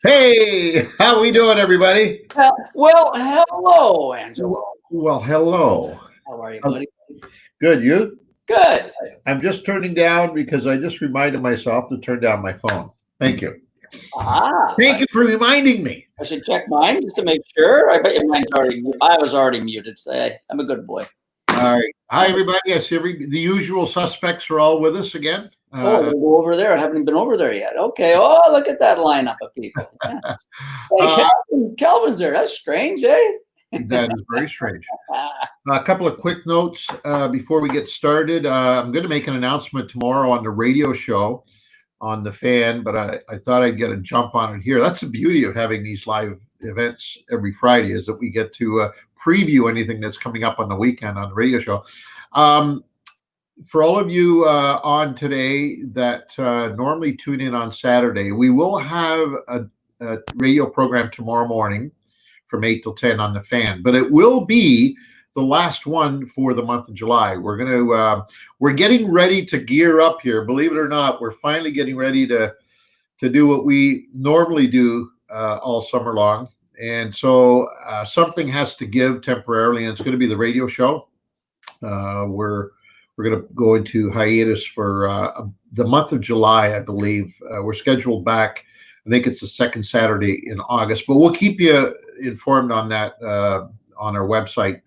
Hey, how we doing, everybody? Well, hello, Angelo. Well, hello. How are you, buddy? Good, you? Good. I'm just turning down because I just reminded myself to turn down my phone. Thank you. Thank you for reminding me. I should check mine just to make sure. I bet your mine's already. I was already muted. So I'm a good boy. All right. Hi, everybody. I see the usual suspects are all with us again. We'll go over there. I haven't been over there yet. Okay. Oh, look at that lineup of people. Yeah. Hey, Calvin's there. That's strange, eh? That is very strange. A couple of quick notes before we get started. I'm going to make an announcement tomorrow on the radio show on the Fan, but I thought I'd get a jump on it here. That's the beauty of having these live events every Friday, is that we get to preview anything that's coming up on the weekend on the radio show. For all of you on today that normally tune in on Saturday, we will have a radio program tomorrow morning from 8 till 10 on the Fan, but it will be the last one for the month of July. We're getting ready to gear up here. Believe it or not, we're finally getting ready to do what we normally do all summer long. And so something has to give temporarily, and it's going to be the radio show. We're going to go into hiatus for the month of July, I believe. We're scheduled back. I think it's the second Saturday in August, but we'll keep you informed on that on our website.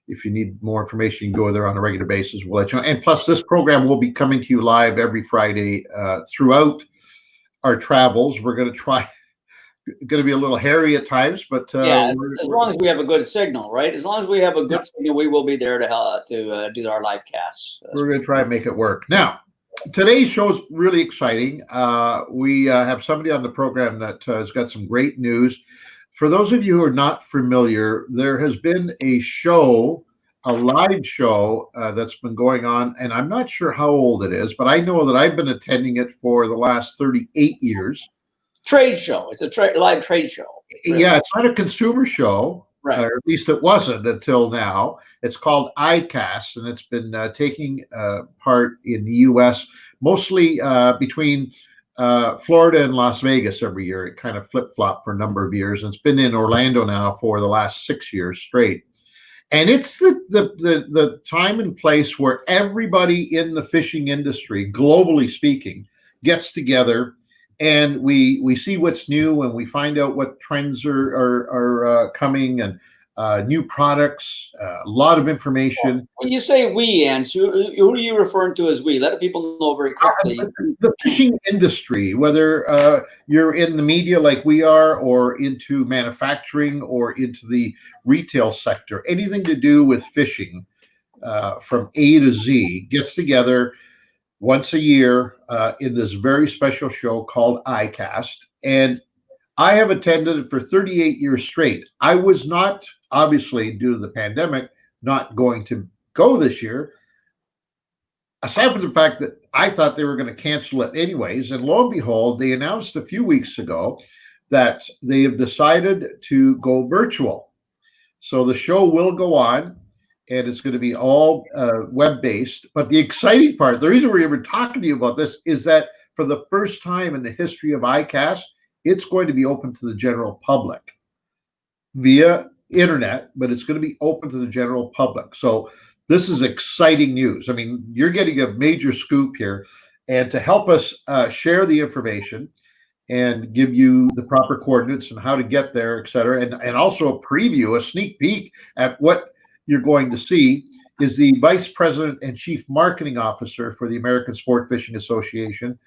If you need more information, you can go there on a regular basis. We'll let you know. And plus, this program will be coming to you live every Friday throughout our travels. We're going to be a little hairy at times, but as long as we have a good signal, right? As long as we have a good signal, we will be there to do our live casts. We're going to try and make it work. Now, today's show is really exciting. We have somebody on the program that has got some great news. For those of you who are not familiar, there has been a live show that's been going on, and I'm not sure how old it is, but I know that I've been attending it for the last 38 years. Trade show. It's a live trade show. Really. Yeah, it's not a consumer show, right. Or at least it wasn't until now. It's called ICAST, and it's been taking part in the U.S., mostly between Florida and Las Vegas every year. It kind of flip-flopped for a number of years, and it's been in Orlando now for the last 6 years straight. And it's the time and place where everybody in the fishing industry, globally speaking, gets together, and we see what's new, and we find out what trends are coming, and new products, a lot of information. When you say we, Ans, who are you referring to as we? Let people know very quickly. The fishing industry, whether you're in the media like we are, or into manufacturing, or into the retail sector, anything to do with fishing from A to Z gets together once a year in this very special show called ICAST. And I have attended it for 38 years straight. I was not, obviously, due to the pandemic, not going to go this year, aside from the fact that I thought they were going to cancel it anyways. And lo and behold, they announced a few weeks ago that they have decided to go virtual. So the show will go on, and it's going to be all web-based. But the exciting part, the reason we're even talking to you about this, is that for the first time in the history of ICAST, it's going to be open to the general public via internet, but it's going to be open to the general public. So this is exciting news. I mean, you're getting a major scoop here. And to help us share the information and give you the proper coordinates and how to get there, et cetera, and also a preview, a sneak peek at what you're going to see, is the Vice President and Chief Marketing Officer for the American Sportfishing Association.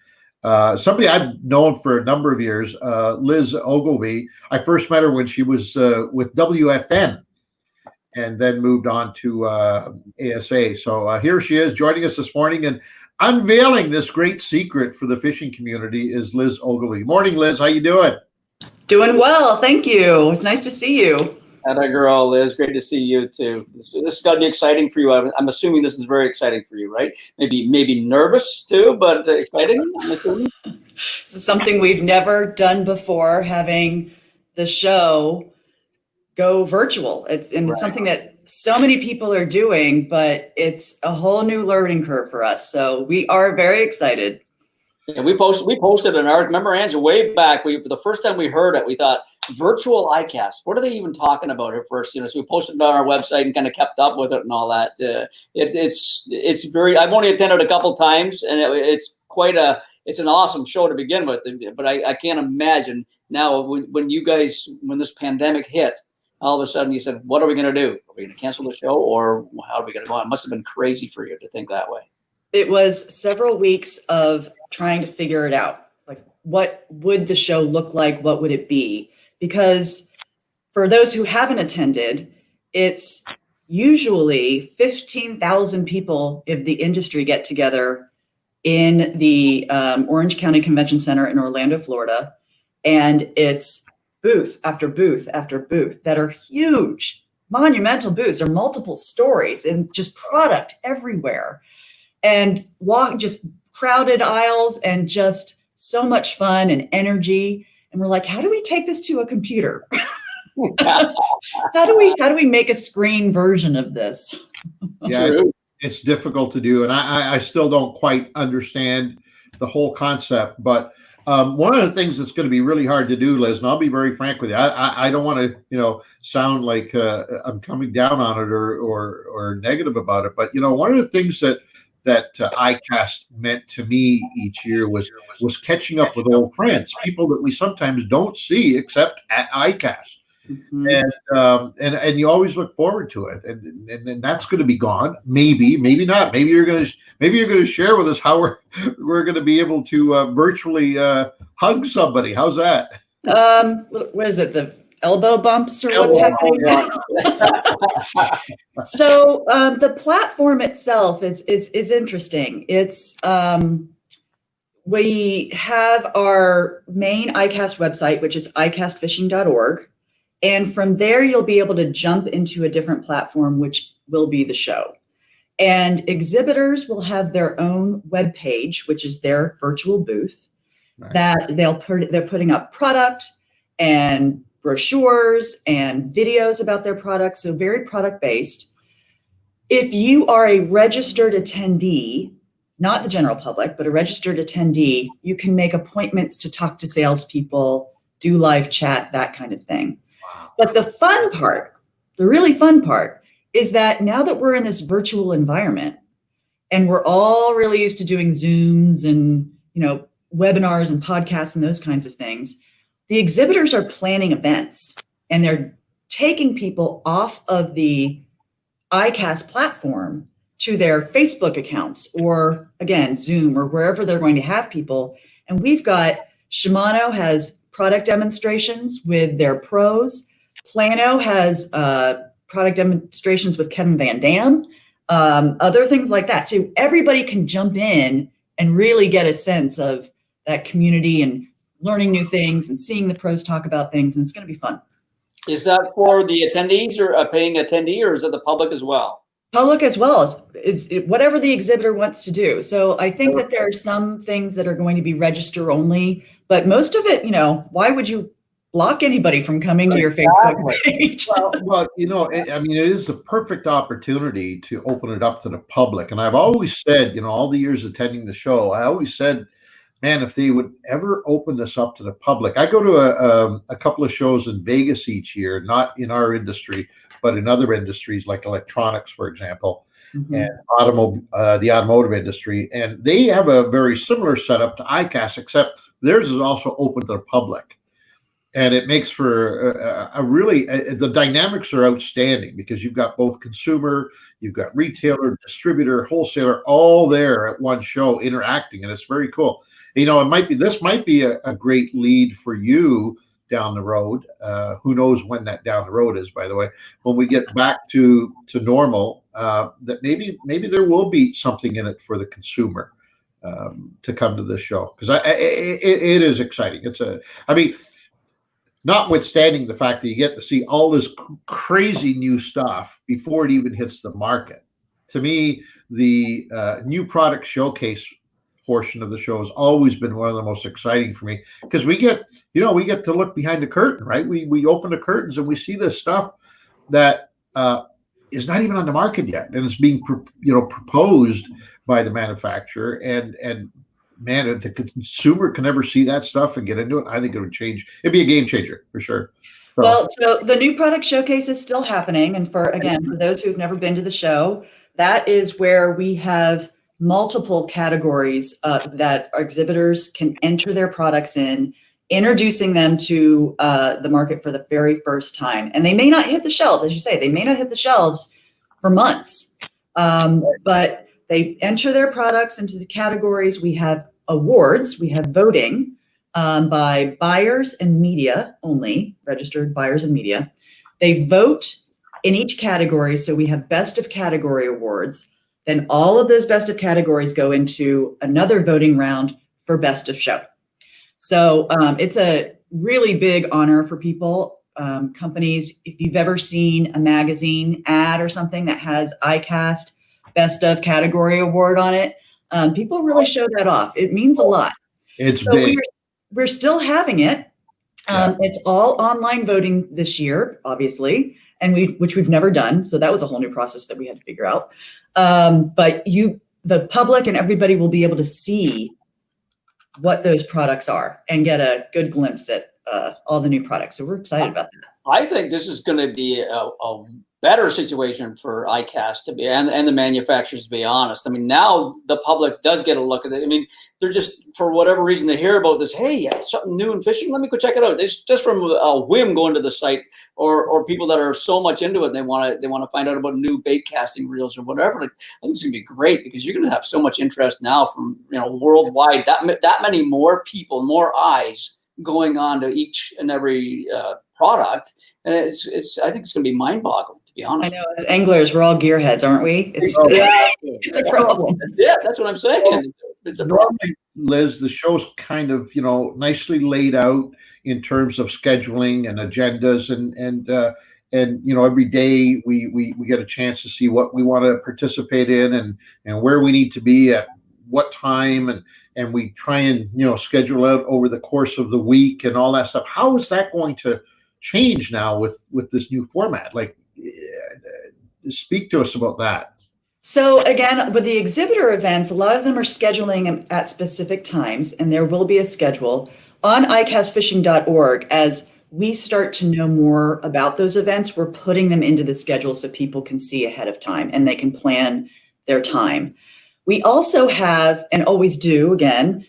Somebody I've known for a number of years, Liz Ogilvie. I first met her when she was with WFN, and then moved on to ASA. So here she is joining us this morning, and unveiling this great secret for the fishing community is Liz Ogilvie. Morning, Liz. How you doing? Doing well, thank you. It's nice to see you. Atta girl, Liz. Great to see you too. This has got to be exciting for you. I'm assuming this is very exciting for you, right? Maybe nervous too, but exciting. I'm assuming. This is something we've never done before, having the show go virtual. It's something that so many people are doing, but it's a whole new learning curve for us. So we are very excited. Yeah, we posted an article. Remember, Angela, way back, the first time we heard it, we thought virtual ICAST. What are they even talking about at first? So we posted it on our website and kind of kept up with it and all that. It's very. I've only attended a couple times, and it's it's an awesome show to begin with. But I can't imagine now when this pandemic hit, all of a sudden you said, "What are we going to do? Are we going to cancel the show, or how are we going to go on?" It must have been crazy for you to think that way. It was several weeks of trying to figure it out. Like, what would the show look like? What would it be? Because for those who haven't attended, it's usually 15,000 people if the industry get together in the Orange County Convention Center in Orlando, Florida. And it's booth after booth after booth that are huge, monumental booths. There are multiple stories and just product everywhere. And just crowded aisles and just so much fun and energy. And we're like, how do we take this to a computer? How do we make a screen version of this? Yeah, it's difficult to do. And I still don't quite understand the whole concept. But one of the things that's going to be really hard to do, Liz, and I'll be very frank with you, I don't want to, sound like I'm coming down on it or negative about it. But, one of the things that ICAST meant to me each year was catching up with old friends, people that we sometimes don't see except at ICAST. Mm-hmm. And you always look forward to it, and that's going to be gone. Maybe not. Maybe you're going to share with us how we're going to be able to virtually hug somebody. How's that? What is it? The elbow bumps or what's happening? So the platform itself is interesting. It's we have our main ICAST website, which is icastfishing.org. And from there, you'll be able to jump into a different platform, which will be the show. And exhibitors will have their own web page, which is their virtual booth, right, that they're putting up product and brochures and videos about their products. So very product based. If you are a registered attendee, not the general public, but a registered attendee, you can make appointments to talk to salespeople, do live chat, that kind of thing. But the fun part, the really fun part, is that now that we're in this virtual environment and we're all really used to doing Zooms and, webinars and podcasts and those kinds of things, the exhibitors are planning events and they're taking people off of the ICAST platform to their Facebook accounts or, again, Zoom or wherever they're going to have people. And we've got Shimano has product demonstrations with their pros. Plano has product demonstrations with Kevin Van Dam, other things like that. So everybody can jump in and really get a sense of that community and learning new things and seeing the pros talk about things. And it's going to be fun. Is that for the attendees or a paying attendee, or is it the public as well? Public as well as whatever the exhibitor wants to do. So I think that there are some things that are going to be register only, but most of it, why would you block anybody from coming to your Facebook page? Well, it is the perfect opportunity to open it up to the public. And I've always said, all the years attending the show, I always said, man, if they would ever open this up to the public. I go to a couple of shows in Vegas each year, not in our industry, but in other industries like electronics, for example, mm-hmm. and the automotive industry. And they have a very similar setup to ICAST, except theirs is also open to the public. And it makes for the dynamics are outstanding because you've got both consumer, you've got retailer, distributor, wholesaler, all there at one show interacting. And it's very cool. This might be a great lead for you down the road. Who knows when that down the road is, by the way, when we get back to normal, that maybe there will be something in it for the consumer to come to this show. Because it is exciting. Notwithstanding the fact that you get to see all this crazy new stuff before it even hits the market. To me, the new product showcase portion of the show has always been one of the most exciting for me because we get to look behind the curtain, right? We open the curtains and we see this stuff that is not even on the market yet, and it's being proposed by the manufacturer, and man, if the consumer can ever see that stuff and get into it, I think it would change. It'd be a game changer for sure. So, Well, so the new product showcase is still happening. And for those who've never been to the show, that is where we have multiple categories that our exhibitors can enter their products in, introducing them to the market for the very first time. And they may not hit the shelves, as you say, they may not hit the shelves for months, but they enter their products into the categories. We have awards, we have voting by buyers and media only, registered buyers and media. They vote in each category. So we have best of category awards. Then all of those best of categories go into another voting round for best of show. So it's a really big honor for people, companies. If you've ever seen a magazine ad or something that has ICAST best of category award on it, people really show that off. It means a lot. It's so big. We're still having it. It's all online voting this year, obviously, and which we've never done. So that was a whole new process that we had to figure out. But the public and everybody will be able to see what those products are and get a good glimpse at all the new products. So we're excited about that. I think this is going to be a better situation for ICAST to be, and the manufacturers, to be honest. I mean, now the public does get a look at it. I mean, they're just, for whatever reason, they hear about this. Hey, something new in fishing. Let me go check it out. It's just from a whim going to the site, or people that are so much into it, they want to find out about new bait casting reels or whatever. Like, I think it's gonna be great because you're gonna have so much interest now from worldwide. That many more people, more eyes going on to each and every product, and it's I think it's going to be mind-boggling, to be honest. I know, as anglers, we're all gearheads, aren't we? It's a problem. Yeah, that's what I'm saying. It's a problem. Normally, Liz, the show's kind of nicely laid out in terms of scheduling and agendas, and every day we get a chance to see what we want to participate in and where we need to be at what time, and we try and schedule out over the course of the week and all that stuff. How is that going to change now with this new format? Like, speak to us about that. So again, with the exhibitor events, a lot of them are scheduling them at specific times, and there will be a schedule on icastfishing.org. As we start to know more about those events, we're putting them into the schedule so people can see ahead of time and they can plan their time. We also have, and always do again,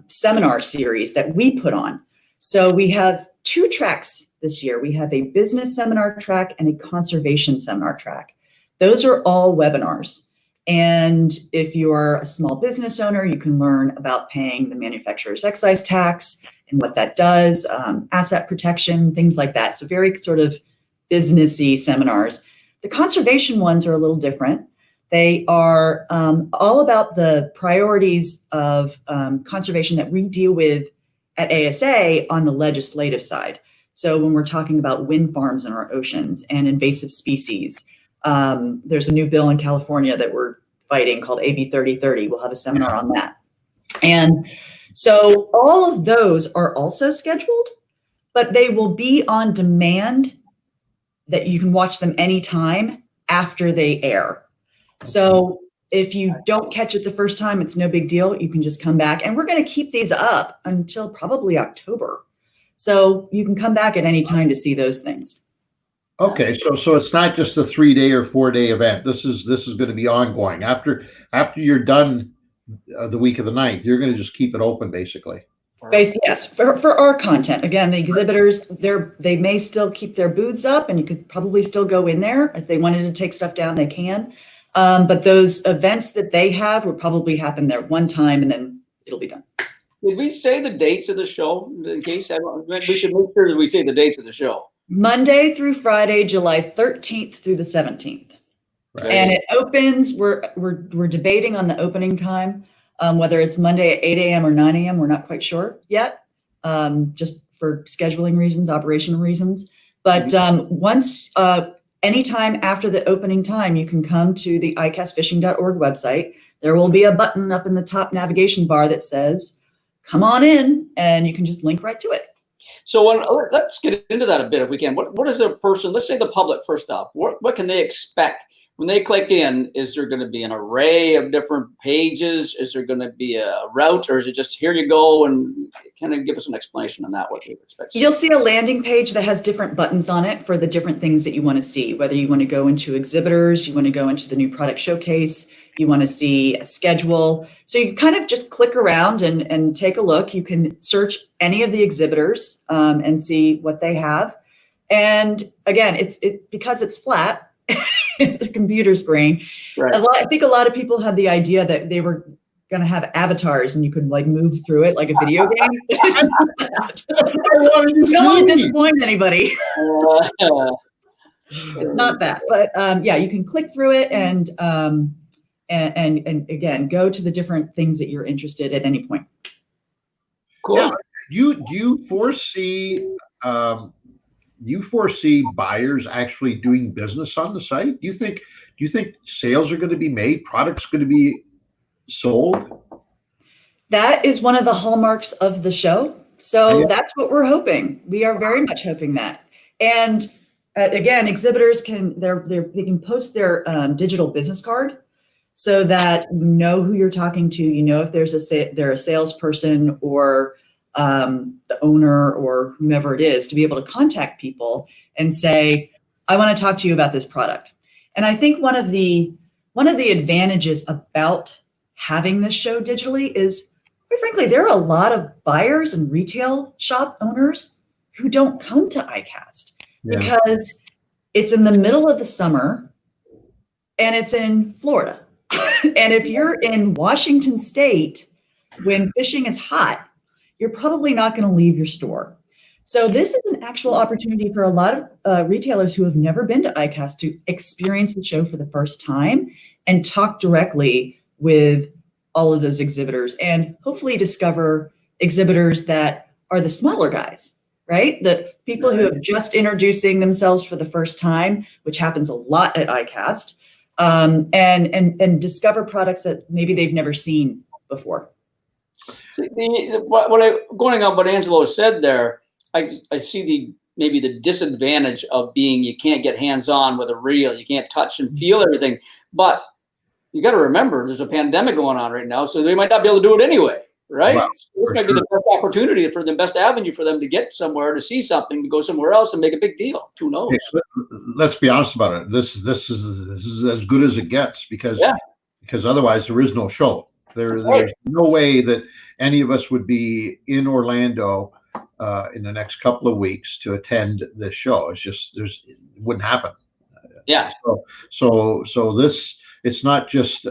seminar series that we put on. So we have 2 tracks this year. We have a business seminar track and a conservation seminar track. Those are all webinars. And if you are a small business owner, you can learn about paying the manufacturer's excise tax and what that does, asset protection, things like that. So very sort of businessy seminars. The conservation ones are a little different. They are all about the priorities of conservation that we deal with at ASA on the legislative side. So when we're talking about wind farms in our oceans and invasive species, there's a new bill in California that we're fighting called AB 3030. We'll have a seminar on that. And so all of those are also scheduled, but they will be on demand, that you can watch them anytime after they air. So if you don't catch it the first time, it's no big deal. You can just come back, and we're going to keep these up until probably October. So you can come back at any time to see those things. Okay, so it's not just a 3-day or 4-day event. This is going to be ongoing. After you're done the week of the 9th, you're going to just keep it open, basically. Yes, for our content. Again, the exhibitors, they may still keep their booths up, and you could probably still go in there. If they wanted to take stuff down, they can. But those events that they have will probably happen there one time, and then it'll be done. Did we say the dates of the show? In case we should make sure that we say the dates of the show. Monday through Friday, July 13th through the 17th. Right. And it opens, we're debating on the opening time, whether it's Monday at 8 a.m. or 9 a.m. We're not quite sure yet, just for scheduling reasons, operational reasons. But once, anytime after the opening time, you can come to the icastfishing.org website. There will be a button up in the top navigation bar that says, come on in, and you can just link right to it. So let's get into that a bit if we can. What is a person, let's say the public first up, what can they expect when they click in, is there going to be an array of different pages? Is there going to be a route, or is it just here you go? And kind of give us an explanation on that, what we expect. You'll see a landing page that has different buttons on it for the different things that you want to see, whether you want to go into exhibitors, you want to go into the new product showcase, you want to see a schedule. So you kind of just click around and take a look. You can search any of the exhibitors and see what they have. And again, it's because it's flat, the computer screen. Right. I think a lot of people had the idea that they were going to have avatars and you could like move through it like a video game. You don't want to disappoint anybody. It's not that, but yeah, you can click through it and again, go to the different things that you're interested at any point. Cool. Yeah. Do you foresee buyers actually doing business on the site? Do you think sales are going to be made, products going to be sold? That is one of the hallmarks of the show. So that's what we're hoping. We are very much hoping that. And again, exhibitors they can post their digital business card so that you know who you're talking to. You know if they're a salesperson or the owner or whomever it is, to be able to contact people and say, I want to talk to you about this product. And I think one of the advantages about having this show digitally is, quite frankly, there are a lot of buyers and retail shop owners who don't come to ICAST because it's in the middle of the summer and it's in Florida. And if you're in Washington State when fishing is hot, you're probably not going to leave your store. So this is an actual opportunity for a lot of retailers who have never been to ICAST to experience the show for the first time and talk directly with all of those exhibitors and hopefully discover exhibitors that are the smaller guys, right? The people who have just introducing themselves for the first time, which happens a lot at ICAST, and discover products that maybe they've never seen before. See, going on what Angelo said there, I see maybe the disadvantage of being you can't get hands-on with a reel, you can't touch and feel everything. But you got to remember, there's a pandemic going on right now, so they might not be able to do it anyway, right? Well, so this might be the best opportunity for the best avenue for them to get somewhere, to see something, to go somewhere else and make a big deal. Who knows? Let's be honest about it. This is as good as it gets because otherwise there is no show. There's no way that any of us would be in Orlando in the next couple of weeks to attend this show. It's just it wouldn't happen. Yeah. So this, it's not just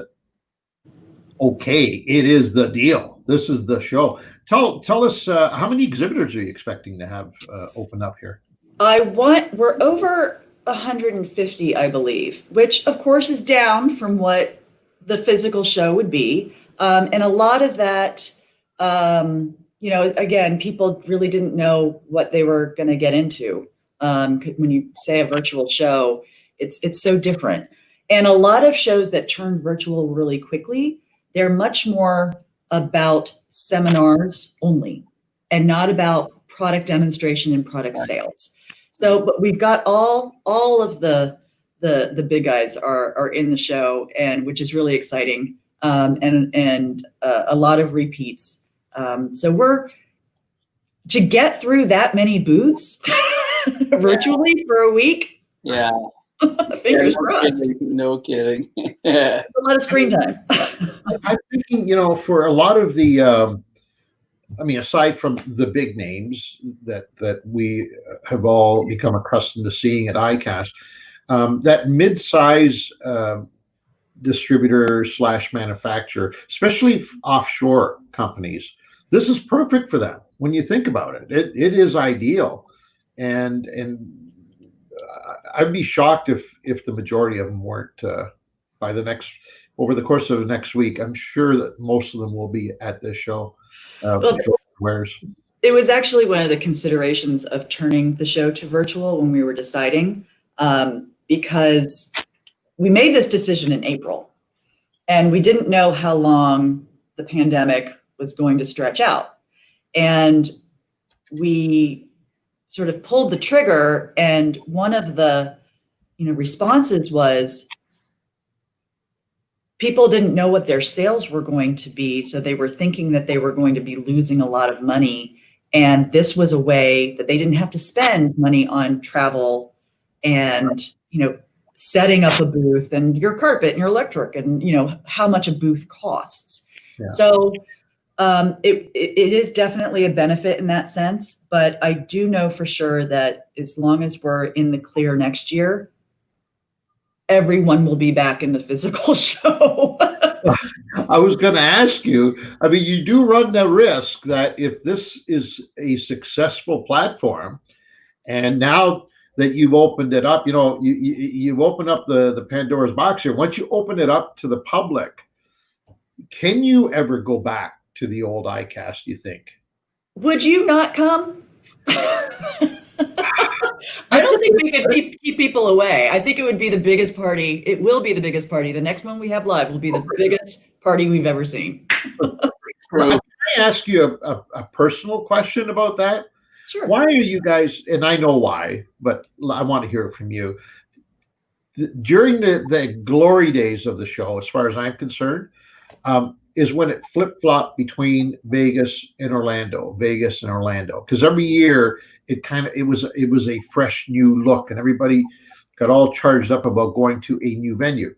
okay. It is the deal. This is the show. Tell us how many exhibitors are you expecting to have open up here? We're over 150, I believe, which of course is down from what the physical show would be. And a lot of that, again, people really didn't know what they were going to get into. When you say a virtual show, it's so different. And a lot of shows that turn virtual really quickly, they're much more about seminars only and not about product demonstration and product sales. So, but we've got all of the big guys are in the show, and which is really exciting, and a lot of repeats. So we're to get through that many booths virtually for a week. Yeah. Fingers crossed. No kidding. A lot of screen time. I'm thinking, for a lot of the, aside from the big names that we have all become accustomed to seeing at ICAST, that mid-size distributor / manufacturer, especially offshore companies, this is perfect for them. When you think about it, it is ideal, and I'd be shocked if the majority of them weren't over the course of the next week. I'm sure that most of them will be at this show. It was actually one of the considerations of turning the show to virtual when we were deciding, because we made this decision in April and we didn't know how long the pandemic was going to stretch out. And we sort of pulled the trigger, and one of the responses was, people didn't know what their sales were going to be. So they were thinking that they were going to be losing a lot of money. And this was a way that they didn't have to spend money on travel and, setting up a booth and your carpet and your electric and, how much a booth costs. Yeah. So it is definitely a benefit in that sense. But I do know for sure that as long as we're in the clear next year, everyone will be back in the physical show. I was going to ask you, I mean, you do run the risk that if this is a successful platform, and now that you've opened it up, you've opened up the Pandora's box here. Once you open it up to the public, can you ever go back to the old ICAST, do you think? Would you not come? I don't think we could keep people away. I think it would be the biggest party. It will be the biggest party. The next one we have live will be the biggest party we've ever seen. Can I ask you a personal question about that? Sure. Why are you guys, and I know why, but I want to hear it from you. During the glory days of the show, as far as I'm concerned, is when it flip-flopped between Vegas and Orlando. Because every year it was a fresh new look, and everybody got all charged up about going to a new venue.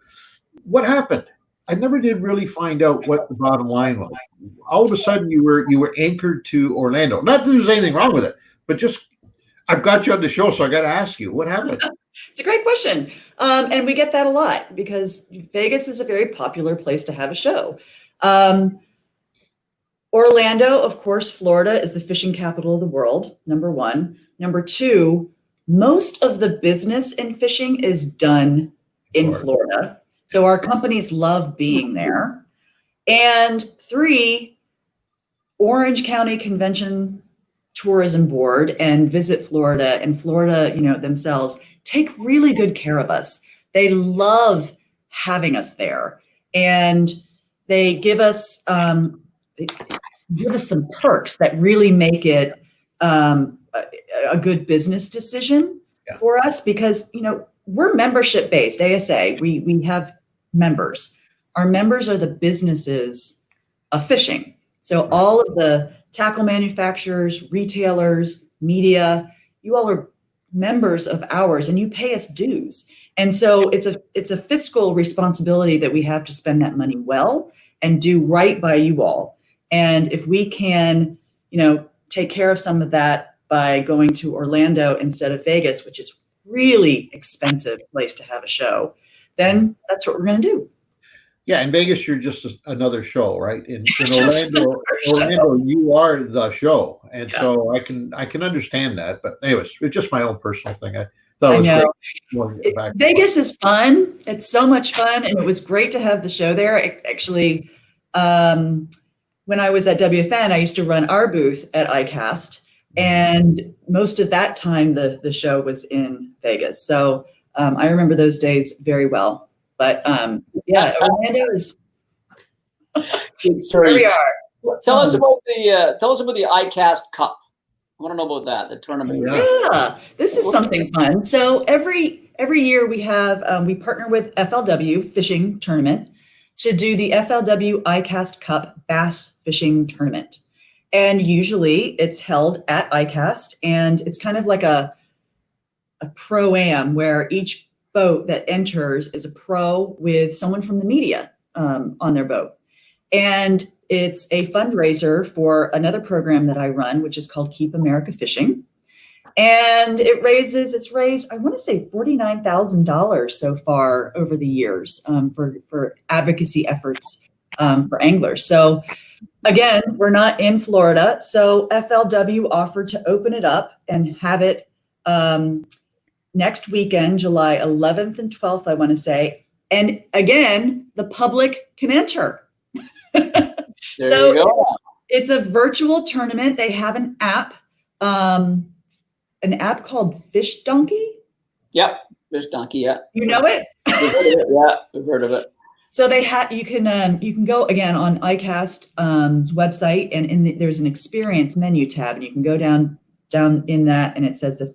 What happened? I never did really find out what the bottom line was. All of a sudden you were anchored to Orlando. Not that there's anything wrong with it, but just I've got you on the show, so I got to ask you, what happened? It's a great question. And we get that a lot because Vegas is a very popular place to have a show. Orlando, of course, Florida is the fishing capital of the world, number one. Number two, most of the business in fishing is done in Florida. So our companies love being there. And three, Orange County Convention Tourism Board and Visit Florida and Florida, themselves take really good care of us. They love having us there. And they give us some perks that really make it a good business decision for us because, we're membership based, ASA. We have members. Our members are the businesses of fishing. So all of the tackle manufacturers, retailers, media, you all are members of ours and you pay us dues. And so it's a fiscal responsibility that we have to spend that money well and do right by you all. And if we can, take care of some of that by going to Orlando instead of Vegas, which is really expensive place to have a show, then that's what we're going to do. Yeah, in Vegas, you're just another show, right? In Orlando, you are the show, and so I can understand that. But anyways, it's just my own personal thing. I thought it was great. Vegas is fun. It's so much fun, and it was great to have the show there. Actually, when I was at WFN, I used to run our booth at ICAST, and most of that time the show was in Vegas. So I remember those days very well. But Orlando is where we are. Tell us about the ICAST Cup. I want to know about that, the tournament. Yeah, this is something fun. So every year we have we partner with FLW Fishing Tournament to do the FLW ICAST Cup Bass Fishing Tournament. And usually it's held at ICAST, and it's kind of like a pro-am where each boat that enters is a pro with someone from the media on their boat. And it's a fundraiser for another program that I run, which is called Keep America Fishing. And it's raised, I want to say $49,000 so far over the years for advocacy efforts for anglers. So again, we're not in Florida. So FLW offered to open it up and have it next weekend, July 11th and 12th, I want to say. And again, the public can enter. So it's a virtual tournament. They have an app called Fish Donkey. Yep, Fish Donkey. Yeah, you know it. Yeah, we've heard of it. So you can go again on ICAST website, and there's an experience menu tab, and you can go down in that, and it says the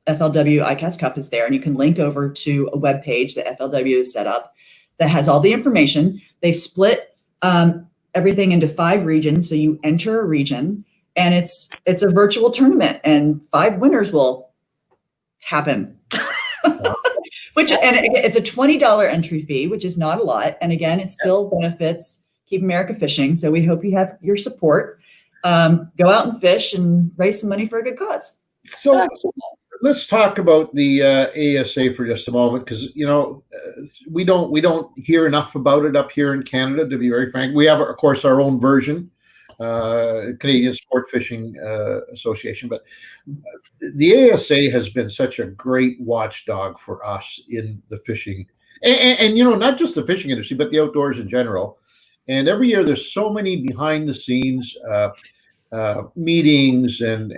FLW ICAST Cup is there, and you can link over to a web page that FLW has set up. that has all the information. They split everything into 5 regions. So you enter a region, and it's a virtual tournament, and 5 winners will happen. It's a $20 entry fee, which is not a lot. And again, it still benefits Keep America Fishing. So we hope you have your support. Go out and fish and raise some money for a good cause. So let's talk about the ASA for just a moment, because we don't hear enough about it up here in Canada. To be very frank, we have, of course, our own version, Canadian Sportfishing Association, but the ASA has been such a great watchdog for us in the fishing, and not just the fishing industry, but the outdoors in general. And every year there's so many behind the scenes meetings and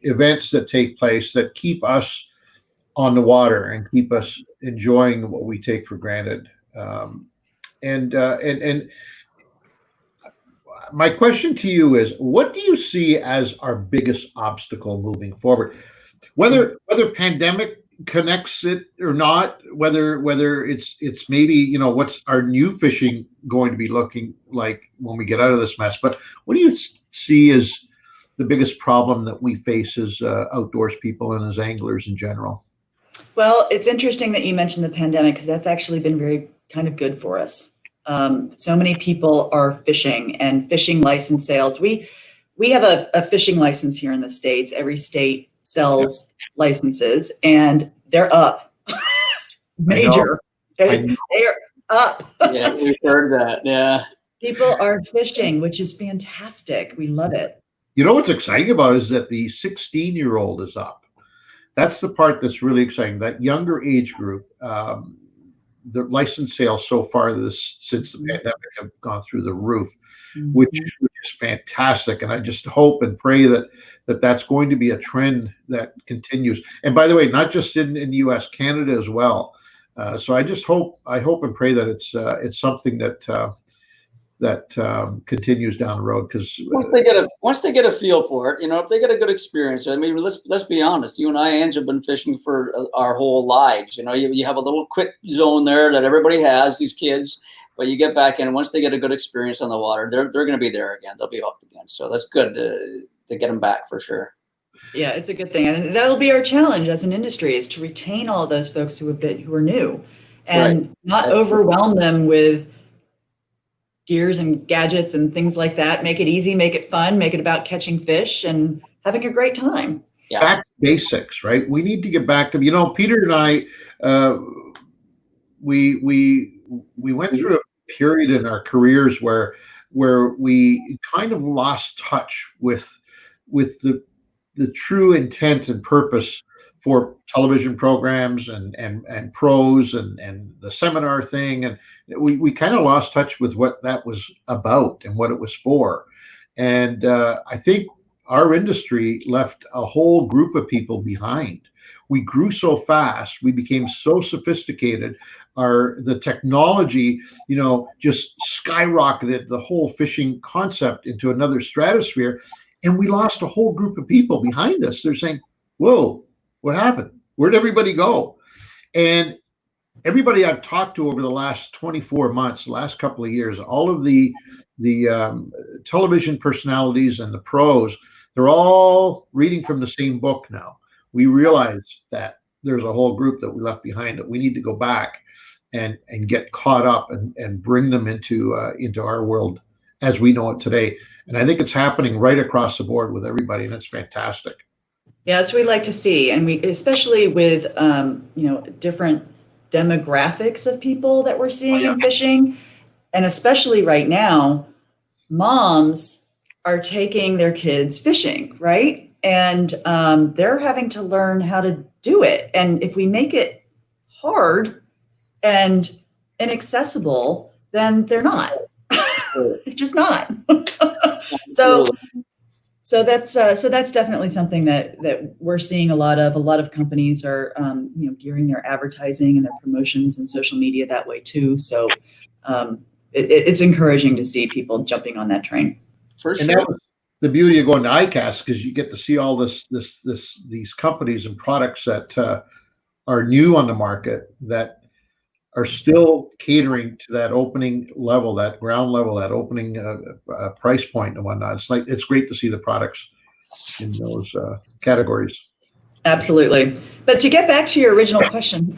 events that take place that keep us on the water and keep us enjoying what we take for granted. And my question to you is, what do you see as our biggest obstacle moving forward? Whether pandemic connects it or not, whether it's maybe what's our new fishing going to be looking like when we get out of this mess, but what do you see as the biggest problem that we face as outdoors people and as anglers in general? Well, it's interesting that you mentioned the pandemic, because that's actually been very kind of good for us. So many people are fishing, and fishing license sales. We have a fishing license here in the States. Every state sells licenses, and they're up. Major. They're up. Yeah, we've heard that. Yeah. People are fishing, which is fantastic. We love it. What's exciting about it is that the 16-year-old is up. That's the part that's really exciting. That younger age group, the license sales so far since the pandemic have gone through the roof, which is fantastic. And I just hope and pray that's going to be a trend that continues. And by the way, not just in the U.S., Canada as well. So I hope and pray that it's something that continues down the road, because once they get a feel for it, if they get a good experience. I mean, let's be honest. You and I, Ange, have been fishing for our whole lives. You have a little quick zone there that everybody has, these kids, but you get back in, and once they get a good experience on the water, they're going to be there again. They'll be hooked again. So that's good to get them back for sure. Yeah, it's a good thing, and that'll be our challenge as an industry, is to retain all of those folks who are new, and not overwhelm them with gears and gadgets and things like that. Make it easy, make it fun, make it about catching fish and having a great time. Yeah. Back to basics, right? We need to get back to, Peter and I, we went through a period in our careers where we kind of lost touch with the true intent and purpose for television programs and pros and the seminar thing. And we kind of lost touch with what that was about and what it was for. And I think our industry left a whole group of people behind. We grew so fast, we became so sophisticated. The technology, just skyrocketed the whole fishing concept into another stratosphere. And we lost a whole group of people behind us. They're saying, whoa, what happened? Where'd everybody go? And everybody I've talked to over the last 24 months, the last couple of years, all of the television personalities and the pros, they're all reading from the same book now. We realize that there's a whole group that we left behind that we need to go back and get caught up and bring them into our world as we know it today. And I think it's happening right across the board with everybody, and it's fantastic. Yeah, that's what we like to see. And we, especially with, different demographics of people that we're seeing in fishing. And especially right now, moms are taking their kids fishing, right? And they're having to learn how to do it. And if we make it hard and inaccessible, then they're not. They're just not. So that's definitely something that we're seeing a lot of. A lot of companies are gearing their advertising and their promotions and social media that way too. So it's encouraging to see people jumping on that train. For sure. And that was the beauty of going to ICAST, because you get to see all these companies and products that are new on the market that are still catering to that opening level, that ground level, that opening price point and whatnot. It's great to see the products in those categories. Absolutely. But to get back to your original question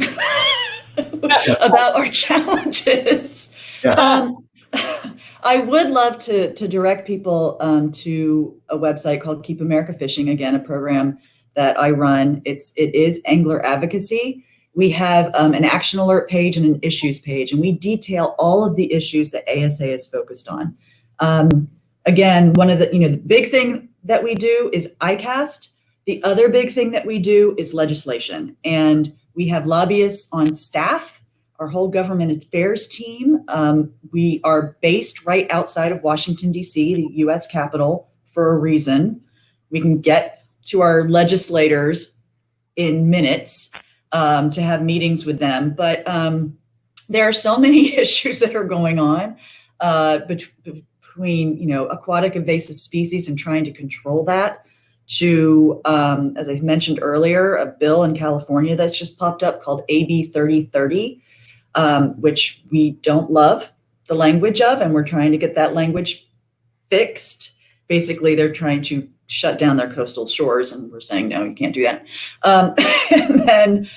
about our challenges, Yeah. I would love to direct people to a website called Keep America Fishing. Again, a program that I run. It is angler advocacy. We have an action alert page and an issues page, and we detail all of the issues that ASA is focused on. Again, one of the big thing that we do is ICAST. The other big thing that we do is legislation, and we have lobbyists on staff. Our whole government affairs team. We are based right outside of Washington, D.C., the U.S. Capitol, for a reason. We can get to our legislators in minutes to have meetings with them. But there are so many issues that are going on between, aquatic invasive species and trying to control that, to, as I mentioned earlier, a bill in California that's just popped up called AB 3030, which we don't love the language of, and we're trying to get that language fixed. Basically, they're trying to shut down their coastal shores, and we're saying, no, you can't do that. And then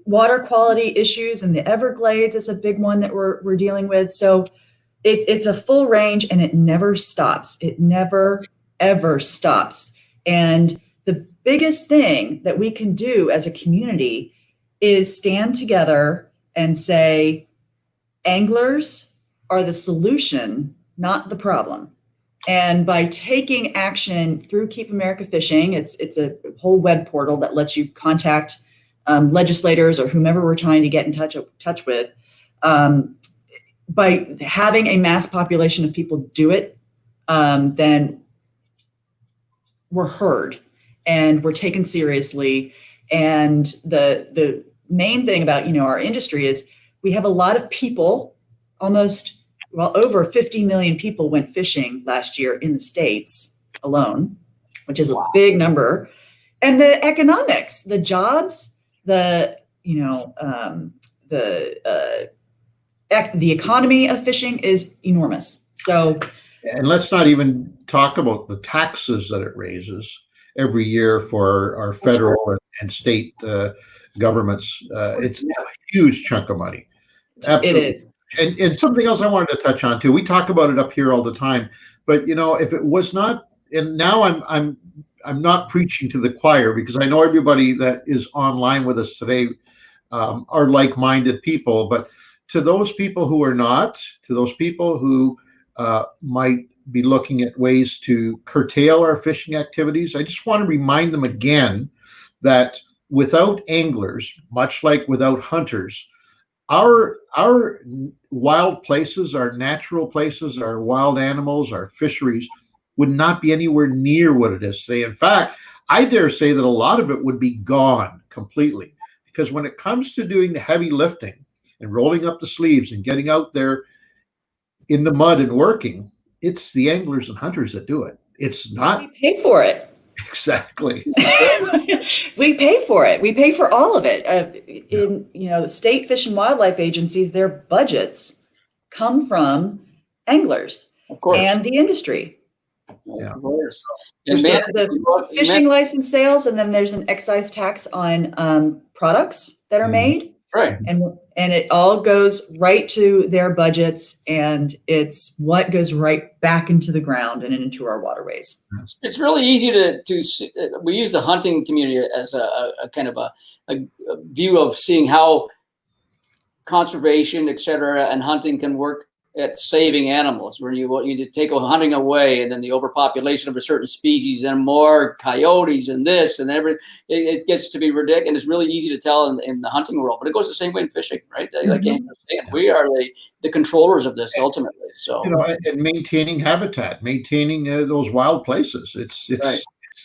water quality issues in the Everglades is a big one that we're dealing with. So it's a full range, and it never stops. It never, ever stops. And the biggest thing that we can do as a community is stand together and say, anglers are the solution, not the problem. And by taking action through Keep America Fishing, it's a whole web portal that lets you contact legislators or whomever we're trying to get in touch with. By having a mass population of people do it, then we're heard and we're taken seriously. And the main thing about our industry is we have a lot of people, over 50 million people went fishing last year in the States alone, which is a big number. And the economics, the jobs, the economy of fishing is enormous. So, and let's not even talk about the taxes that it raises every year for our federal and state governments. It's a huge chunk of money. Absolutely. It is. And something else I wanted to touch on too. We talk about it up here all the time, but if it was not, and now I'm not preaching to the choir, because I know everybody that is online with us today are like-minded people. But to those people who are not, to those people who might be looking at ways to curtail our fishing activities, I just want to remind them again that without anglers, much like without hunters, our wild places, our natural places, our wild animals, our fisheries would not be anywhere near what it is today. In fact, I dare say that a lot of it would be gone completely, because when it comes to doing the heavy lifting and rolling up the sleeves and getting out there in the mud and working, it's the anglers and hunters that do it. It's not. We pay for it. Exactly. We pay for it. We pay for all of it. In the state fish and wildlife agencies, their budgets come from anglers and the industry. Yeah. Of course. There's the fishing license sales, and then there's an excise tax on products that are made. Right. And it all goes right to their budgets, and it's what goes right back into the ground and into our waterways. It's really easy to we use the hunting community as a kind of a view of seeing how conservation, et cetera, and hunting can work at saving animals, where you take hunting away, and then the overpopulation of a certain species, and more coyotes and this and everything, it gets to be ridiculous. And it's really easy to tell in the hunting world, but it goes the same way in fishing, right? Like Andrew's saying, we are the controllers of this ultimately. So and maintaining habitat, maintaining those wild places. It's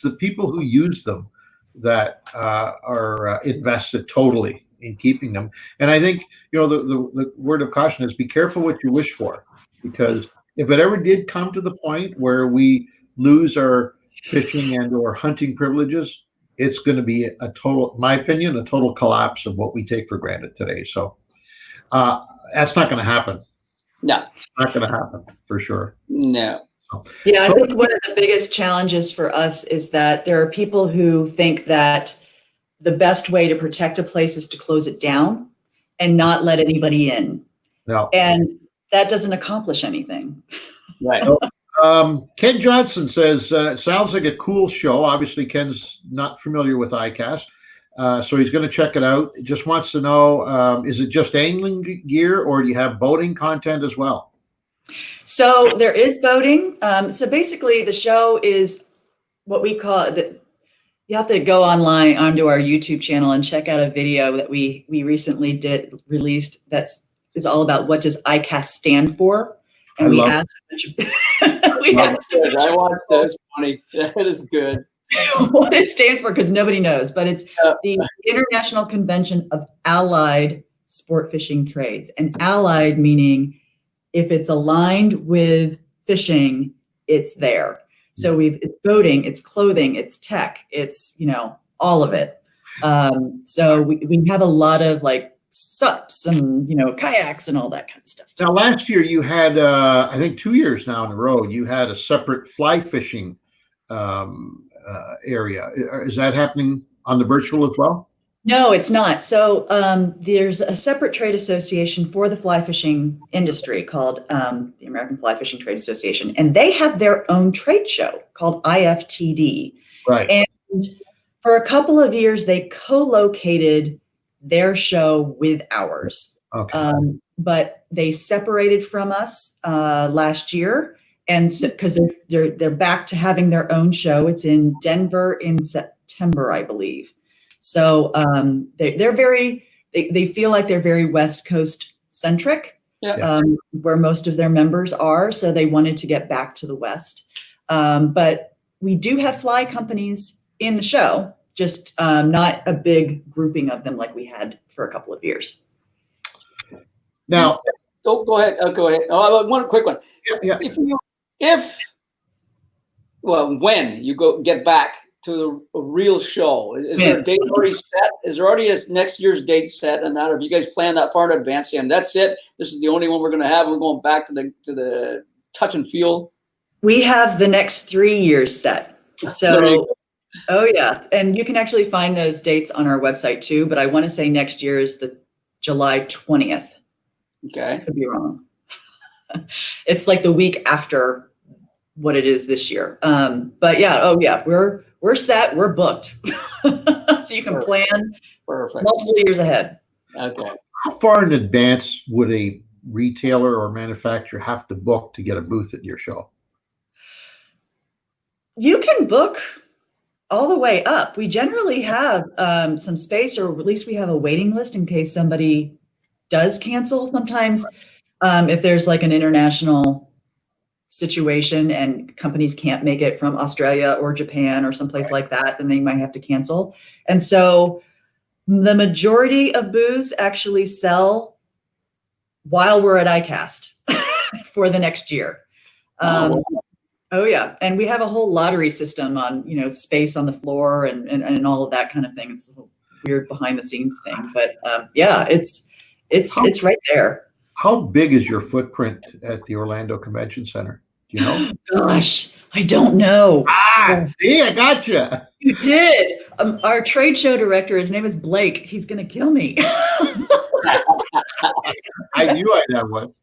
the people who use them that are invested totally in keeping them. And I think, the word of caution is be careful what you wish for, because if it ever did come to the point where we lose our fishing and or hunting privileges, it's going to be a total, in my opinion, a total collapse of what we take for granted today. So that's not going to happen. No, not going to happen for sure. No. Yeah, I think one of the biggest challenges for us is that there are people who think that the best way to protect a place is to close it down and not let anybody in. No. And that doesn't accomplish anything. Right. Ken Johnson says, sounds like a cool show. Obviously, Ken's not familiar with ICAST, so he's going to check it out. Just wants to know, is it just angling gear or do you have boating content as well? So there is boating. So basically the show is what we call it. You have to go online onto our YouTube channel and check out a video that we recently released is all about what does ICAST stand for. And we asked I watched this. Funny. That is good. What it stands for, because nobody knows, but it's the International Convention of Allied Sport Fishing Trades. And allied meaning if it's aligned with fishing, it's there. So it's boating, it's clothing, it's tech, it's, all of it. So we have a lot of like SUPs and, kayaks and all that kind of stuff. Now, last year you had, I think 2 years now in a row, you had a separate fly fishing area. Is that happening on the virtual as well? No, it's not. So there's a separate trade association for the fly fishing industry called the American Fly Fishing Trade Association, and they have their own trade show called IFTD. Right. And for a couple of years, they co-located their show with ours. Okay. But they separated from us last year, and because they're back to having their own show. It's in Denver in September, I believe. So they feel like they're very West Coast centric, where most of their members are. So they wanted to get back to the West. But we do have fly companies in the show, just not a big grouping of them like we had for a couple of years. Now, go ahead. Go ahead. Oh, one quick one. Yeah. When you get back to the real show, is there a date already set? Is there already a next year's date set? And that, have you guys planned that far in advance? And that's it. This is the only one we're going to have. We're going back to the touch and feel. We have the next 3 years set. So, oh yeah, and you can actually find those dates on our website too. But I want to say next year is the July 20th. Okay, could be wrong. It's like the week after what it is this year. But yeah, we're set, we're booked. So you can plan multiple years ahead. Okay. How far in advance would a retailer or manufacturer have to book to get a booth at your show? You can book all the way up. We generally have some space, or at least we have a waiting list in case somebody does cancel. Sometimes if there's like an international situation and companies can't make it from Australia or Japan or someplace like that, then they might have to cancel. And so the majority of booths actually sell while we're at ICAST for the next year. Oh yeah. And we have a whole lottery system on, space on the floor and all of that kind of thing. It's a weird behind the scenes thing, but yeah, it's right there. How big is your footprint at the Orlando Convention Center? Do you know? Gosh, I don't know. See, I got you. You did. Our trade show director, his name is Blake. He's going to kill me. I knew I'd have one.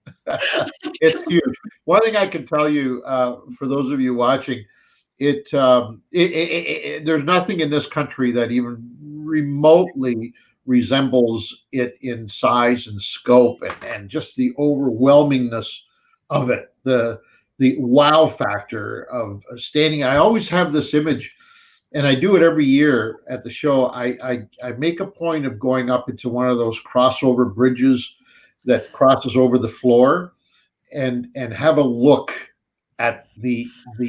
It's huge. One thing I can tell you, for those of you watching, there's nothing in this country that even remotely resembles it in size and scope and just the overwhelmingness of it, the wow factor of standing. I always have this image, and I do it every year at the show. I make a point of going up into one of those crossover bridges that crosses over the floor and have a look at the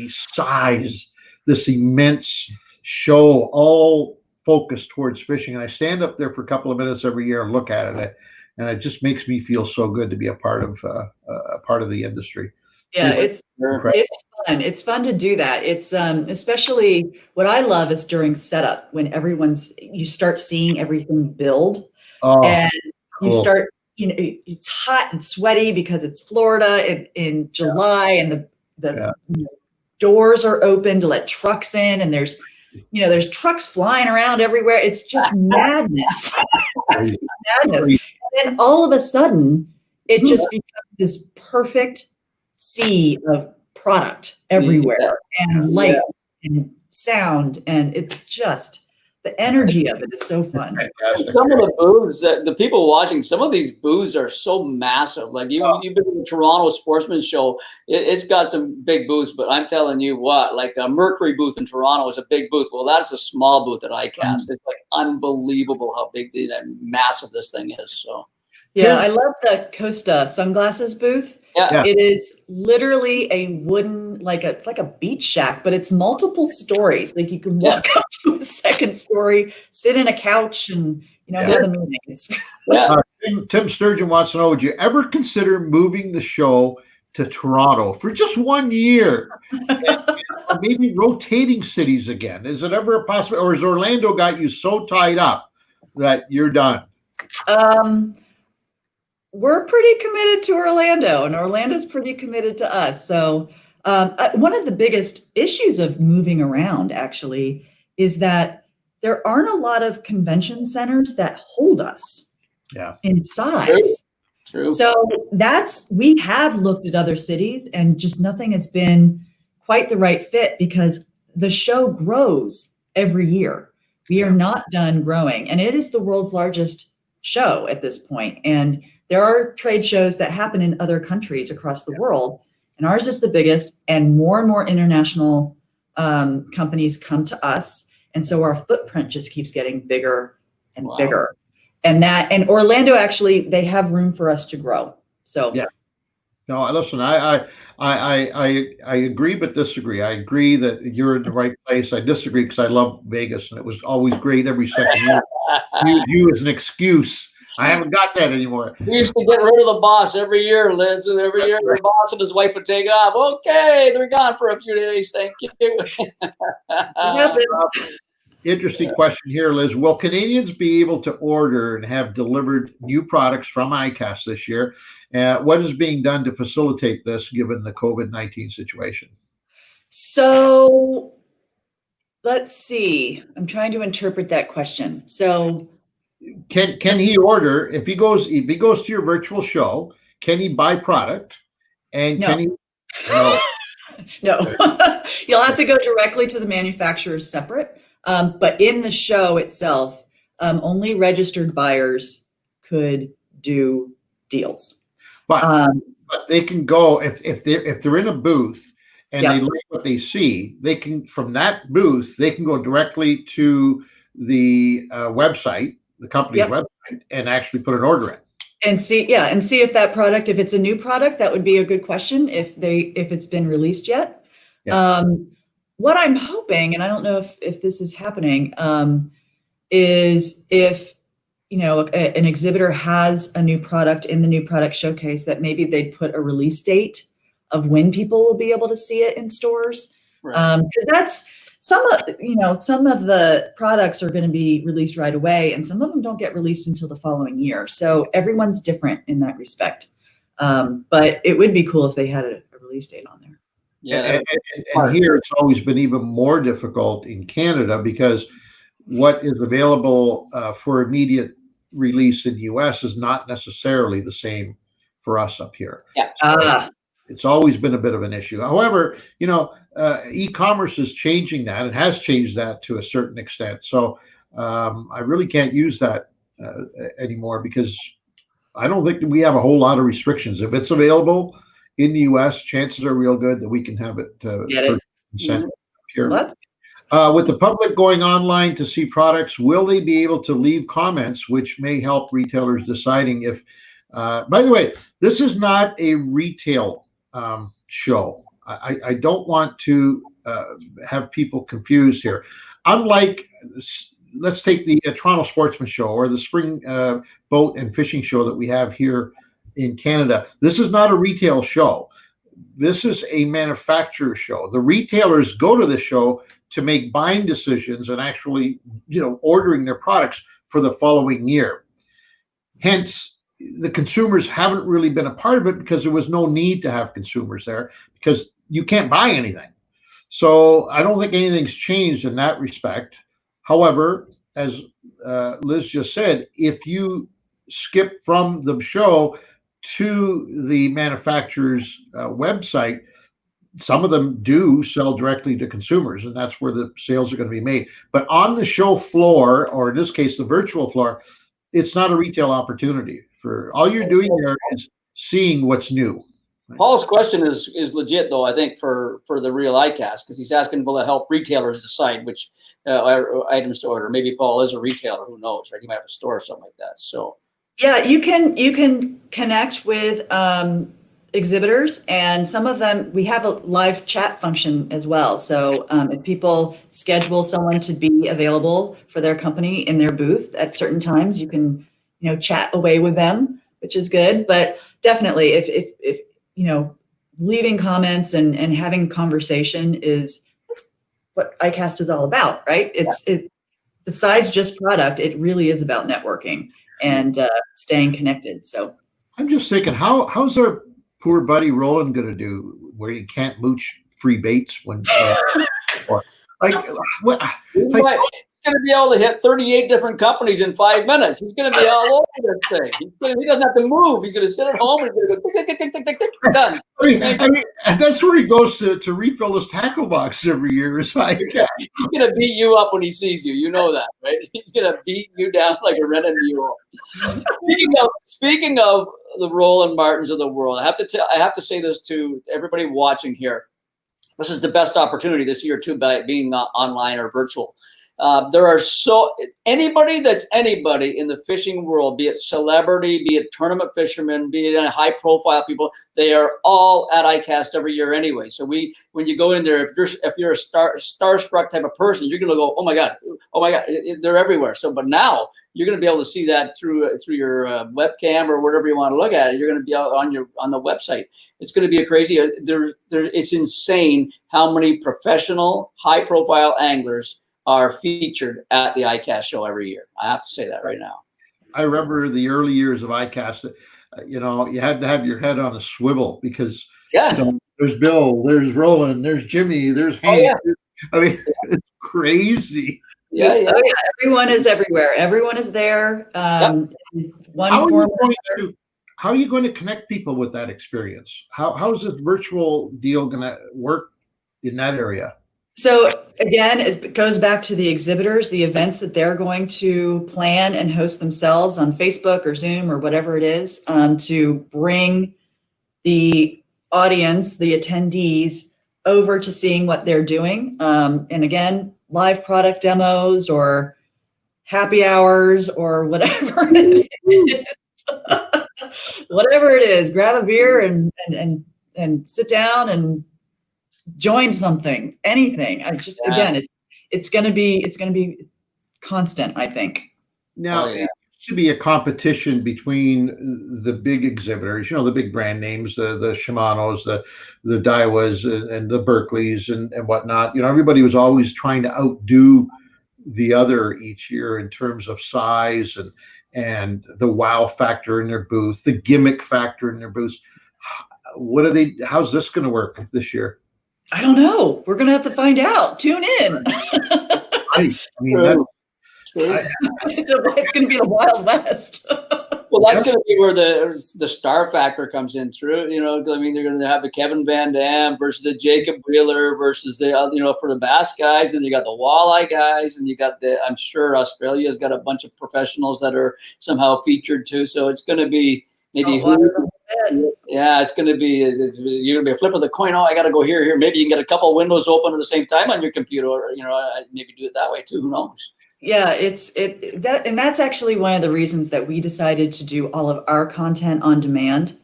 size, this immense show, all focused towards fishing. And I stand up there for a couple of minutes every year and look at it, and it just makes me feel so good to be a part of the industry. Yeah, It's incredible. it's fun. It's fun to do that. It's especially what I love is during setup when you start seeing everything build Oh, and you cool. start, it's hot and sweaty because it's Florida in July and the doors are open to let trucks in and there's trucks flying around everywhere. It's just madness. Madness. And then all of a sudden it just becomes this perfect sea of product everywhere and light and sound. And it's just the energy of it is so fun. Some of the booths that the people watching, some of these booths are so massive. Like you've been to the Toronto Sportsman Show, it's got some big booths, but I'm telling you what, like a Mercury booth in Toronto is a big booth. Well, that's a small booth at ICAST. It's like unbelievable how big and massive this thing is. So yeah, I love the Costa sunglasses booth. Yeah. It is literally a wooden, it's like a beach shack, but it's multiple stories. Like you can walk up to the second story, sit in a couch, and have a meeting. Tim Sturgeon wants to know: would you ever consider moving the show to Toronto for just 1 year, and maybe rotating cities again? Is it ever a possibility, or has Orlando got you so tied up that you're done? We're pretty committed to Orlando, and Orlando's pretty committed to us. So one of the biggest issues of moving around, actually, is that there aren't a lot of convention centers that hold us in size. True. So we have looked at other cities, and just nothing has been quite the right fit because the show grows every year. We are not done growing, and it is the world's largest show at this point. And there are trade shows that happen in other countries across the world, and ours is the biggest, and more international companies come to us. And so our footprint just keeps getting bigger and bigger. And Orlando, actually, they have room for us to grow. So no, listen, I agree but disagree. I agree that you're in the right place. I disagree because I love Vegas, and it was always great every second year. Use you as an excuse. I haven't got that anymore. We used to get rid of the boss every year, Liz. And every year the boss and his wife would take off. Okay, they're gone for a few days. Thank you. Interesting question here, Liz. Will Canadians be able to order and have delivered new products from ICAST this year? What is being done to facilitate this given the COVID-19 situation? So let's see. I'm trying to interpret that question. So can he order if he goes to your virtual show? Can he buy product? And can he? No. No. You'll have to go directly to the manufacturers separate. But in the show itself, only registered buyers could do deals. But they can go if they're in a booth and they like what they see, they can from that booth they can go directly to the website, the company's website, and actually put an order in. And see if that product, if it's a new product, that would be a good question if it's been released yet. What I'm hoping, and I don't know if this is happening, is if an exhibitor has a new product in the new product showcase, that maybe they'd put a release date of when people will be able to see it in stores. Because that's some of the products are going to be released right away, and some of them don't get released until the following year. So everyone's different in that respect. But it would be cool if they had a release date on there. Yeah, and here it's always been even more difficult in Canada because what is available for immediate release in the US is not necessarily the same for us up here. So it's always been a bit of an issue. However, e-commerce is changing that. It has changed that to a certain extent. So I really can't use that anymore because I don't think that we have a whole lot of restrictions. If it's available in the US, chances are real good that we can have it sent here. With the public going online to see products, will they be able to leave comments, which may help retailers deciding if, by the way, this is not a retail show. I don't want to have people confused here. Unlike, let's take the Toronto Sportsman Show or the Spring Boat and Fishing Show that we have here in Canada. This is not a retail show. this is a manufacturer show. The retailers go to the show to make buying decisions and actually, ordering their products for the following year. Hence, the consumers haven't really been a part of it because there was no need to have consumers there because you can't buy anything. So I don't think anything's changed in that respect. However, as Liz just said, if you skip from the show to the manufacturer's website, some of them do sell directly to consumers, and that's where the sales are going to be made. But on the show floor, or in this case, the virtual floor, it's not a retail opportunity. For all you're doing there is seeing what's new. Paul's question is legit, though, I think, for the real ICAST, because he's asking people to help retailers decide which items to order. Maybe Paul is a retailer, who knows, right? He might have a store or something like that. So yeah, you can connect with exhibitors, and some of them, we have a live chat function as well. So if people schedule someone to be available for their company in their booth at certain times, you can chat away with them, which is good. But definitely, if leaving comments and having conversation is what ICAST is all about, right? It's besides just product, it really is about networking and staying connected. So I'm just thinking, how's our poor buddy Roland going to do where he can't mooch free baits when like what? He's going to be able to hit 38 different companies in 5 minutes. He's going to be all over this thing. He doesn't have to move. He's going to sit at home and he's going to go tick, tick, tick, tick, tick, tick, done. I mean, that's where he goes to refill his tackle box every year. Is like, he's going to beat you up when he sees you. You know that, right? He's going to beat you down like a red mule. Speaking of the Roland Martins of the world, I have to say this to everybody watching here. This is the best opportunity this year too, by being online or virtual. There are anybody in the fishing world, be it celebrity, be it tournament fishermen, be it high profile people, they are all at ICAST every year anyway. So when you go in there, if you're a starstruck type of person, you're going to go, oh my God, they're everywhere. So, but now you're going to be able to see that through your webcam or whatever you want to look at it. You're going to be out on the website. It's going to be a crazy. It's insane how many professional, high profile anglers are featured at the ICAST show every year. I have to say that right now. I remember the early years of ICAST, you had to have your head on a swivel because there's Bill, there's Roland, there's Jimmy, there's Hank. Oh, yeah. I mean, it's crazy. Yeah. Everyone is everywhere. Everyone is there. How are you going to connect people with that experience? How is this virtual deal going to work in that area? So again, it goes back to the exhibitors, the events that they're going to plan and host themselves on Facebook or Zoom or whatever it is, to bring the audience, the attendees, over to seeing what they're doing. And again, live product demos or happy hours or whatever it is. Whatever it is, grab a beer and sit down and join something, anything. Again, it's going to be constant, I think. Now, it should be a competition between the big exhibitors, the big brand names, the Shimanos, the Daiwas, and the Berkeleys and whatnot. Everybody was always trying to outdo the other each year in terms of size and the wow factor in their booth, the gimmick factor in their booths. How's this going to work this year? I don't know. We're going to have to find out. Tune in. I mean, it's going to be the Wild West. Well, that's going to be where the star factor comes in through. I mean, they're going to have the Kevin Van Dam versus the Jacob Wheeler versus the for the bass guys. Then you got the walleye guys, and you got I'm sure Australia's got a bunch of professionals that are somehow featured too. So it's going to be maybe it's going to be you're going to be a flip of the coin. Oh, I got to go here. Maybe you can get a couple of windows open at the same time on your computer, or maybe do it that way too. Who knows? Yeah, that's actually one of the reasons that we decided to do all of our content on demand.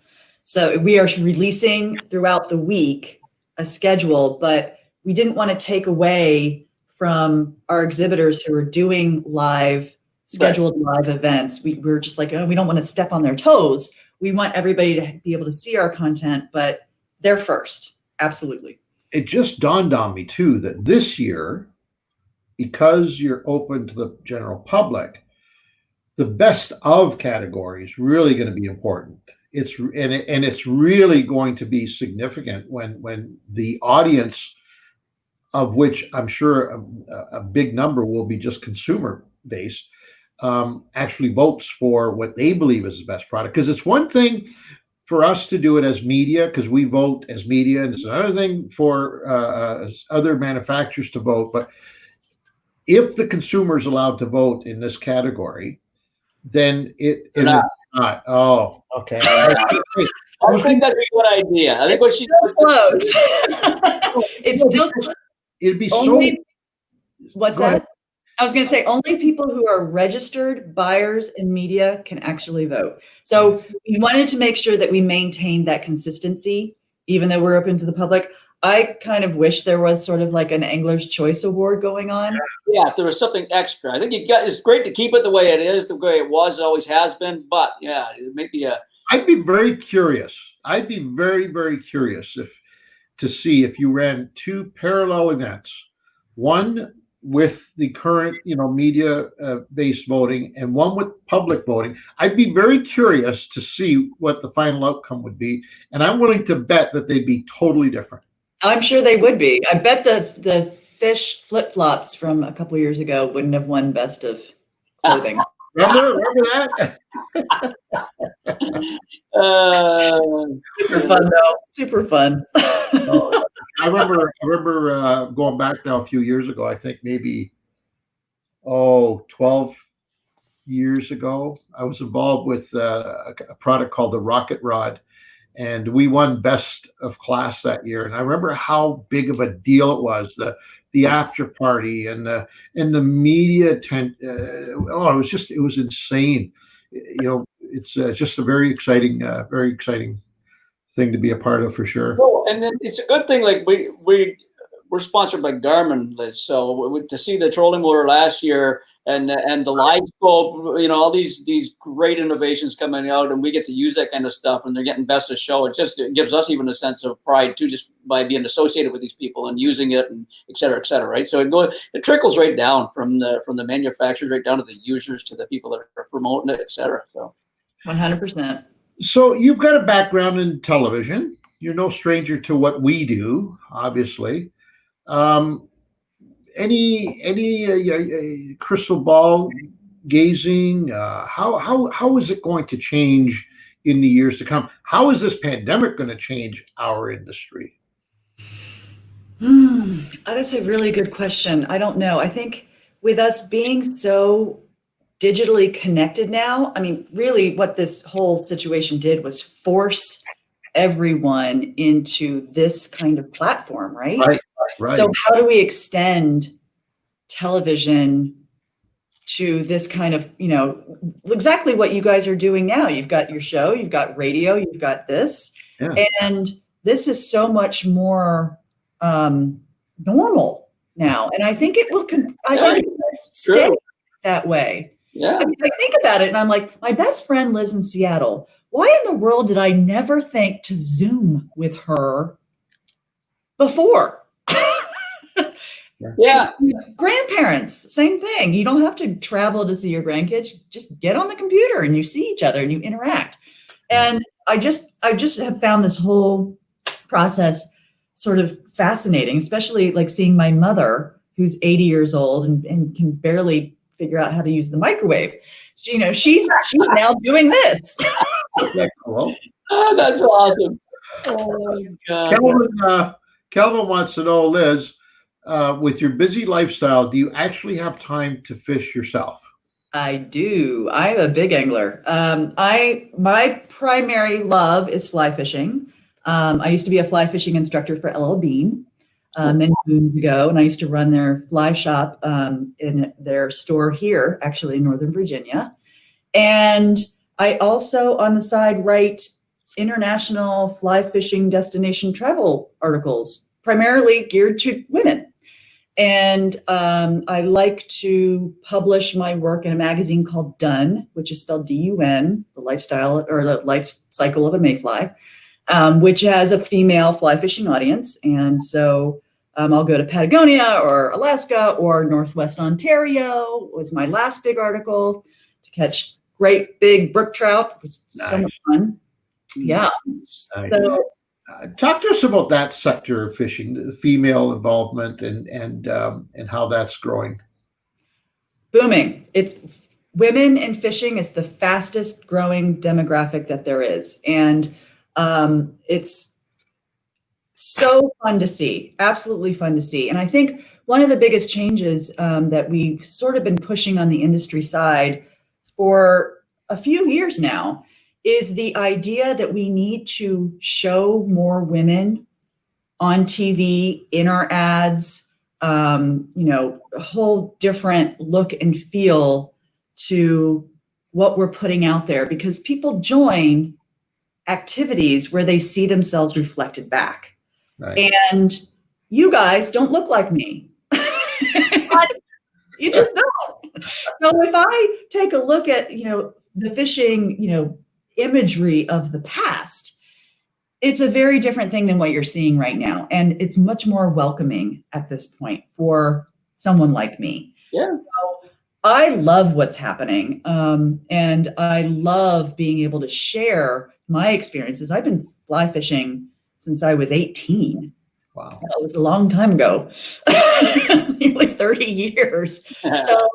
So we are releasing throughout the week a schedule, but we didn't want to take away from our exhibitors who are doing scheduled live events. We were just like, we don't want to step on their toes. We want everybody to be able to see our content, but they're first. Absolutely. It just dawned on me too that this year, because you're open to the general public, the best of category is really going to be important. It's really going to be significant when the audience, of which I'm sure a big number will be just consumer based, actually votes for what they believe is the best product. Because it's one thing for us to do it as media, because we vote as media, and it's another thing for other manufacturers to vote. But if the consumer is allowed to vote in this category, then it is not. Oh, okay. I think that's a good idea. I think what she close. It's still it'd be only, so. What's that? Ahead. I was going to say only people who are registered buyers in media can actually vote. So we wanted to make sure that we maintained that consistency, even though we're open to the public. I kind of wish there was sort of like an Angler's Choice Award going on. Yeah, if there was something extra. I think it's great to keep it the way it is, the way it was, always has been. But yeah, it may be I'd be very curious. I'd be very, very curious to see if you ran two parallel events, one with the current, media based voting and one with public voting. I'd be very curious to see what the final outcome would be. And I'm willing to bet that they'd be totally different. I'm sure they would be. I bet the fish flip-flops from a couple of years ago wouldn't have won best of clothing. Remember that? Super fun though. Super fun. I remember going back now a few years ago. I think maybe 12 years ago. I was involved with a product called the Rocket Rod, and we won best of class that year. And I remember how big of a deal it was. The after party and the media tent. It was insane. It's just a very exciting thing to be a part of for sure. Well, and then it's a good thing. Like we're sponsored by Garmin, Liz. So to see the trolling motor last year and the live scope, all these great innovations coming out, and we get to use that kind of stuff, and they're getting best of show. It gives us even a sense of pride too, just by being associated with these people and using it, and et cetera, right? So it trickles right down from the manufacturers right down to the users to the people that are promoting it, et cetera. So 100%. So you've got a background in television. You're no stranger to what we do, obviously. Any crystal ball gazing? How is it going to change in the years to come? How is this pandemic going to change our industry? That's a really good question. I don't know. I think with us being so digitally connected now, I mean, really what this whole situation did was force everyone into this kind of platform, right? Right. So how do we extend television to this kind of, exactly what you guys are doing now? You've got your show, you've got radio, you've got this, and this is so much more normal now. And I think it will stay that way. Yeah. I mean, I think about it and I'm like, my best friend lives in Seattle. Why in the world did I never think to Zoom with her before? Yeah. Grandparents, same thing. You don't have to travel to see your grandkids. Just get on the computer and you see each other and you interact. And I just have found this whole process sort of fascinating, especially like seeing my mother, who's 80 years old and can barely figure out how to use the microwave. She's now doing this. Yeah, cool. Oh, that's awesome. Oh my God. Kelvin wants to know, Liz, with your busy lifestyle, do you actually have time to fish yourself? I do. I'm a big angler. My primary love is fly fishing. I used to be a fly fishing instructor for LL Bean many moons ago, and I used to run their fly shop in their store here, actually in Northern Virginia. And I also, on the side, write international fly fishing destination travel articles, primarily geared to women. And I like to publish my work in a magazine called Done, which is spelled D-U-N, the lifestyle or the life cycle of a mayfly. which has a female fly fishing audience. And so I'll go to Patagonia or Alaska or Northwest Ontario was my last big article to catch great big brook trout. It was so much fun. Yeah. Nice. So, talk to us about that sector of fishing, the female involvement, and how that's growing. Booming. It's women in fishing is the fastest growing demographic that there is, and it's so fun to see. Absolutely fun to see. And I think one of the biggest changes that we've sort of been pushing on the industry side for a few years now is the idea that we need to show more women on TV, in our ads, a whole different look and feel to what we're putting out there, because people join activities where they see themselves reflected back. Right. And you guys don't look like me. You just don't. So if I take a look at, the fishing, imagery of the past, it's a very different thing than what you're seeing right now. And it's much more welcoming at this point for someone like me. Yeah. So I love what's happening. And I love being able to share my experiences. I've been fly fishing since I was 18. Wow. That was a long time ago, nearly 30 years. So,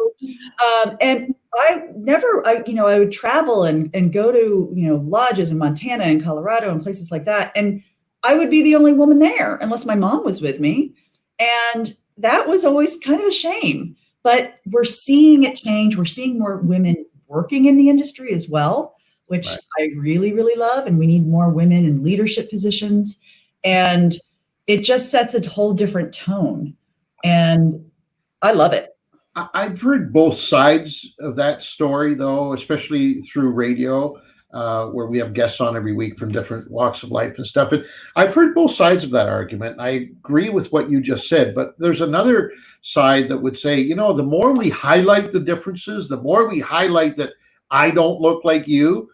and I would travel and go to, lodges in Montana and Colorado and places like that. And I would be the only woman there unless my mom was with me. And that was always kind of a shame, but we're seeing it change. We're seeing more women working in the industry as well, which Right. I really, really love. And we need more women in leadership positions. And it just sets a whole different tone. And I love it. I've heard both sides of that story, though, especially through radio, where we have guests on every week from different walks of life and stuff. And I've heard both sides of that argument. I agree with what you just said, but there's another side that would say, the more we highlight the differences, the more we highlight that I don't look like you,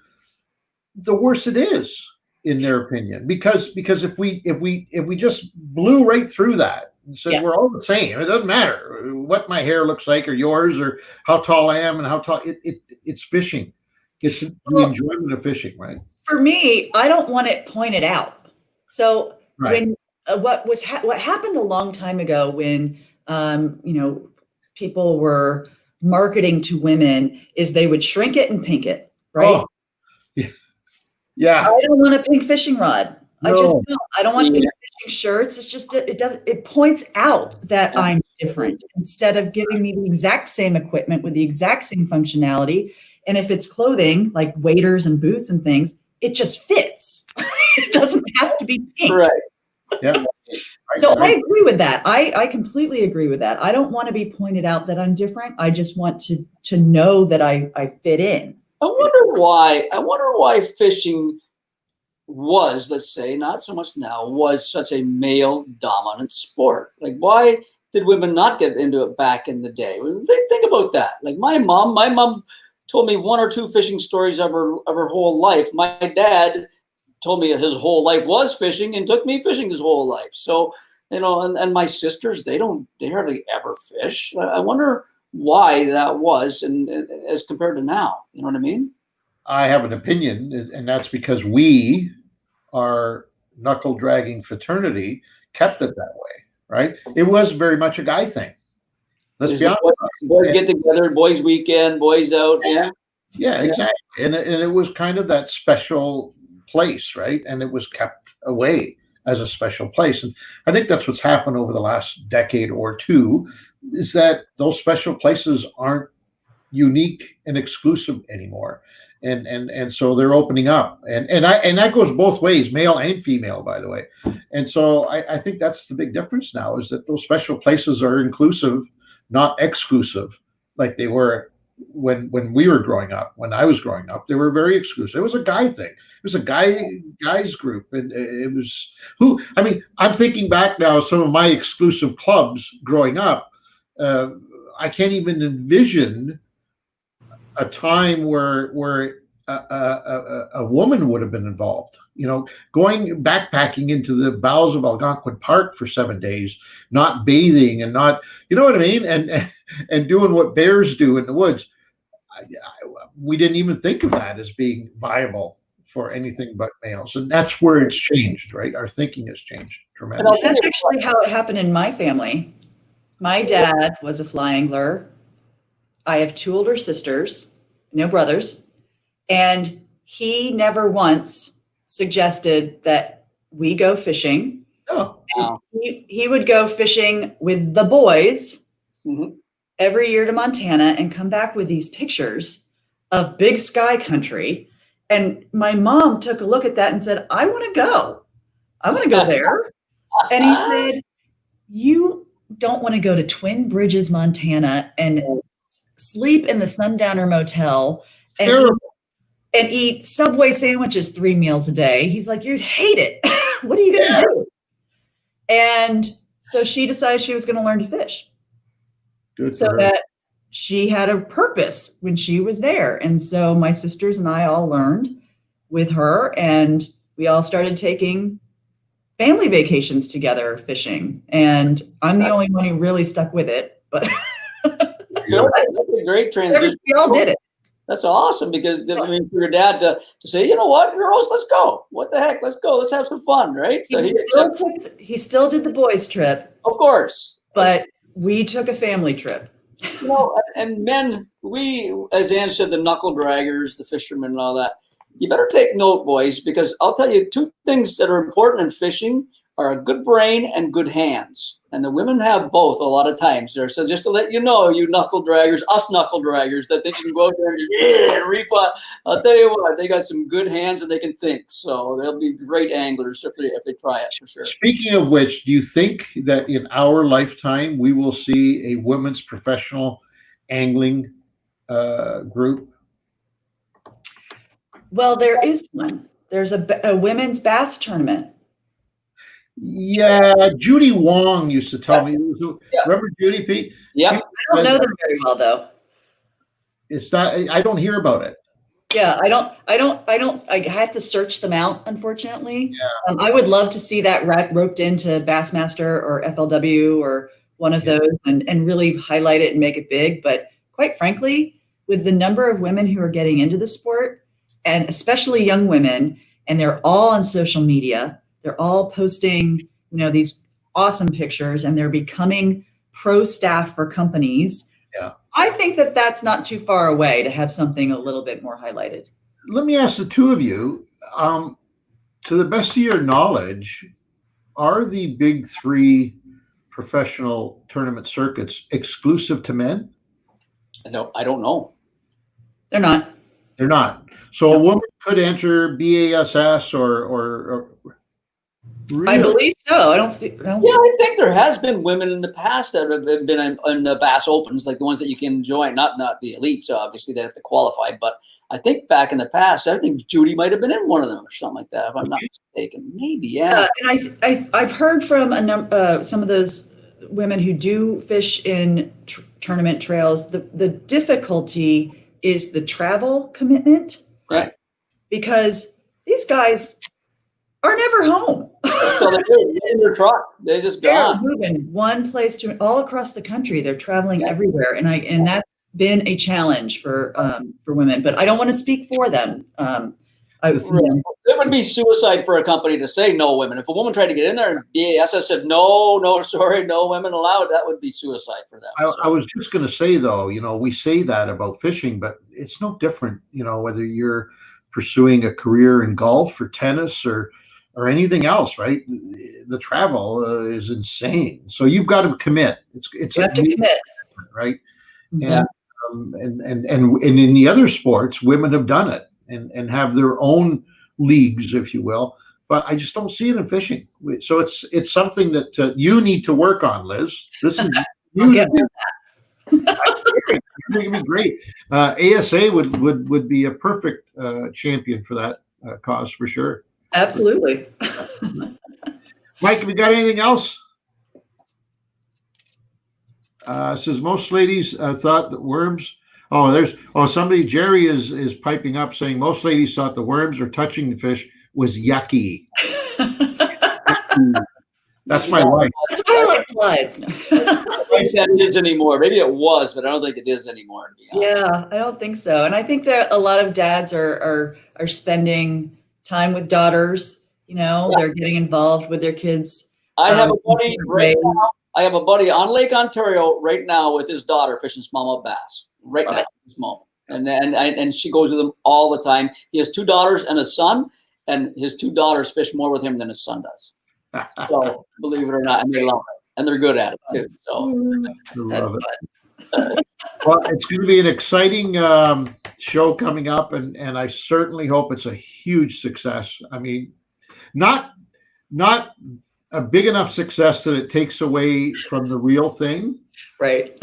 the worse it is, in their opinion. Because if we just blew right through that and said we're all the same, it doesn't matter what my hair looks like or yours or how tall I am and how tall it's fishing. It's the enjoyment of fishing, right? For me, I don't want it pointed out. So Right. when what happened a long time ago when people were marketing to women is they would shrink it and pink it, right? Oh. Yeah. I don't want a pink fishing rod. No. I just don't. I don't want pink fishing shirts. It's just it points out that I'm different instead of giving me the exact same equipment with the exact same functionality. And if it's clothing like waders and boots and things, it just fits. It doesn't have to be pink. Right. Yeah. So I agree with that. I completely agree with that. I don't want to be pointed out that I'm different. I just want to know that I fit in. I wonder why fishing was, let's say, not so much now, was such a male dominant sport. Like, why did women not get into it back in the day? Think about that. Like my mom told me one or two fishing stories of her whole life. My dad told me his whole life was fishing and took me fishing his whole life. So, and my sisters, they hardly ever fish. I wonder why that was and as compared to now. You know what I mean? I have an opinion, and that's because we, our knuckle dragging fraternity, kept it that way, right? It was very much a guy thing. Let's be honest. Boys get together, boys weekend, boys out. Yeah, exactly. And it was kind of that special place, right? And it was kept away as a special place. And I think that's what's happened over the last decade or two, is that those special places aren't unique and exclusive anymore. And so they're opening up. And that goes both ways, male and female, by the way. And so I think that's the big difference now, is that those special places are inclusive, not exclusive, like they were when we were growing up. When I was growing up, they were very exclusive. It was a guy thing. It was a guys group, and it was I'm thinking back now, some of my exclusive clubs growing up. I can't even envision a time where a woman would have been involved. Going backpacking into the bowels of Algonquin Park for 7 days, not bathing and not, you know what I mean, and doing what bears do in the woods. We didn't even think of that as being viable for anything but males, and that's where it's changed, right? Our thinking has changed tremendously. That's actually how it happened in my family. My dad was a fly angler. I have 2 older sisters, no brothers, and he never once suggested that we go fishing. Oh, Wow. He would go fishing with the boys every year to Montana and come back with these pictures of big sky country. And my mom took a look at that and said, I want to go. I want to go there. And he said, you don't want to go to Twin Bridges, Montana and sleep in the Sundowner Motel and eat Subway sandwiches 3 meals a day. He's like, you'd hate it. What are you going to do? And so she decided she was going to learn to fish. good So for her. that she had a purpose when she was there. And so my sisters and I all learned with her, and we all started taking family vacations together fishing. And I'm the only one who really stuck with it, but That's a great transition. we all did it. That's awesome, because I mean, for your dad to say, you know what, girls, let's go. What the heck? Let's go. Let's have some fun, right? So He still did the boys trip, of course. but we took a family trip. And men, we, as Ann said, the knuckle draggers, the fishermen and all that, you better take note, boys, because I'll tell you 2 things that are important in fishing are a good brain and good hands. And the women have both a lot of times there. So just to let you know, you knuckle draggers, us knuckle draggers, that they can go out there and reef on. I'll tell you what, they got some good hands and they can think. So they'll be great anglers if they try it, for sure. Speaking of which, do you think that in our lifetime we will see a women's professional angling group? Well, there is one. There's a women's bass tournament. Yeah, Judy Wong used to tell me. Yeah. Remember Judy, Pete? Yeah. I don't know them very well, though. It's not. I don't hear about it. Yeah, I have to search them out, unfortunately. Yeah. I would love to see that roped into Bassmaster or FLW or one of those and really highlight it and make it big. But quite frankly, with the number of women who are getting into the sport, and especially young women, and they're all on social media, they're all posting, these awesome pictures, and they're becoming pro staff for companies. Yeah. I think that that's not too far away to have something a little bit more highlighted. Let me ask the 2 of you, to the best of your knowledge, are the big 3 professional tournament circuits exclusive to men? I don't know. They're not. They're not. So a woman could enter BASS or really? I believe so. I don't see. Yeah, I think there has been women in the past that have been in the Bass Opens, like the ones that you can join, not the elites, obviously, they have to qualify. But I think back in the past, I think Judy might have been in one of them or something like that, if I'm not mistaken. Maybe, yeah. And I've heard from some of those women who do fish in tournament trails. The difficulty is the travel commitment, Right? Because these guys are never home. So they're in their truck. They're just gone. They're moving one place to all across the country. They're traveling everywhere, and that's been a challenge for women. But I don't want to speak for them. It would be suicide for a company to say no women. If a woman tried to get in there and BASS said no, sorry, no women allowed, that would be suicide for them. I was just going to say, though, we say that about fishing, but it's no different, whether you're pursuing a career in golf or tennis or anything else, right? The travel is insane. So you've got to commit. You have to commit, right? Mm-hmm. And in the other sports, women have done it and have their own leagues, if you will. But I just don't see it in fishing. So it's something that you need to work on, Liz. This is It's going to be great. ASA would be a perfect champion for that cause, for sure. Absolutely. Mike, have you got anything else? Says most ladies thought that worms Somebody, Jerry is piping up saying most ladies thought the worms or touching the fish was yucky. That's my wife. That's why I like flies. I don't think that is anymore. Maybe it was, but I don't think it is anymore, to be honest. Yeah, I don't think so. And I think that a lot of dads are spending time with daughters. They're getting involved with their kids. I have a buddy right now. I have a buddy on Lake Ontario right now with his daughter fishing smallmouth bass right now at this moment. And she goes with him all the time. He has 2 daughters and a son, and his 2 daughters fish more with him than his son does. So believe it or not, and they love it, and they're good at it too. So love it. Well, it's going to be an exciting show coming up, and I certainly hope it's a huge success. I mean, not a big enough success that it takes away from the real thing. Right.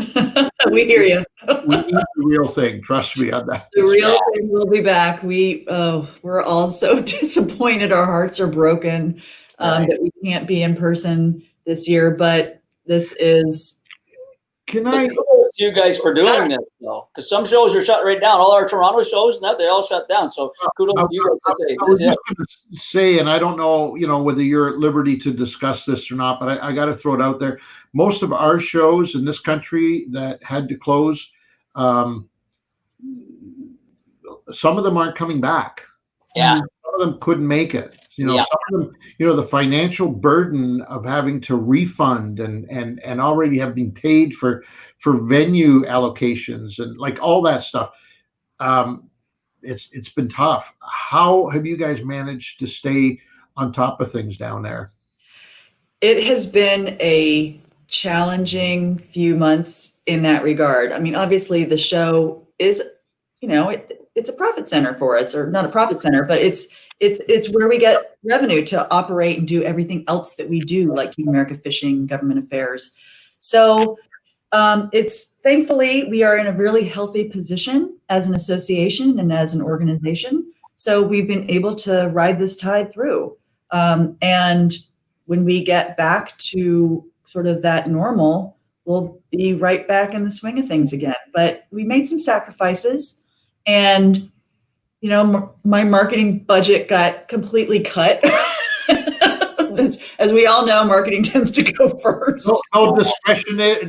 We hear you. We need the real thing. Trust me on that. The real thing will be back. We're all so disappointed. Our hearts are broken that we can't be in person this year, but this is. Kudos to you guys for doing this, though, because some shows are shut right down. All our Toronto shows, now they all shut down. So kudos to you guys. I was just going to say, and I don't know, whether you're at liberty to discuss this or not, but I got to throw it out there. Most of our shows in this country that had to close, some of them aren't coming back. Yeah. Some of them couldn't make it. Some of them, the financial burden of having to refund and already have been paid for venue allocations and like all that stuff. It's been tough. How have you guys managed to stay on top of things down there? It has been a challenging few months in that regard. I mean, obviously the show is, it's a profit center for us, or not a profit center, but it's where we get revenue to operate and do everything else that we do, like Team America Fishing, government affairs. So it's thankfully we are in a really healthy position as an association and as an organization. So we've been able to ride this tide through. And when we get back to sort of that normal, we'll be right back in the swing of things again. But we made some sacrifices, and my marketing budget got completely cut. As we all know, marketing tends to go first. No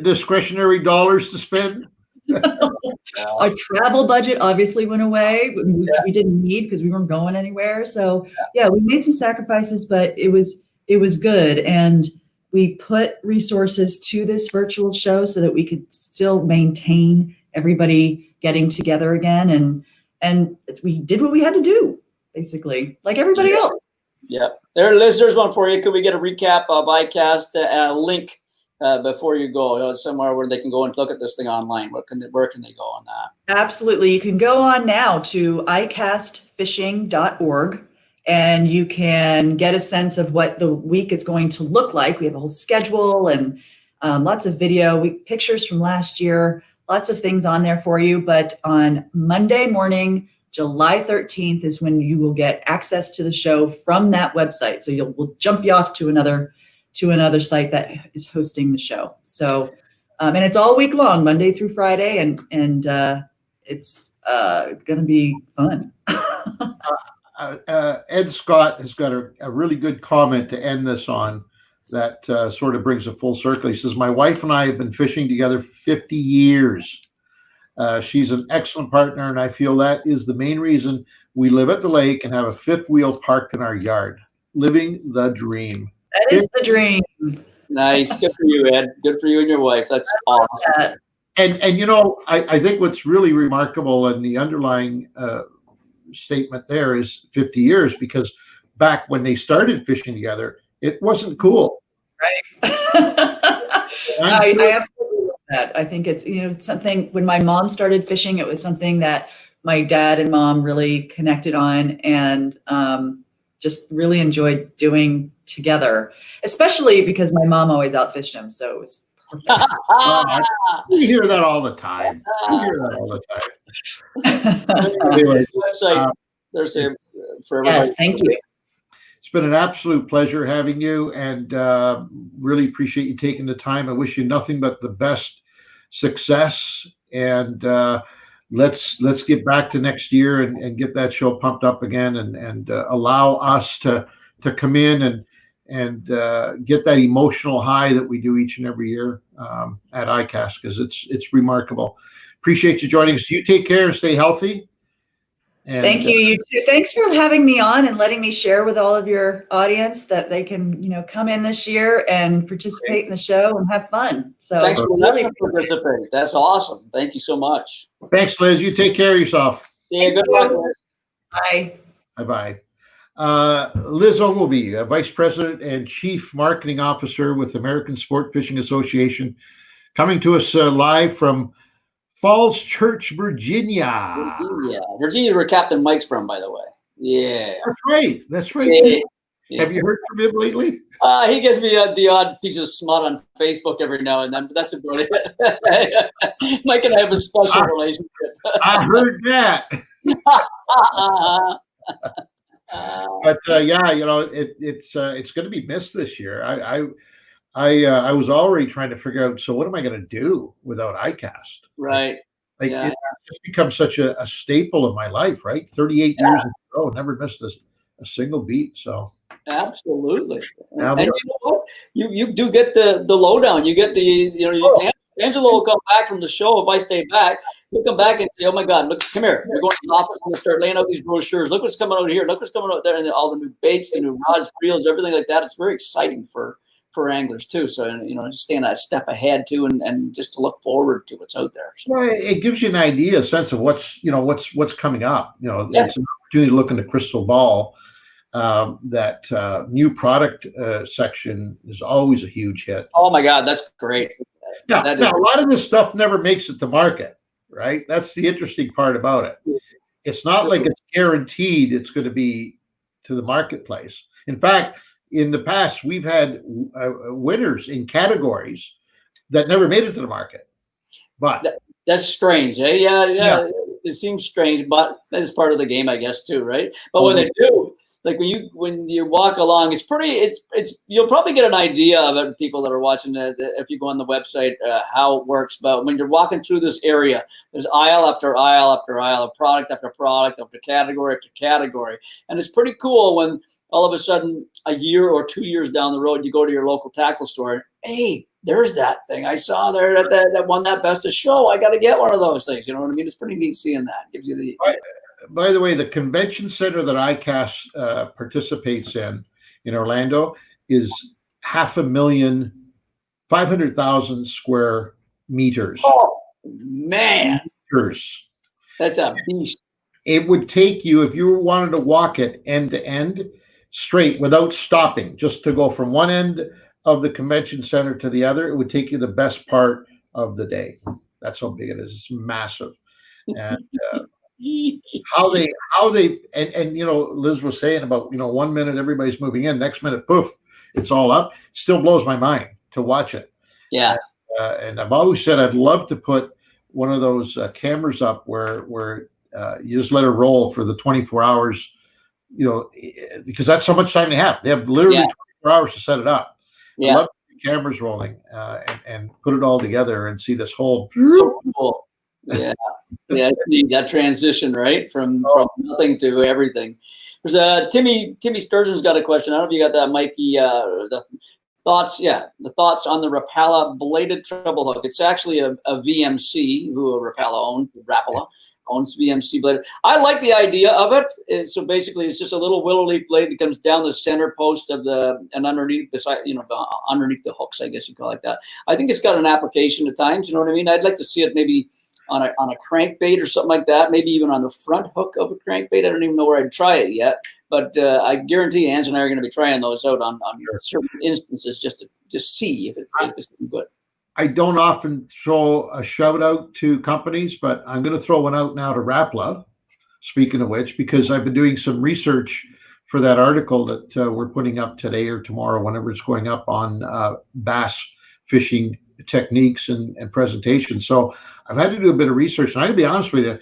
discretionary dollars to spend. Our travel budget obviously went away, which we didn't need because we weren't going anywhere. So yeah, we made some sacrifices, but it was good. And we put resources to this virtual show so that we could still maintain everybody getting together again. And we did what we had to do, basically, like everybody else. Yeah. There's one for you. Could we get a recap of ICAST, a link before you go, somewhere where they can go and look at this thing online? Where can they go on that? Absolutely. You can go on now to icastfishing.org, and you can get a sense of what the week is going to look like. We have a whole schedule and lots of video, pictures from last year, lots of things on there for you. But on Monday morning, July 13th is when you will get access to the show from that website. So we'll jump you off to another site that is hosting the show. So, and it's all week long, Monday through Friday, and it's going to be fun. Ed Scott has got a really good comment to end this on that sort of brings it full circle. He says, my wife and I have been fishing together for 50 years. She's an excellent partner, and I feel that is the main reason we live at the lake and have a fifth wheel parked in our yard. Living the dream. That is the dream. Nice. Good for you, Ed. Good for you and your wife. That's awesome. And I think what's really remarkable and the underlying statement there is 50 years, because back when they started fishing together, it wasn't cool. Right. I absolutely love that. I think it's something, when my mom started fishing, it was something that my dad and mom really connected on and just really enjoyed doing together, especially because my mom always outfished him. So it was perfect. We hear that all the time. Anyway, there's for everybody. Yes, thank you. It's been an absolute pleasure having you, and really appreciate you taking the time. I wish you nothing but the best success, and let's get back to next year and get that show pumped up again, and allow us to come in and get that emotional high that we do each and every year at ICAST, because it's remarkable. Appreciate you joining us. You take care and stay healthy. And, thank you. You too. Thanks for having me on and letting me share with all of your audience that they can, come in this year and participate in the show and have fun. So thanks for really participating. That's awesome. Thank you so much. Thanks, Liz. You take care of yourself. Yeah, good luck, Liz. Bye. Bye-bye. Liz Ogilvie, Vice President and Chief Marketing Officer with American Sportfishing Association, coming to us live from Falls Church, Virginia. Virginia, where Captain Mike's from, by the way. Yeah. That's right. Yeah. Have you heard from him lately? He gives me the odd piece of smut on Facebook every now and then, but that's about it. Mike and I have a special relationship. I heard that. But it's going to be missed this year. I was already trying to figure out, so what am I going to do without ICAST? Right. It's just become such a staple of my life, right? 38 years in a row, never missed a single beat. So absolutely. And you know what? You do get the lowdown. You get Angelo will come back from the show. If I stay back, he'll come back and say, "Oh my God, look, come here. We're going to the office and we'll start laying out these brochures. Look what's coming out here. Look what's coming out there, and all the new baits, the new rods, reels, everything like that." It's very exciting for anglers too. So just staying a step ahead too, and just to look forward to what's out there. So. Well, it gives you an idea, a sense of what's coming up. It's an opportunity to look in the crystal ball. That new product section is always a huge hit. Oh my God, that's great. Now, a lot of this stuff never makes it to market, right? That's the interesting part about it. It's not like it's guaranteed it's going to be to the marketplace. In fact, in the past, we've had winners in categories that never made it to the market. But that's strange, eh? Yeah. It seems strange, but that's part of the game, I guess, too, right? But when they do, like when you walk along, it's you'll probably get an idea of it. People that are watching if you go on the website, how it works. But when you're walking through this area, there's aisle after aisle after aisle, of product after product after category after category, and it's pretty cool when all of a sudden, a year or 2 years down the road, you go to your local tackle store and hey, there's that thing I saw there that won that best of show. I got to get one of those things. You know what I mean? It's pretty neat seeing that. Gives you the. By the way, the convention center that ICAST participates in Orlando is 500,000 square meters. Oh, man. Meters. That's a beast. It would take you, if you wanted to walk it end to end, straight without stopping, just to go from one end of the convention center to the other, it would take you the best part of the day. That's how big it is. It's massive. And how they Liz was saying about 1 minute everybody's moving in, next minute poof, it's all up. It still blows my mind to watch it. Yeah. And I've always said I'd love to put one of those cameras up where you just let it roll for the 24 hours, because that's how much time they have. They have literally 24 hours to set it up. Yeah. I love the cameras rolling and put it all together and see this whole. So cool. Yeah. Yeah, it's neat, that transition, right? From nothing to everything. There's Timmy Sturgeon's got a question. I don't know if you got that, Mikey. The thoughts on the Rapala bladed treble hook. It's actually a VMC who Rapala owns VMC blade. I like the idea of it. So basically, it's just a little willow leaf blade that comes down the center post of and underneath underneath the hooks, I guess you call it that. I think it's got an application at times. You know what I mean? I'd like to see it maybe on a crankbait or something like that. Maybe even on the front hook of a crankbait. I don't even know where I'd try it yet. But I guarantee Ange and I are going to be trying those out on certain instances just to see if it's good. I don't often throw a shout out to companies, but I'm going to throw one out now to Rapala, speaking of which, because I've been doing some research for that article that we're putting up today or tomorrow, whenever it's going up, on bass fishing techniques and presentations. So I've had to do a bit of research, and I can be honest with you,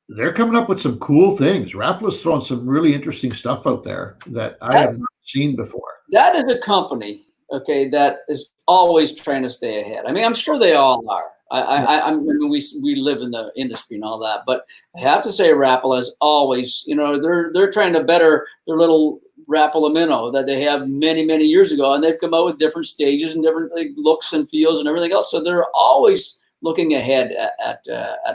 they're coming up with some cool things. Rapala's throwing some really interesting stuff out there that I have not seen before. That is a company, okay, that is always trying to stay ahead. I mean, I'm sure they all are. I mean, we live in the industry and all that, but I have to say, Rapala is always, they're trying to better their little Rapala minnow that they have many years ago, and they've come out with different stages and different looks and feels and everything else. So they're always looking ahead at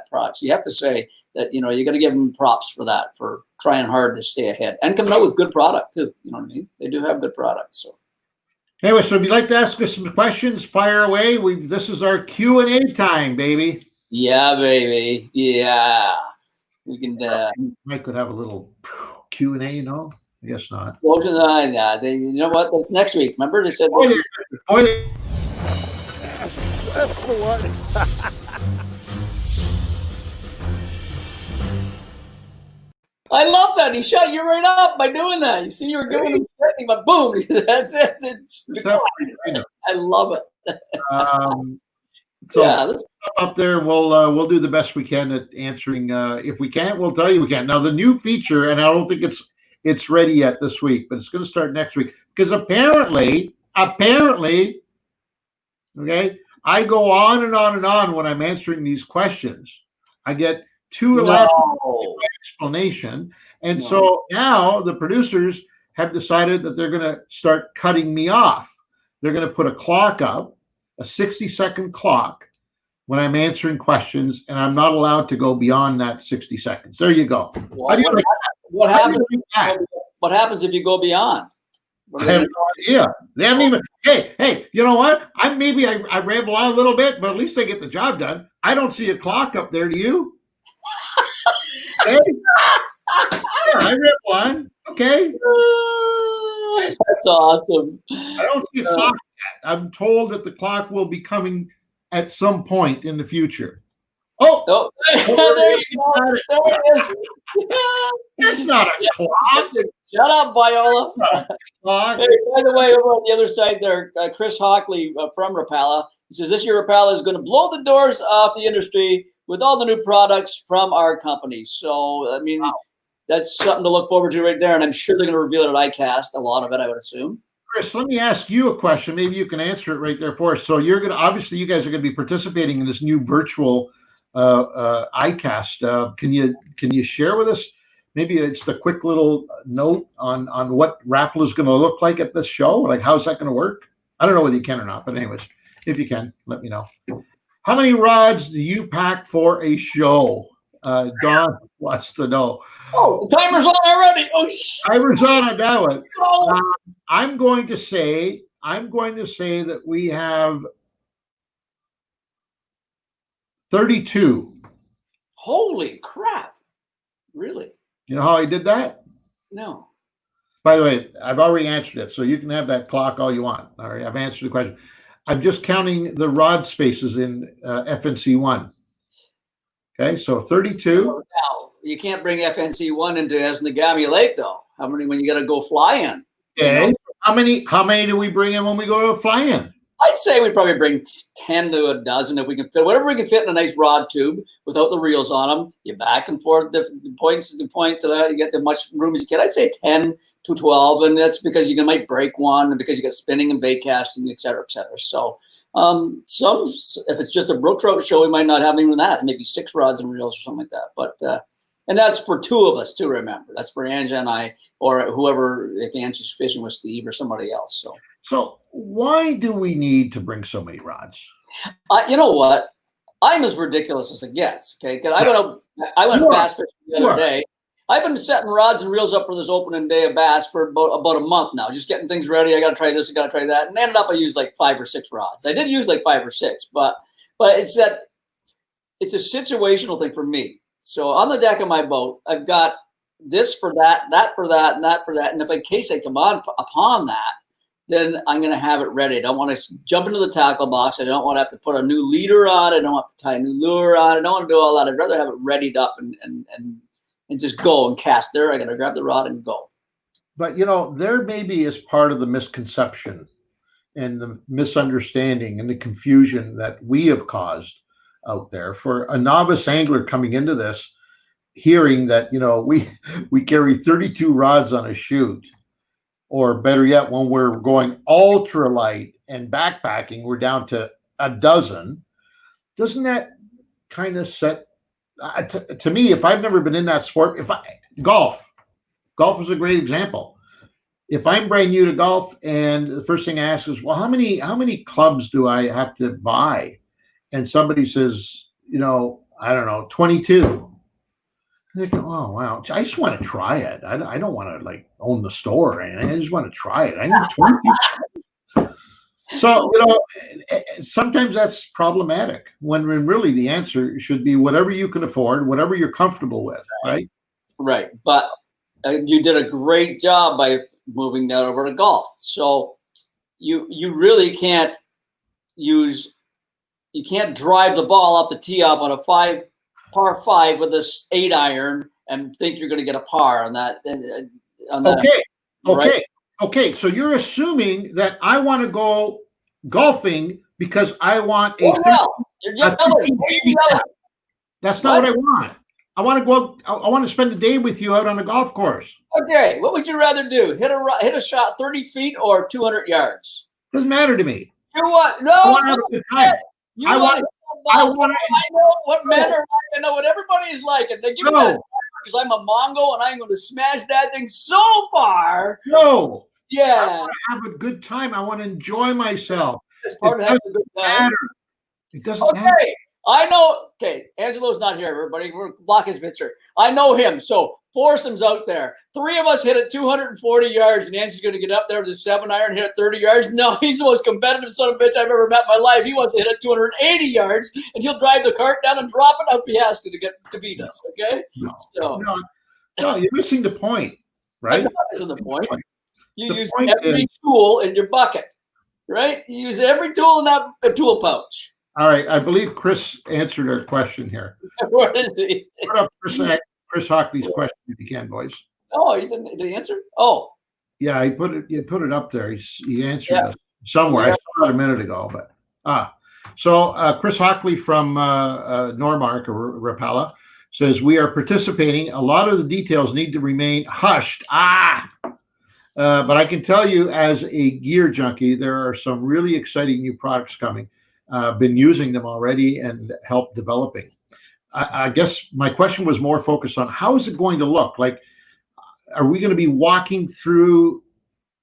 products. You have to say that you got to give them props for that, for trying hard to stay ahead and coming out with good product too. You know what I mean? They do have good products. So. Anyway, so if you'd like to ask us some questions, fire away. This is our Q&A time, baby. Yeah, baby. Yeah. We can. Mike could have a little Q&A, I guess not. Yeah, you know what? That's next week. Remember they said. That's the one. I love that. He shut you right up by doing that. You see, you were giving him threatening, but boom, that's it. I love it. So yeah, up there, we'll do the best we can at answering. If we can't, we'll tell you we can't. Now the new feature, and I don't think it's ready yet this week, but it's going to start next week because apparently, okay, I go on and on and on when I'm answering these questions. I get too elaborate explanation, and so now the producers have decided that they're going to start cutting me off. They're going to put a clock up, a 60-second clock, when I'm answering questions, and I'm not allowed to go beyond that 60 seconds. There you go. What happens if you go beyond? I have no idea. They haven't even. Hey, you know what? I ramble on a little bit, but at least I get the job done. I don't see a clock up there. Do you? Okay. Yeah, I ramble on. Okay. That's awesome. I don't see a clock yet. I'm told that the clock will be coming at some point in the future. Oh, there you go. There it is. That's not a clock. Shut up, Viola. Clock. Hey, by the way, over on the other side there, Chris Hockley from Rapala, he says, this year Rapala is going to blow the doors off the industry with all the new products from our company. So, I mean, that's something to look forward to right there. And I'm sure they're going to reveal it at ICAST, a lot of it, I would assume. Chris, let me ask you a question. Maybe you can answer it right there for us. So you're going to, obviously you guys are going to be participating in this new virtual ICAST. Can you share with us, maybe it's a quick little note on what Rapala is going to look like at this show? Like, how's that going to work? I don't know whether you can or not, but anyways, if you can, let me know. How many rods do you pack for a show? Don wants to know. Oh, the timer's on already. Oh, timer's on that one. I'm going to say that we have 32. Holy crap. Really? You know how I did that? No. By the way, I've already answered it, so you can have that clock all you want. All right, I've answered the question. I'm just counting the rod spaces in FNC1. Okay, so 32. Now, you can't bring FNC1 into Esnagami Lake, though. How many when you got to go fly in? Okay, how many do we bring in when we go to fly in? I'd say we'd probably bring 10 to a dozen if we can fit whatever we can fit in a nice rod tube without the reels on them. You back and forth different points to points so that you get as much room as you can. I'd say 10 to 12, and that's because you might break one, and because you got spinning and bait casting, et cetera, et cetera. So if it's just a brook trout show, we might not have even that. Maybe 6 rods and reels or something like that. But and that's for 2 of us too. Remember, that's for Anja and I, or whoever. If Anja's fishing with Steve or somebody else. So why do we need to bring so many rods? You know what? I'm as ridiculous as it gets. Okay, because I went bass fishing the other day. I've been setting rods and reels up for this opening day of bass for about a month now, just getting things ready. I got to try this, I got to try that, and ended up I used like 5 or 6 rods. I did use like 5 or 6, but it's a situational thing for me. So on the deck of my boat, I've got this for that, that for that, and that for that, and if in case I come upon that, then I'm going to have it ready. I don't want to jump into the tackle box. I don't want to have to put a new leader on. I don't have to tie a new lure on. I don't want to do all that. I'd rather have it readied up and just go and cast there. I got to grab the rod and go. But, there maybe is part of the misconception and the misunderstanding and the confusion that we have caused out there for a novice angler coming into this, hearing that, we carry 32 rods on a shoot. Or better yet, when we're going ultralight and backpacking, we're down to a dozen. doesn't that kind of set to me, if I've never been in that sport, golf is a great example. If I'm brand new to golf and the first thing I ask is, well, how many clubs do I have to buy? And somebody says, I don't know, 22. They go, oh wow, I just want to try it. I don't want to like own the store or anything. I just want to try it. I need 20. So, sometimes that's problematic when really the answer should be whatever you can afford, whatever you're comfortable with, right? Right. But you did a great job by moving that over to golf. So you really can't drive the ball up the tee off on a par 5 with this 8-iron and think you're going to get a par on that. Okay. So you're assuming that I want to go golfing because I want a. That's not what I want. I want to go. I want to spend a day with you out on a golf course. Okay, what would you rather do? Hit a shot 30 feet or 200 yards? Doesn't matter to me. You what? No. I want to have a good time. I know what men are like. I know what everybody is like. And they give me that because I'm a Mongo and I'm going to smash that thing so far. No. Yeah. I want to have a good time. I want to enjoy myself. It's part of having a good time. It doesn't matter. I know. Okay, Angelo's not here, everybody. We're block his picture. I know him. So foursomes out there. 3 of us hit it 240 yards, and Nancy's going to get up there with the 7-iron, hit it 30 yards. No, he's the most competitive son of a bitch I've ever met in my life. He wants to hit it 280 yards, and he'll drive the cart down and drop it up if he has to beat us. Okay? No, you're missing the point, right? I'm not missing the point. You use every tool in your bucket, right? You use every tool in that tool pouch. All right, I believe Chris answered our question here. What is he? Put up Chris Hockley's question if you can, boys. Oh, he didn't. Did he answer? Oh, yeah, he put it up there. He answered us somewhere. I saw it a minute ago, but so Chris Hockley from Normark or Rapala says we are participating. A lot of the details need to remain hushed. But I can tell you, as a gear junkie, there are some really exciting new products coming. Been using them already and helped developing. I guess my question was more focused on how is it going to look? Like, are we going to be walking through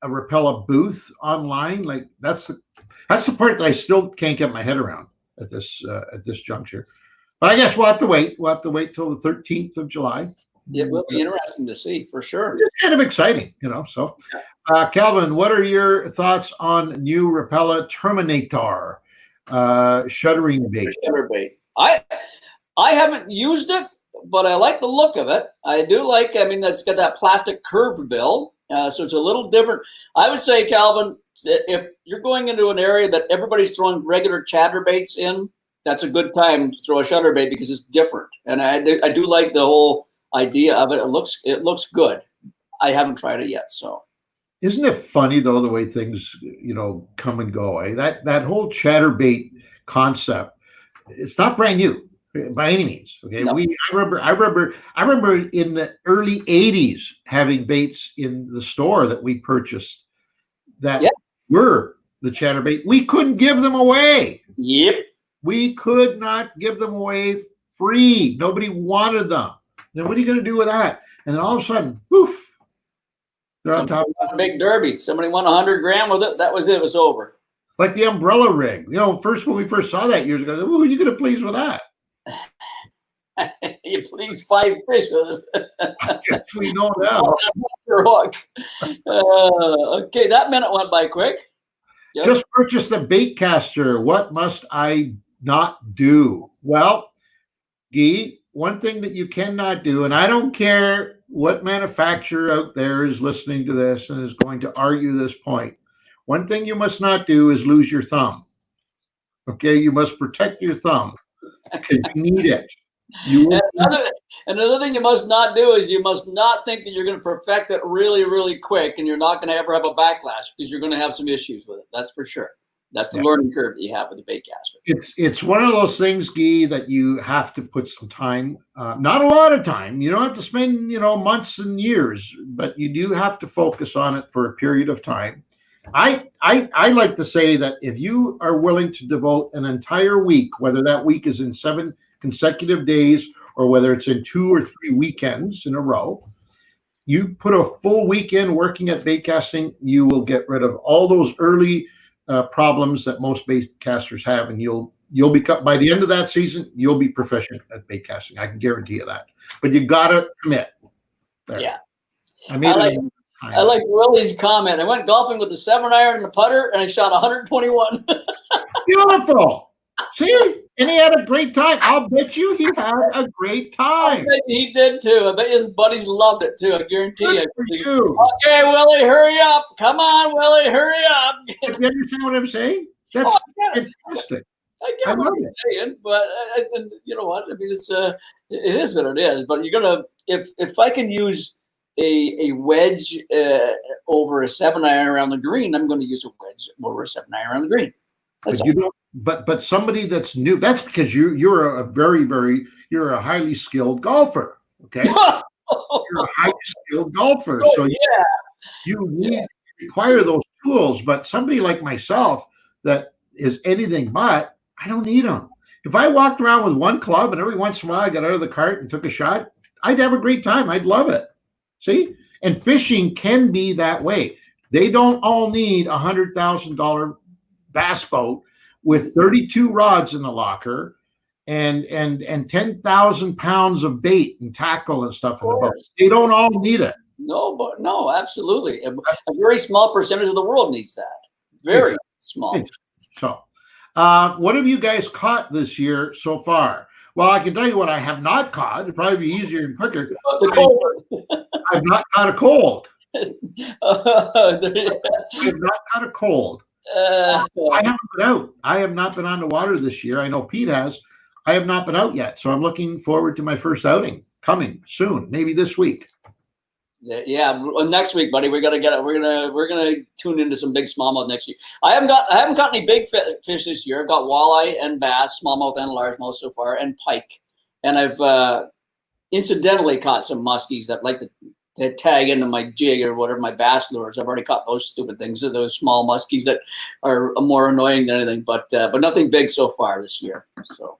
a Rapala booth online? Like that's the part that I still can't get my head around at this juncture. But I guess we'll have to wait. We'll have to wait till the 13th of July. It will be interesting to see for sure. It's kind of exciting, So, Calvin, what are your thoughts on new Rapala Terminator? Shuttering bait. Shutter bait. I haven't used it, but I like the look of it. I do like. I mean, that's got that plastic curved bill, so it's a little different. I would say, Calvin, if you're going into an area that everybody's throwing regular chatterbaits in, that's a good time to throw a shutter bait because it's different. And I do like the whole idea of it. It looks good. I haven't tried it yet, so. Isn't it funny though the way things come and go? That whole chatterbait concept, it's not brand new by any means. Okay, no. I remember in the early '80s having baits in the store that we purchased that were the chatterbait. We couldn't give them away. Yep, we could not give them away free. Nobody wanted them. Then what are you going to do with that? And then all of a sudden, poof. They're on top of a big derby. Somebody won 100 grand with it. That was it. It was over. Like the umbrella rig. When we first saw that years ago, who are you going to please with that? You please 5 fish with it. We know now. Your hook. Okay, that minute went by quick. Yep. Just purchased a bait caster. What must I not do? Well, Guy, one thing that you cannot do, and I don't care what manufacturer out there is listening to this and is going to argue this point. One thing you must not do is lose your thumb. Okay, you must protect your thumb because you need it. Another thing you must not do is you must not think that you're going to perfect it really, really quick and you're not going to ever have a backlash because you're going to have some issues with it. That's for sure. That's the learning curve that you have with the bait caster. It's one of those things, Guy, that you have to put some time, not a lot of time. You don't have to spend, months and years, but you do have to focus on it for a period of time. I like to say that if you are willing to devote an entire week, whether that week is in 7 consecutive days or whether it's in 2 or 3 weekends in a row, you put a full weekend working at bait casting, you will get rid of all those early problems that most bait casters have, and you'll become, by the end of that season, you'll be proficient at bait casting. I can guarantee you that. But you gotta commit. There. Yeah. I like Willie's comment. I went golfing with the 7-iron and the putter, and I shot 121. Beautiful. See? And he had a great time. I'll bet you he had a great time. I bet he did too. I bet his buddies loved it too. I guarantee Good for you. Okay, Willie, hurry up. Come on, Willie, hurry up. Do you understand what I'm saying? That's fantastic. I get what you're saying, but you know what? I mean, it is what it is. But you're gonna, if I can use a wedge over a 7-iron around the green, I'm going to use a wedge over a 7-iron around the green. But somebody that's new, that's because you're you're a highly skilled golfer. Okay, you're a highly skilled golfer, so you require those tools. But somebody like myself that is anything but, I don't need them. If I walked around with one club and every once in a while I got out of the cart and took a shot, I'd have a great time. I'd love it. See, and fishing can be that way. They don't all need $100,000 bass boat with 32 rods in the locker and 10,000 pounds of bait and tackle and stuff in the boat. They don't all need it. No, absolutely. A very small percentage of the world needs that. Very small. So, what have you guys caught this year so far? Well, I can tell you what I have not caught. It'd probably be easier and quicker. The cold. I've not caught a cold. I have not caught a cold. I haven't been out. I have not been on the water this year. I know Pete has. I have not been out yet, so I'm looking forward to my first outing coming soon, maybe this week. Yeah, next week, buddy. We're gonna tune into some big smallmouth next week. I haven't caught any big fish this year. I've got walleye and bass, smallmouth and largemouth so far, and pike. And I've incidentally caught some muskies that like to tag into my jig or whatever, my bass lures. I've already caught those stupid things, those small muskies that are more annoying than anything. But nothing big so far this year. So.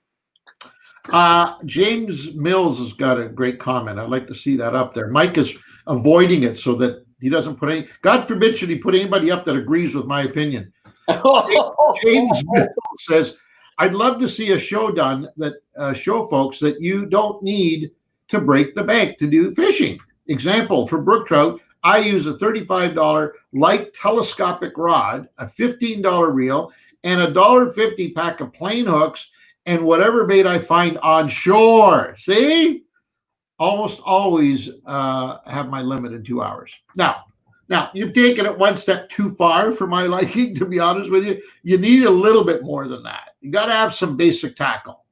James Mills has got a great comment. I'd like to see that up there. Mike is avoiding it so that he doesn't put any, God forbid should he put anybody up that agrees with my opinion. James Mills says, I'd love to see a show done that show folks that you don't need to break the bank to do fishing. Example, for brook trout, I use a $35 light telescopic rod, a $15 reel, and a $1.50 pack of plain hooks and whatever bait I find on shore. See? Almost always have my limit in 2 hours. Now, you've taken it one step too far for my liking, to be honest with you. You need a little bit more than that. You got to have some basic tackle.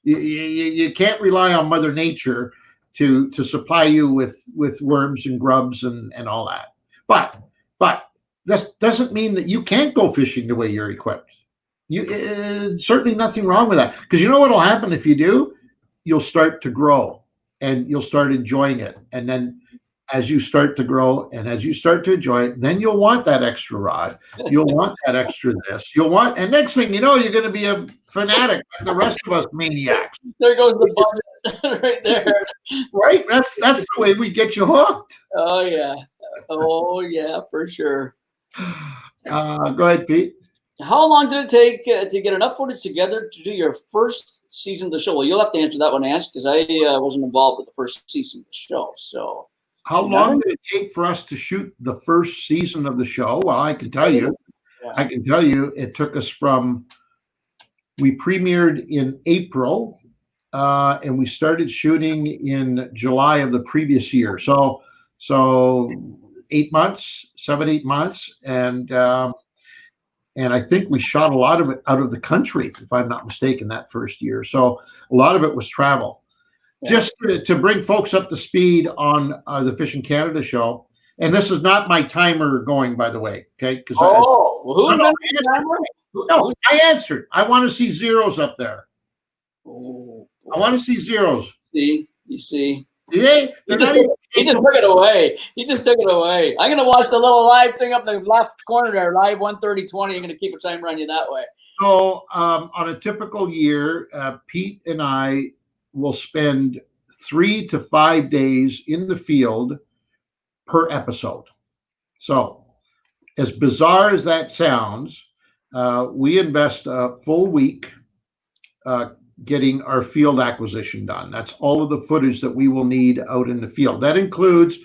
You can't rely on Mother Nature to supply you with worms and grubs and all that. But this doesn't mean that you can't go fishing the way you're equipped. Certainly nothing wrong with that, because you know what will happen if you do? You'll start to grow and you'll start enjoying it. And then as you start to grow and as you start to enjoy it, then you'll want that extra rod. You'll want that extra this. And next thing you know, you're going to be a fanatic like the rest of us maniacs. There goes the budget right there. Right? That's the way we get you hooked. Oh yeah, for sure. Go ahead, Pete. How long did it take to get enough footage together to do your first season of the show? Well, you'll have to answer that one, Ash, because I wasn't involved with the first season of the show. So, how long did it take for us to shoot the first season of the show? Well, I can tell you. It took us we premiered in April, and we started shooting in July of the previous year. So 8 months, 7-8 months, and I think we shot a lot of it out of the country, if I'm not mistaken, that first year. So a lot of it was travel. Yeah. Just to bring folks up to speed on the Fishing Canada show, and this is not my timer going, by the way, okay? I answered. I want to see zeros up there. Oh, I want to see zeros. You see. Yeah, He just took it away. He just took it away. I'm gonna watch the little live thing up in the left corner there, live 1:30:20. I'm gonna keep a timer on you that way. So on a typical year, Pete and I will spend 3 to 5 days in the field per episode. So as bizarre as that sounds, we invest a full week getting our field acquisition done. That's all of the footage that we will need out in the field. That includes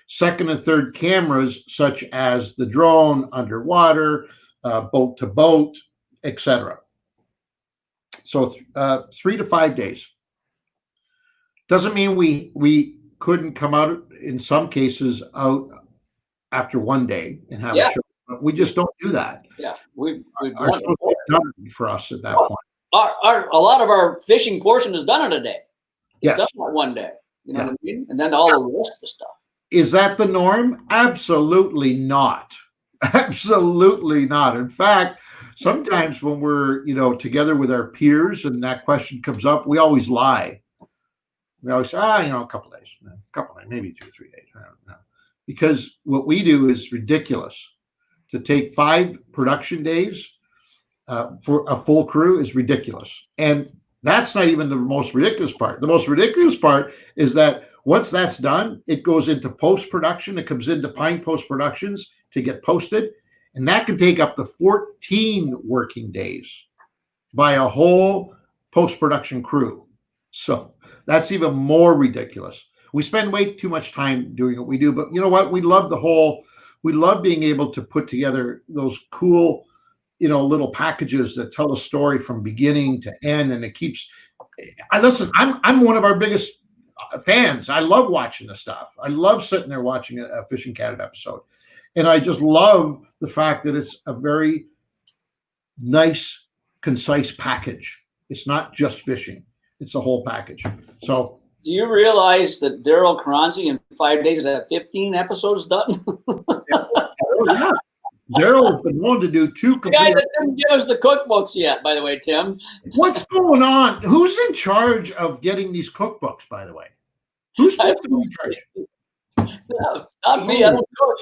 second and third cameras, such as the drone, underwater, boat to boat, etc. So 3 to 5 days. Doesn't mean we couldn't come out in some cases out after one day and have a show. But we just don't do that. Yeah, we've our show is done for us at that point. A lot of our fishing portion is done in a day. It's done in one day. You know what I mean? And then all the rest of the stuff. Is that the norm? Absolutely not. Absolutely not. In fact, sometimes when we're, together with our peers and that question comes up, we always lie. We always say, a couple days, maybe 2 or 3 days. I don't know. Because what we do is ridiculous. To take 5 production days for a full crew is ridiculous. And that's not even the most ridiculous part. The most ridiculous part is that once that's done, it goes into post-production. It comes into Pine Post-Productions to get posted. And that can take up to 14 working days by a whole post-production crew. So that's even more ridiculous. We spend way too much time doing what we do. But you know what? We love being able to put together those cool, little packages that tell a story from beginning to end. And it keeps, I'm one of our biggest fans. I love watching the stuff. I love sitting there watching a Fishing Canada episode. And I just love the fact that it's a very nice, concise package. It's not just fishing. It's a whole package. So do you realize that Daryl Karanzi in 5 days has 15 episodes done? Yeah. Daryl has been known to do 2 complete. The guy that didn't give us the cookbooks yet, by the way, Tim. What's going on? Who's in charge of getting these cookbooks, by the way? Who's supposed to be in charge? No, not me. I don't cook.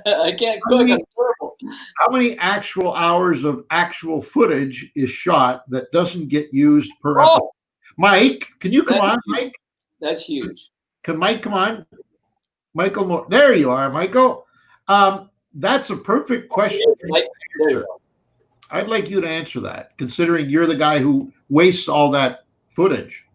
I can't cook. I'm terrible. How many actual hours of actual footage is shot that doesn't get used per episode? Mike, can you come on, Mike? That's huge. Can Mike come on? Michael Moore. There you are, Michael. That's a perfect question. I'd like you to answer that, considering you're the guy who wastes all that footage.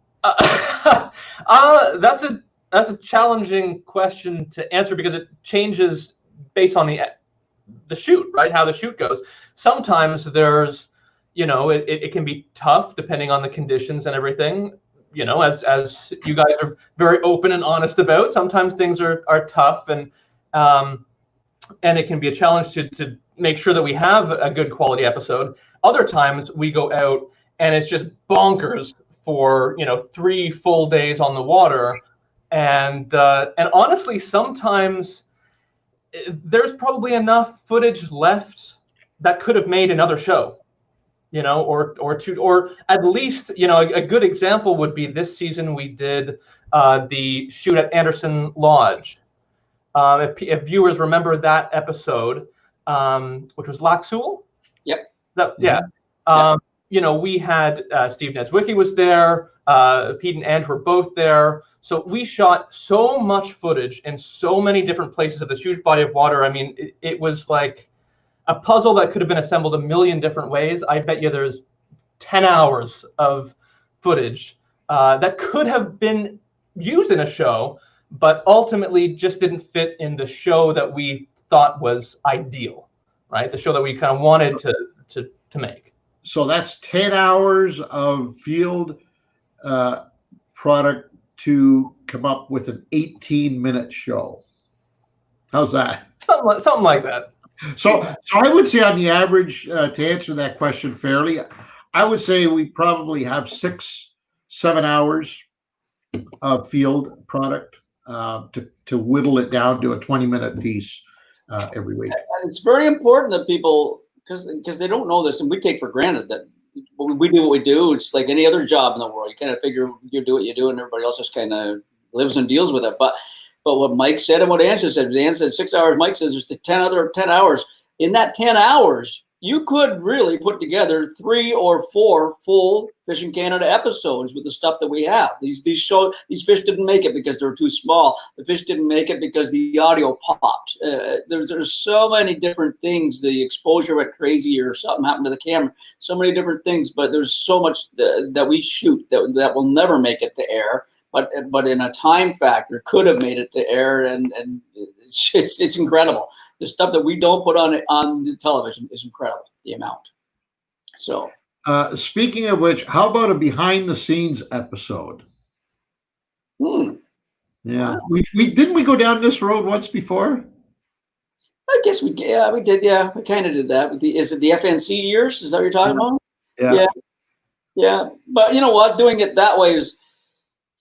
That's a challenging question to answer because it changes based on the shoot, right? How the shoot goes. Sometimes there's, it can be tough depending on the conditions and everything. As you guys are very open and honest about, sometimes things are tough and it can be a challenge to make sure that we have a good quality episode. Other times we go out and it's just bonkers for 3 full days on the water, and honestly, sometimes there's probably enough footage left that could have made another show, or two, or at least a good example would be this season we did the shoot at Anderson Lodge. If viewers remember that episode, which was Lac Seul. Yep. We had Steve Neswicki was there. Pete and Ange were both there. So we shot so much footage in so many different places of this huge body of water. I mean, it was like a puzzle that could have been assembled a million different ways. I bet you there's 10 hours of footage that could have been used in a show, but ultimately just didn't fit in the show that we thought was ideal, right? The show that we kind of wanted to make. So that's 10 hours of field product to come up with an 18-minute show. How's that? Something like that. So I would say on the average, to answer that question fairly, I would say we probably have 6-7 hours of field product to whittle it down to a 20-minute piece every week. And it's very important that people, because they don't know this, and we take for granted that when we do what we do, it's like any other job in the world. You kind of figure you do what you do, and everybody else just kind of lives and deals with it. But what Mike said and what Ann said, Dan said 6 hours. Mike says there's 10 hours. In that 10 hours, you could really put together 3 or 4 full Fishing Canada episodes with the stuff that we have. These fish didn't make it because they were too small. The fish didn't make it because the audio popped. There's so many different things. The exposure went crazy or something happened to the camera. So many different things, but there's so much that we shoot that will never make it to air. But in a time factor, could have made it to air, and it's incredible. The stuff that we don't put on the television is incredible. The amount. So, speaking of which, how about a behind the scenes episode? Yeah, wow. we didn't we go down this road once before? I guess we did. Yeah, we kind of did that. Is it the FNC years? Is that what you're talking about? Yeah. But you know what? Doing it that way is.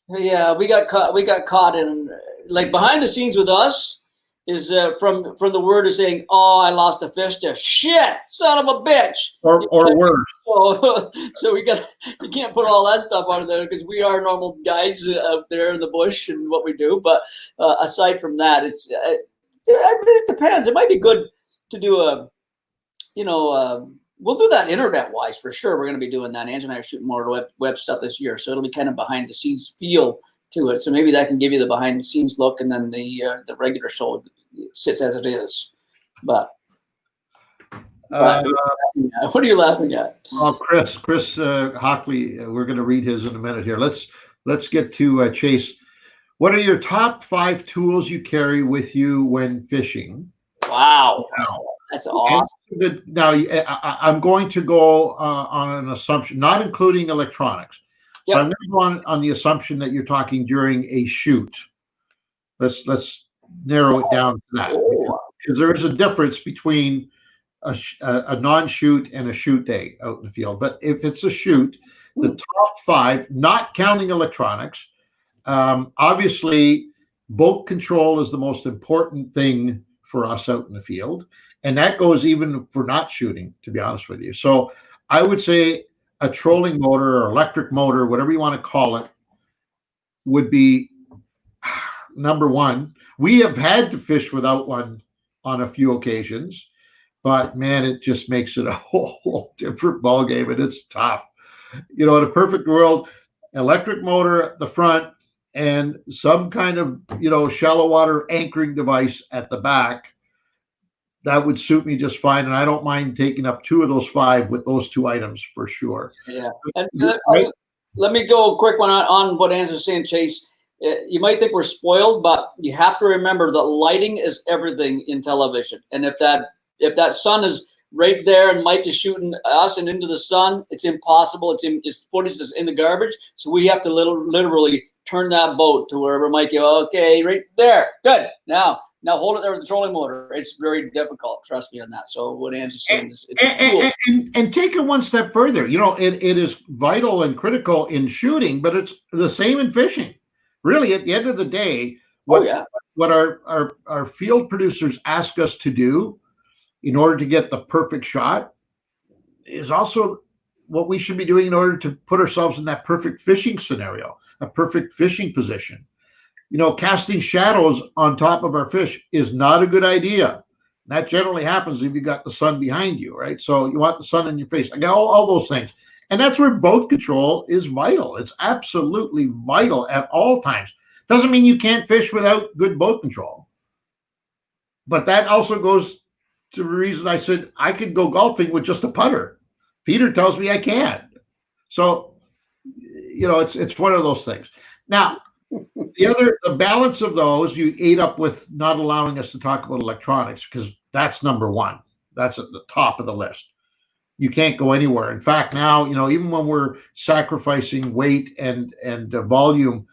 Yeah, we got caught in, like, behind the scenes with us is from the word of saying, "Oh, I lost a fish," to "Shit, son of a bitch," or worse. So you can't put all that stuff out of there because we are normal guys out there in the bush and what we do. But aside from that, it depends. It might be good to do we'll do that internet-wise for sure. We're going to be doing that. Ange and I are shooting more web stuff this year, so it'll be kind of behind-the-scenes feel to it. So maybe that can give you the behind-the-scenes look, and then the regular show sits as it is. But what are you laughing at? Oh, Chris Hockley. We're going to read his in a minute here. Let's get to Chase. What are your top 5 tools you carry with you when fishing? Wow. That's awesome. Now, I'm going to go on an assumption, not including electronics. So I'm going to go on the assumption that you're talking during a shoot. Let's narrow it down to that, because there is a difference between a non-shoot and a shoot day out in the field. But if it's a shoot, the top 5, not counting electronics, obviously boat control is the most important thing for us out in the field. And that goes even for not shooting, to be honest with you. So I would say a trolling motor or electric motor, whatever you want to call it, would be number 1. We have had to fish without one on a few occasions, but man, it just makes it a whole different ballgame, and it's tough. In a perfect world, electric motor at the front and some kind of, shallow water anchoring device at the back. That would suit me just fine, and I don't mind taking up 2 of those 5 with those 2 items for sure. Yeah, and let me go a quick one on what Anne's saying, Chase. You might think we're spoiled, but you have to remember that lighting is everything in television. And if that sun is right there and Mike is shooting us and into the sun, it's impossible. Its footage is in the garbage, so we have to literally turn that boat to wherever Mike is. Okay, right there, good. Now hold it there with the trolling motor. It's very difficult. Trust me on that. So what Anne's saying is cool. And take it one step further. It is vital and critical in shooting, but it's the same in fishing. Really, at the end of the day, what our field producers ask us to do in order to get the perfect shot is also what we should be doing in order to put ourselves in that perfect fishing scenario, a perfect fishing position. Casting shadows on top of our fish is not a good idea. That generally happens if you got the sun behind you, right? So you want the sun in your face. I got all those things. And that's where boat control is vital. It's absolutely vital at all times. Doesn't mean you can't fish without good boat control. But that also goes to the reason I said I could go golfing with just a putter. Peter tells me I can't. So, it's one of those things. Now, the balance of those you ate up with not allowing us to talk about electronics, because that's number 1. That's at the top of the list. You can't go anywhere. In fact, now, even when we're sacrificing weight and volume,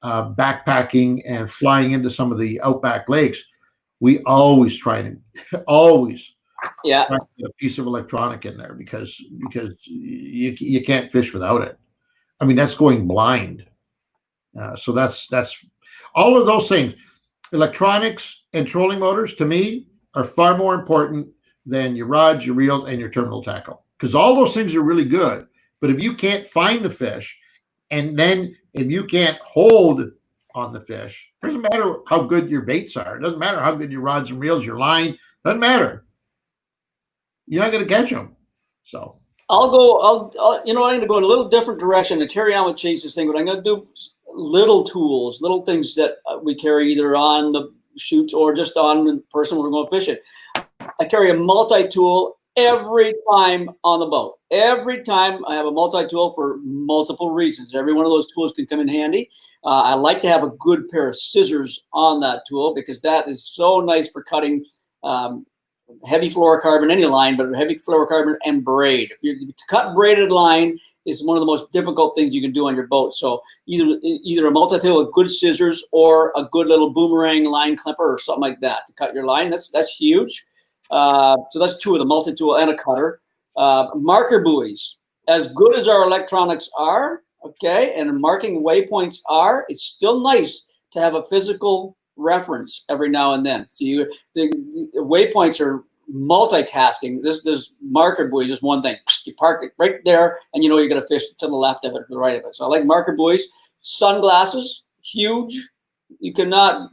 backpacking and flying into some of the outback lakes, we always try to get a piece of electronic in there because you can't fish without it. I mean, that's going blind. So that's all of those things. Electronics and trolling motors, to me, are far more important than your rods, your reels, and your terminal tackle, because all those things are really good. But if you can't find the fish, and then if you can't hold on the fish. Doesn't matter how good your baits are. It doesn't matter how good your rods and reels, your line. Doesn't matter. You're not going to catch them. So I'll I'm going to go in a little different direction to carry on with Chase's thing, but I'm going to do little tools, little things that we carry either on the shoots or just on the person when we're going fishing. I carry a multi-tool every time on the boat. Every time I have a multi-tool for multiple reasons. Every one of those tools can come in handy. I like to have a good pair of scissors on that tool because that is so nice for cutting heavy fluorocarbon, any line, but heavy fluorocarbon and braid. To cut braided line is one of the most difficult things you can do on your boat. So either a multi-tool with good scissors or a good little boomerang line clipper or something like that to cut your line. That's huge. So that's two of the multi-tool and a cutter. Marker buoys. As good as our electronics are, okay, and marking waypoints are, it's still nice to have a physical reference every now and then. So the waypoints are multitasking. This marker buoy is just one thing. You park it right there, and you know you're going to fish to the left of it or the right of it. So I like marker buoys. Sunglasses, huge. You cannot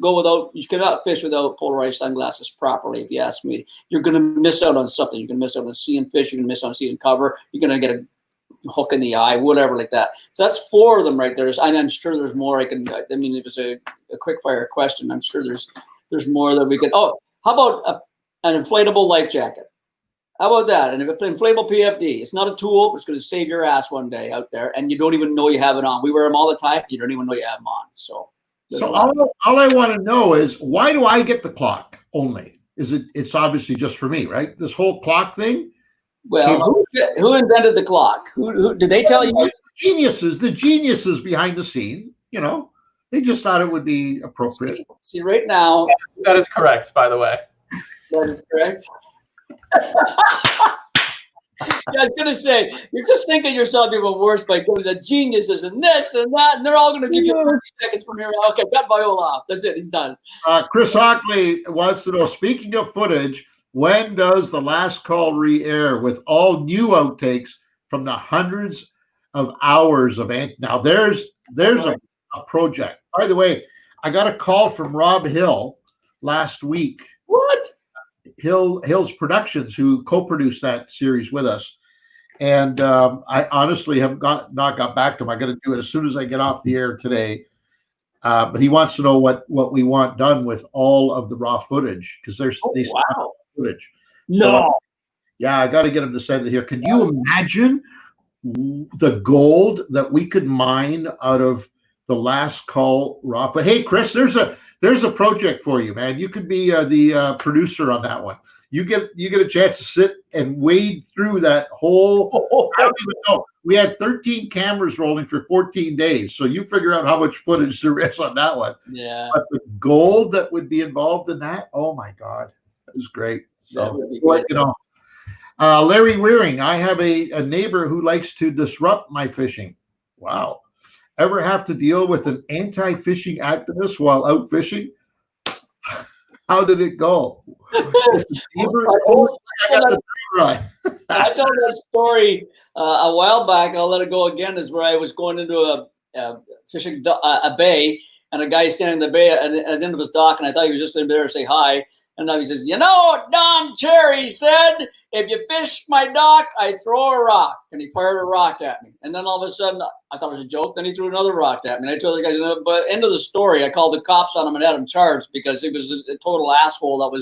fish without polarized sunglasses properly. If you ask me, you're going to miss out on something. You're going to miss out on seeing fish. You're going to miss out on seeing cover. You're going to get a hook in the eye, whatever like that. So that's 4 of them right there. And I'm sure there's more. It was a quick fire question. I'm sure there's more that we could. Oh, how about an inflatable life jacket? How about that? And if it's an inflatable PFD, it's not a tool, but it's going to save your ass one day out there, and you don't even know you have it on. We wear them all the time. You don't even know you have them on. So all I want to know is, why do I get the clock only? It's obviously just for me, right? This whole clock thing. Well, who invented the clock? Who did they tell you? The geniuses behind the scene, they just thought it would be appropriate. See right now. That is correct, by the way. That is correct. Yeah, I was going to say, you're just thinking yourself even worse by going to the geniuses and this and that, and they're all going to give you 30 seconds from here. Okay, got Viola off. That's it. He's done. Chris Hockley wants to know, speaking of footage, when does The Last Call re-air with all new outtakes from the hundreds of hours of Now, there's a project. By the way, I got a call from Rob Hill last week. What? Hill's Productions, who co-produced that series with us. And I honestly have not got back to him. I got to do it as soon as I get off the air today. But he wants to know what we want done with all of the raw footage, because they wow. Footage. No. Yeah, I got to get him to send it here. Can you imagine the gold that we could mine out of The Last Call raw? But hey, Chris, there's a project for you, man. You could be the producer on that one. You get a chance to sit and wade through that whole. I don't even know. We had 13 cameras rolling for 14 days, so you figure out how much footage there is on that one. Yeah. But the gold that would be involved in that, oh my God, that was great. So, Larry Wearing, I have a neighbor who likes to disrupt my fishing. Wow. Ever have to deal with an anti-fishing activist while out fishing? How did it go? I told that story a while back. I'll let it go again. Is where I was going into a fishing a bay, and a guy standing in the bay at the end of his dock, and I thought he was just in there to say hi. And now he says, what Don Cherry said? If you fish my dock, I throw a rock. And he fired a rock at me. And then all of a sudden, I thought it was a joke. Then he threw another rock at me. And I told the guys, but end of the story, I called the cops on him and had him charged because he was a total asshole.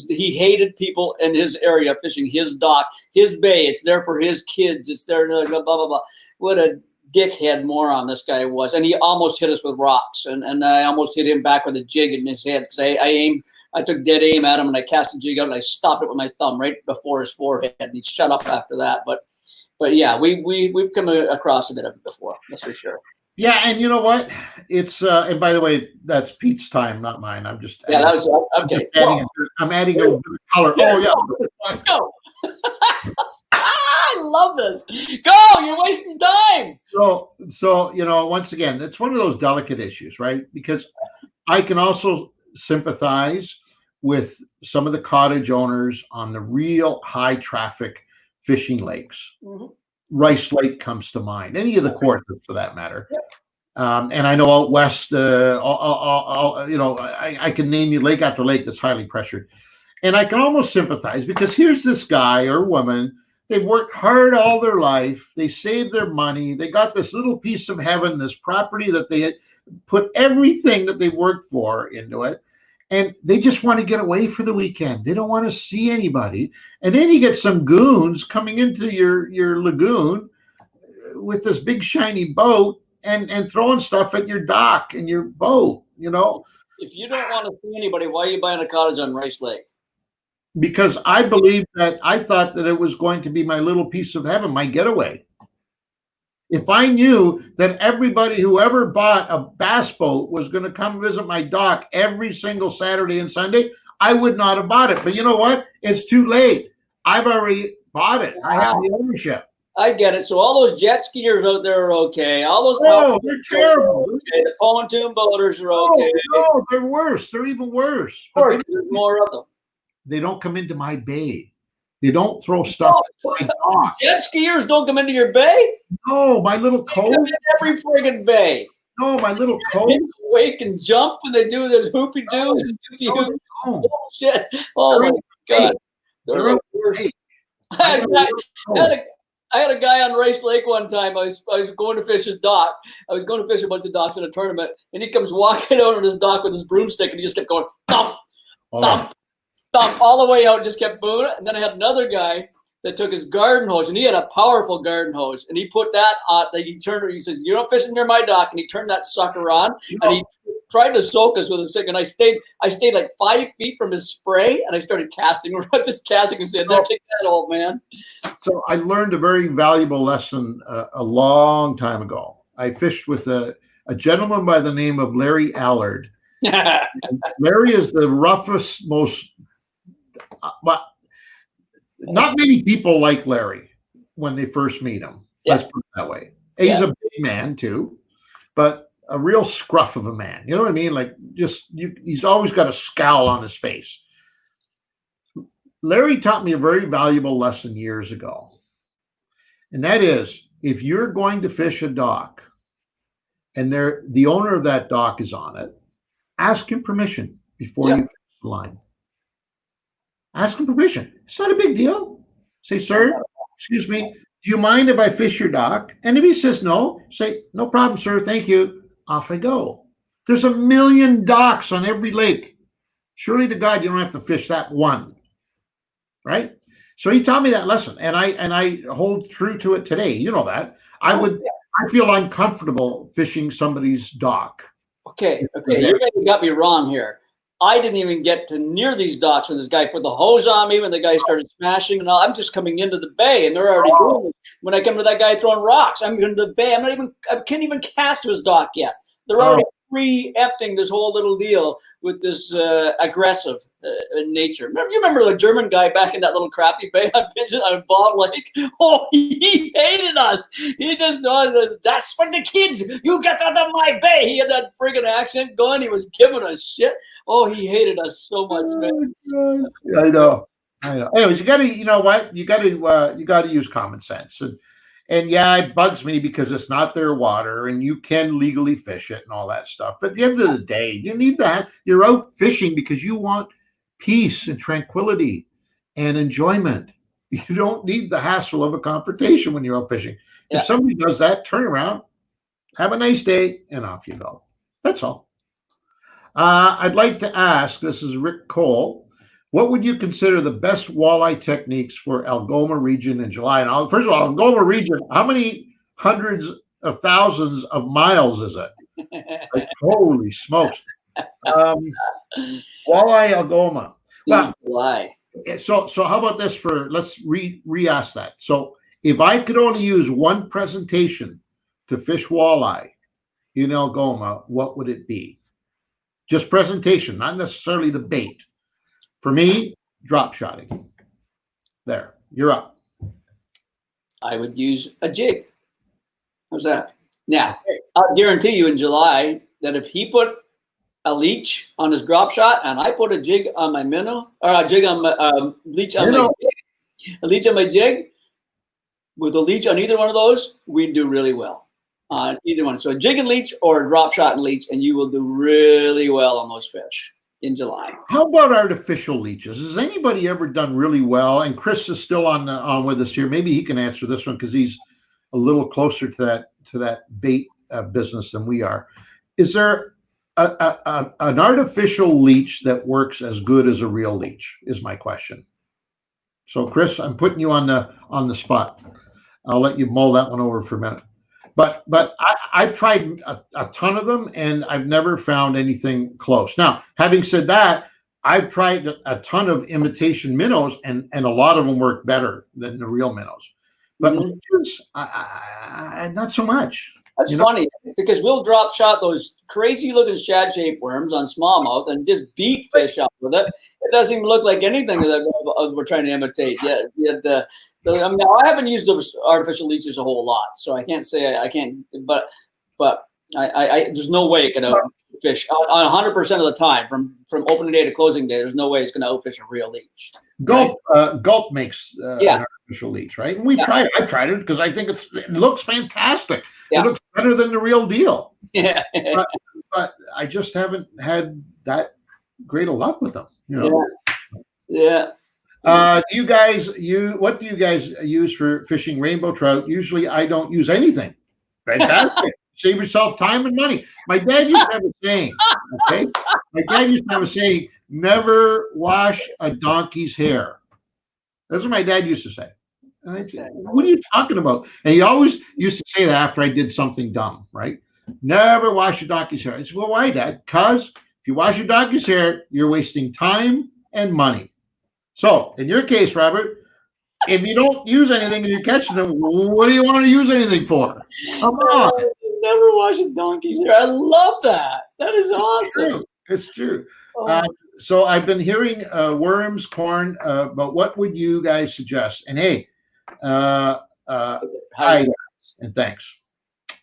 He hated people in his area fishing his dock, his bay. It's there for his kids. It's there, blah, blah, blah. What a dickhead moron this guy was. And he almost hit us with rocks. And I almost hit him back with a jig in his head because I took dead aim at him and I cast a jig out and I stopped it with my thumb right before his forehead, and he shut up after that. But yeah, we've come across a bit of it before, that's for sure. Yeah, and you know what? It's and by the way, that's Pete's time, not mine. I'm just that was okay. I'm adding a little bit of color. Oh yeah. I love this. Go, you're wasting time. So once again, it's one of those delicate issues, right? Because I can also sympathize with some of the cottage owners on the real high traffic fishing lakes. Mm-hmm. Rice Lake comes to mind, any of the quarters for that matter. Yeah. And I know out west, I can name you lake after lake that's highly pressured. And I can almost sympathize because here's this guy or woman, they've worked hard all their life. They saved their money. They got this little piece of heaven, this property that they had put everything that they worked for into it. And they just want to get away for the weekend. They don't want to see anybody. And then you get some goons coming into your lagoon with this big shiny boat and throwing stuff at your dock and your boat, If you don't want to see anybody, why are you buying a cottage on Rice Lake? Because I believed that I thought that it was going to be my little piece of heaven, my getaway. If I knew that everybody who ever bought a bass boat was going to come visit my dock every single Saturday and Sunday, I would not have bought it. But you know what? It's too late. I've already bought it. I have the ownership. I get it. So all those jet skiers out there are okay. All those they're terrible. Okay. The pontoon boaters are okay. No, they're worse. They're even worse. There's more of them. They don't come into my bay. They don't throw stuff at my dock. Jet skiers don't come into your bay? No, my little cove. Every friggin' bay. No, my little cove. They wake and jump and they do their hoopy doos and doopy hoop. Oh, shit. Oh, my God. They're the worst. I had a guy on Rice Lake one time. I was going to fish his dock. I was going to fish a bunch of docks in a tournament, and he comes walking out on his dock with his broomstick, and he just kept going, thump, thump, thump, all the way out, just kept booming. And then I had another guy that took his garden hose, and he had a powerful garden hose, and he put that on. He says, "You're not fishing near my dock," and he turned that sucker on, and he tried to soak us with a stick. And I stayed like 5 feet from his spray, and I started casting, just casting, and said, "There, take that, old man." So I learned a very valuable lesson a long time ago. I fished with a gentleman by the name of Larry Allard. Larry is the roughest, most. But not many people like Larry when they first meet him. Yeah. Let's put it that way. He's a big man too, but a real scruff of a man. You know what I mean? Like he's always got a scowl on his face. Larry taught me a very valuable lesson years ago. And that is, if you're going to fish a dock and the owner of that dock is on it, ask him permission before you fish the line. Ask him permission. It's not a big deal. Say, "Sir, excuse me, do you mind if I fish your dock?" And if he says no, say, "No problem, sir. Thank you." Off I go. There's 1 million docks on every lake. Surely to God, you don't have to fish that one. Right? So he taught me that lesson, and I hold true to it today. You know that. I feel uncomfortable fishing somebody's dock. Okay. You got me wrong here. I didn't even get to near these docks when this guy put the hose on me, when the guy started smashing and all. I'm just coming into the bay, and they're already doing it. When I come to that guy throwing rocks, I'm into the bay. I can't even cast to his dock yet. They're already preempting this whole little deal with this aggressive nature. You remember the German guy back in that little crappy bay on Bald Lake? Oh, he hated us. He just "That's for the kids. You get out of my bay." He had that friggin' accent going. He was giving us shit. Oh, he hated us so much, man. I know. Anyways, you got to use common sense. And yeah, it bugs me because it's not their water and you can legally fish it and all that stuff. But at the end of the day, you need that. You're out fishing because you want peace and tranquility and enjoyment. You don't need the hassle of a confrontation when you're out fishing. Yeah. If somebody does that, turn around, have a nice day, and off you go. That's all. I'd like to ask, this is Rick Cole, what would you consider the best walleye techniques for Algoma region in July? And first of all, Algoma region, how many hundreds of thousands of miles is it? Like, holy smokes. Walleye Algoma. Well, so how about this let's re-ask that. So if I could only use one presentation to fish walleye in Algoma, what would it be? Just presentation, not necessarily the bait. For me, drop shotting. There, you're up. I would use a jig. How's that? Now, I'll guarantee you in July that if he put a leech on his drop shot and I put a jig on my minnow, or a jig on my leech on my jig, a leech on my jig, with a leech on either one of those, we'd do really well. on either one. So a jig and leech or a drop shot and leech, and you will do really well on those fish in July. How about artificial leeches? Has anybody ever done really well? And Chris is still on with us here. Maybe he can answer this one because he's a little closer to that bait business than we are. Is there an artificial leech that works as good as a real leech? Is my question. So, Chris, I'm putting you on the spot. I'll let you mull that one over for a minute. But I've tried a ton of them, and I've never found anything close. Now, having said that, I've tried a ton of imitation minnows, and a lot of them work better than the real minnows. But leeches, not so much. That's funny because we'll drop shot those crazy looking shad-shaped worms on smallmouth and just beat fish up with it. It doesn't even look like anything that we're trying to imitate. I mean, I haven't used those artificial leeches a whole lot, so I can't say I can't. But I there's no way it can outfish on 100% of the time from opening day to closing day. There's no way it's going to outfish a real leech. Gulp makes an artificial leech, right? And I've tried it because I think it looks fantastic. Yeah. It looks better than the real deal. Yeah. but I just haven't had that great of luck with them. Yeah. What do you guys use for fishing rainbow trout? Usually I don't use anything. Fantastic. Save yourself time and money. My dad used to have a saying, okay? My dad used to have a saying, never wash a donkey's hair. That's what my dad used to say. And I said, what are you talking about? And he always used to say that after I did something dumb, right? Never wash a donkey's hair. I said, well, why, Dad? Because if you wash your donkey's hair, you're wasting time and money. So in your case, Robert, if you don't use anything and you're catching them, what do you want to use anything for? Come on. Never wash a donkey's hair. I love that. That is awesome. It's true. So I've been hearing worms, corn, but what would you guys suggest? And hey, hi, and thanks.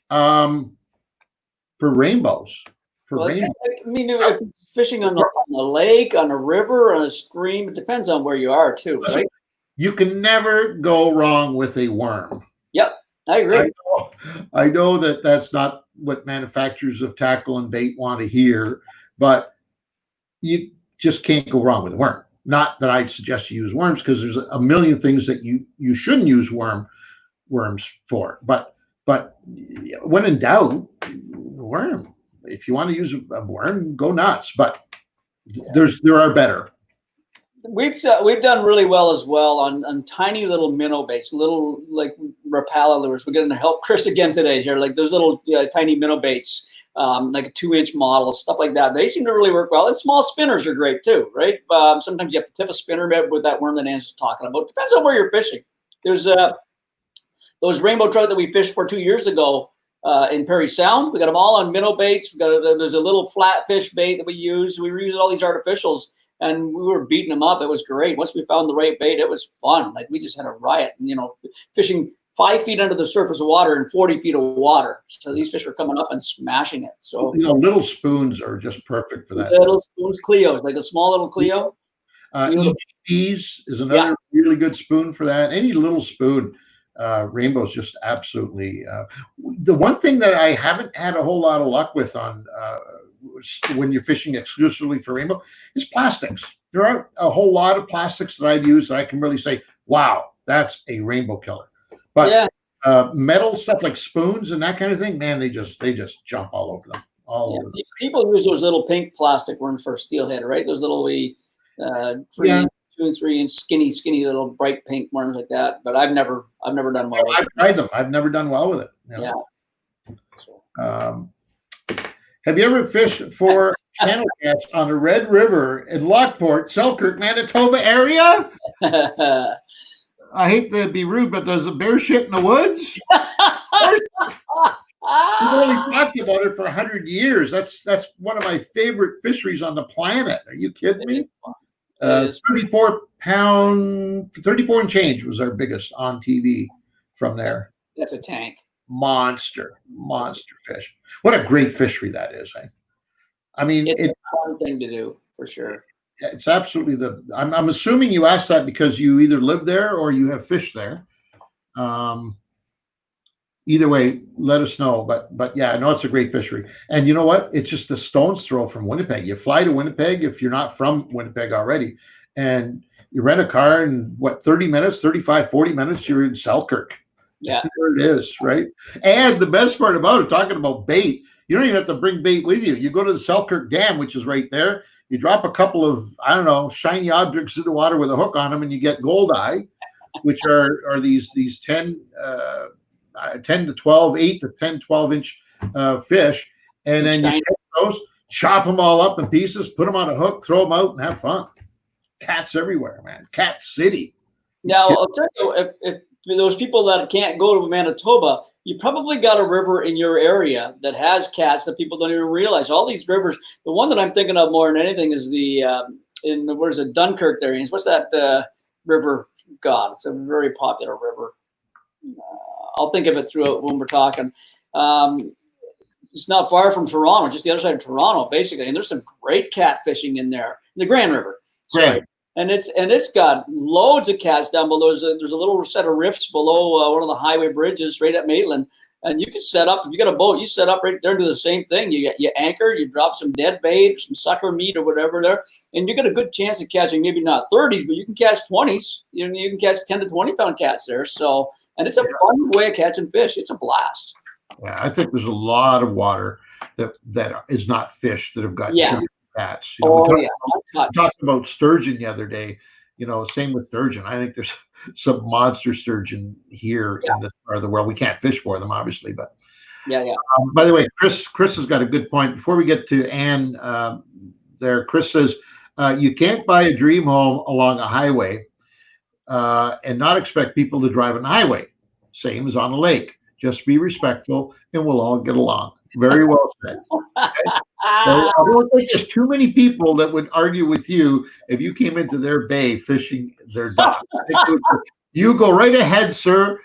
For rainbows. I mean, if it's fishing on a lake, on a river, on a stream, it depends on where you are too, right? You can never go wrong with a worm. Yep, I agree. I know that that's not what manufacturers of tackle and bait want to hear, but you just can't go wrong with a worm. Not that I'd suggest you use worms, because there's a million things that you shouldn't use worms for. But when in doubt, worm. If you want to use a worm, go nuts. But there are better. We've done really well as well on tiny little minnow baits, little like Rapala lures. We're going to help Chris again today here, like those little tiny minnow baits, like a 2-inch model, stuff like that. They seem to really work well. And small spinners are great too, right? Sometimes you have to tip a spinner with that worm that Anne's just talking about. Depends on where you're fishing. There's those rainbow trout that we fished for 2 years ago in Perry Sound. We got them all on minnow baits. There's a little flatfish bait that we use. We were using all these artificials, and we were beating them up. It was great. Once we found the right bait, it was fun. Like, we just had a riot, fishing 5 feet under the surface of water and 40 feet of water. So these fish were coming up and smashing it. So little spoons are just perfect for that. Little spoons, Cleos, like a small little Cleo. EGPs is another really good spoon for that. Any little spoon. Rainbow's just absolutely the one thing that I haven't had a whole lot of luck with on when you're fishing exclusively for rainbow is plastics. There aren't a whole lot of plastics that I've used that I can really say, wow, that's a rainbow killer. But metal stuff like spoons and that kind of thing, man, they just jump all over them. Over them. People use those little pink plastic worms for steelhead, right? Those little 2 and 3 inch skinny little bright pink worms like that. But I've never done well with I've tried them. I've never done well with it. Have you ever fished for channel cats on a Red River in Lockport, Selkirk, Manitoba area? I hate to be rude, but there's a bear shit in the woods. We've only talked about it for 100 years. That's one of my favorite fisheries on the planet. Are you kidding me? 34 and change was our biggest on TV from there. That's a tank. Monster fish. What a great fishery that is. I mean, it's a fun thing to do for sure. It's absolutely I'm assuming you asked that because you either live there or you have fished there. either way, let us know. But yeah, I know it's a great fishery. And you know what? It's just a stone's throw from Winnipeg. You fly to Winnipeg if you're not from Winnipeg already, and you rent a car, and 30 minutes, 35, 40 minutes, you're in Selkirk. Yeah. There it is, right? And the best part about it, talking about bait, you don't even have to bring bait with you. You go to the Selkirk Dam, which is right there. You drop a couple of, I don't know, shiny objects in the water with a hook on them, and you get goldeye, which are these 10 to 12, 8 to 10, 12-inch fish. And then you take those, chop them all up in pieces, put them on a hook, throw them out, and have fun. Cats everywhere, man. Cat City. Now, I'll tell you, if those people that can't go to Manitoba, you probably got a river in your area that has cats that people don't even realize. All these rivers, the one that I'm thinking of more than anything is where's it, Dunkirk there. What's that river? God, it's a very popular river. I'll think of it through when we're talking. It's not far from Toronto, just the other side of Toronto, basically. And there's some great cat fishing in there, the Grand River. Sorry. And it's got loads of cats down below. There's a little set of rifts below one of the highway bridges right at Maitland. And you can set up, if you got a boat, you set up right there and do the same thing. You anchor, you drop some dead bait or some sucker meat or whatever there, and you get a good chance of catching maybe not 30s, but you can catch 20s. You can catch 10 to 20 pound cats there. So, and it's a fun way of catching fish. It's a blast. Yeah, I think there's a lot of water that is not fish that have got cats. You know, we talked about sturgeon the other day. You know, same with sturgeon. I think there's some monster sturgeon here in this part of the world. We can't fish for them, obviously, but by the way, Chris has got a good point. Before we get to Anne, there, Chris says you can't buy a dream home along a highway and not expect people to drive on the highway. Same as on a lake. Just be respectful, and we'll all get along. Very well said. Okay? So I don't think there's too many people that would argue with you if you came into their bay fishing their dock. You go right ahead, sir.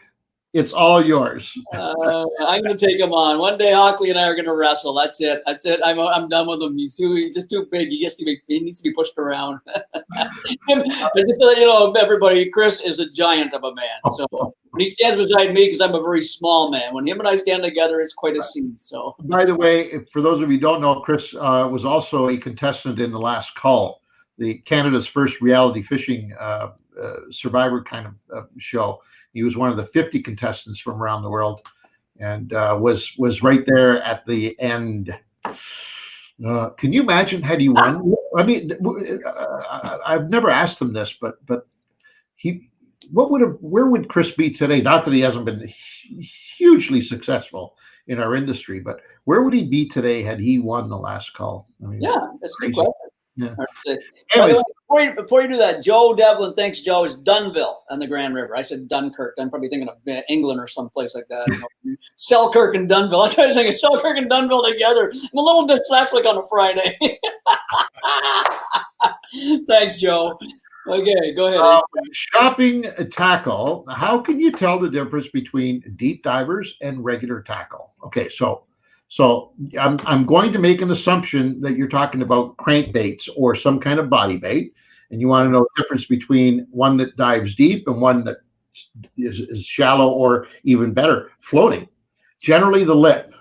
It's all yours. I'm going to take him on. One day, Hockley and I are going to wrestle. That's it. I'm done with him. He's just too big. He needs to be pushed around. Just to let you know, everybody, Chris is a giant of a man. So when he stands beside me, because I'm a very small man, when him and I stand together, it's quite a scene. So, by the way, for those of you who don't know, Chris was also a contestant in The Last Call, the Canada's first reality fishing survivor kind of show. He was one of the 50 contestants from around the world, and was right there at the end. Can you imagine had he won? I mean, I've never asked him this, but where would Chris be today? Not that he hasn't been hugely successursuccessful in our industry, but where would he be today had he won The Last Call? I mean, that's a good question. Yeah. Anyways, before you do that, Joe Devlin thinks Joe is Dunville on the Grand River. I said Dunkirk. I'm probably thinking of England or someplace like that. Selkirk and Dunville. That's what I was thinking. Selkirk and Dunville together. I'm a little dyslexic on a Friday. Thanks, Joe. Okay, go ahead. Shopping tackle. How can you tell the difference between deep divers and regular tackle? Okay, so I'm going to make an assumption that you're talking about crankbaits or some kind of body bait, and you want to know the difference between one that dives deep and one that is shallow or even better, floating. Generally, the lip.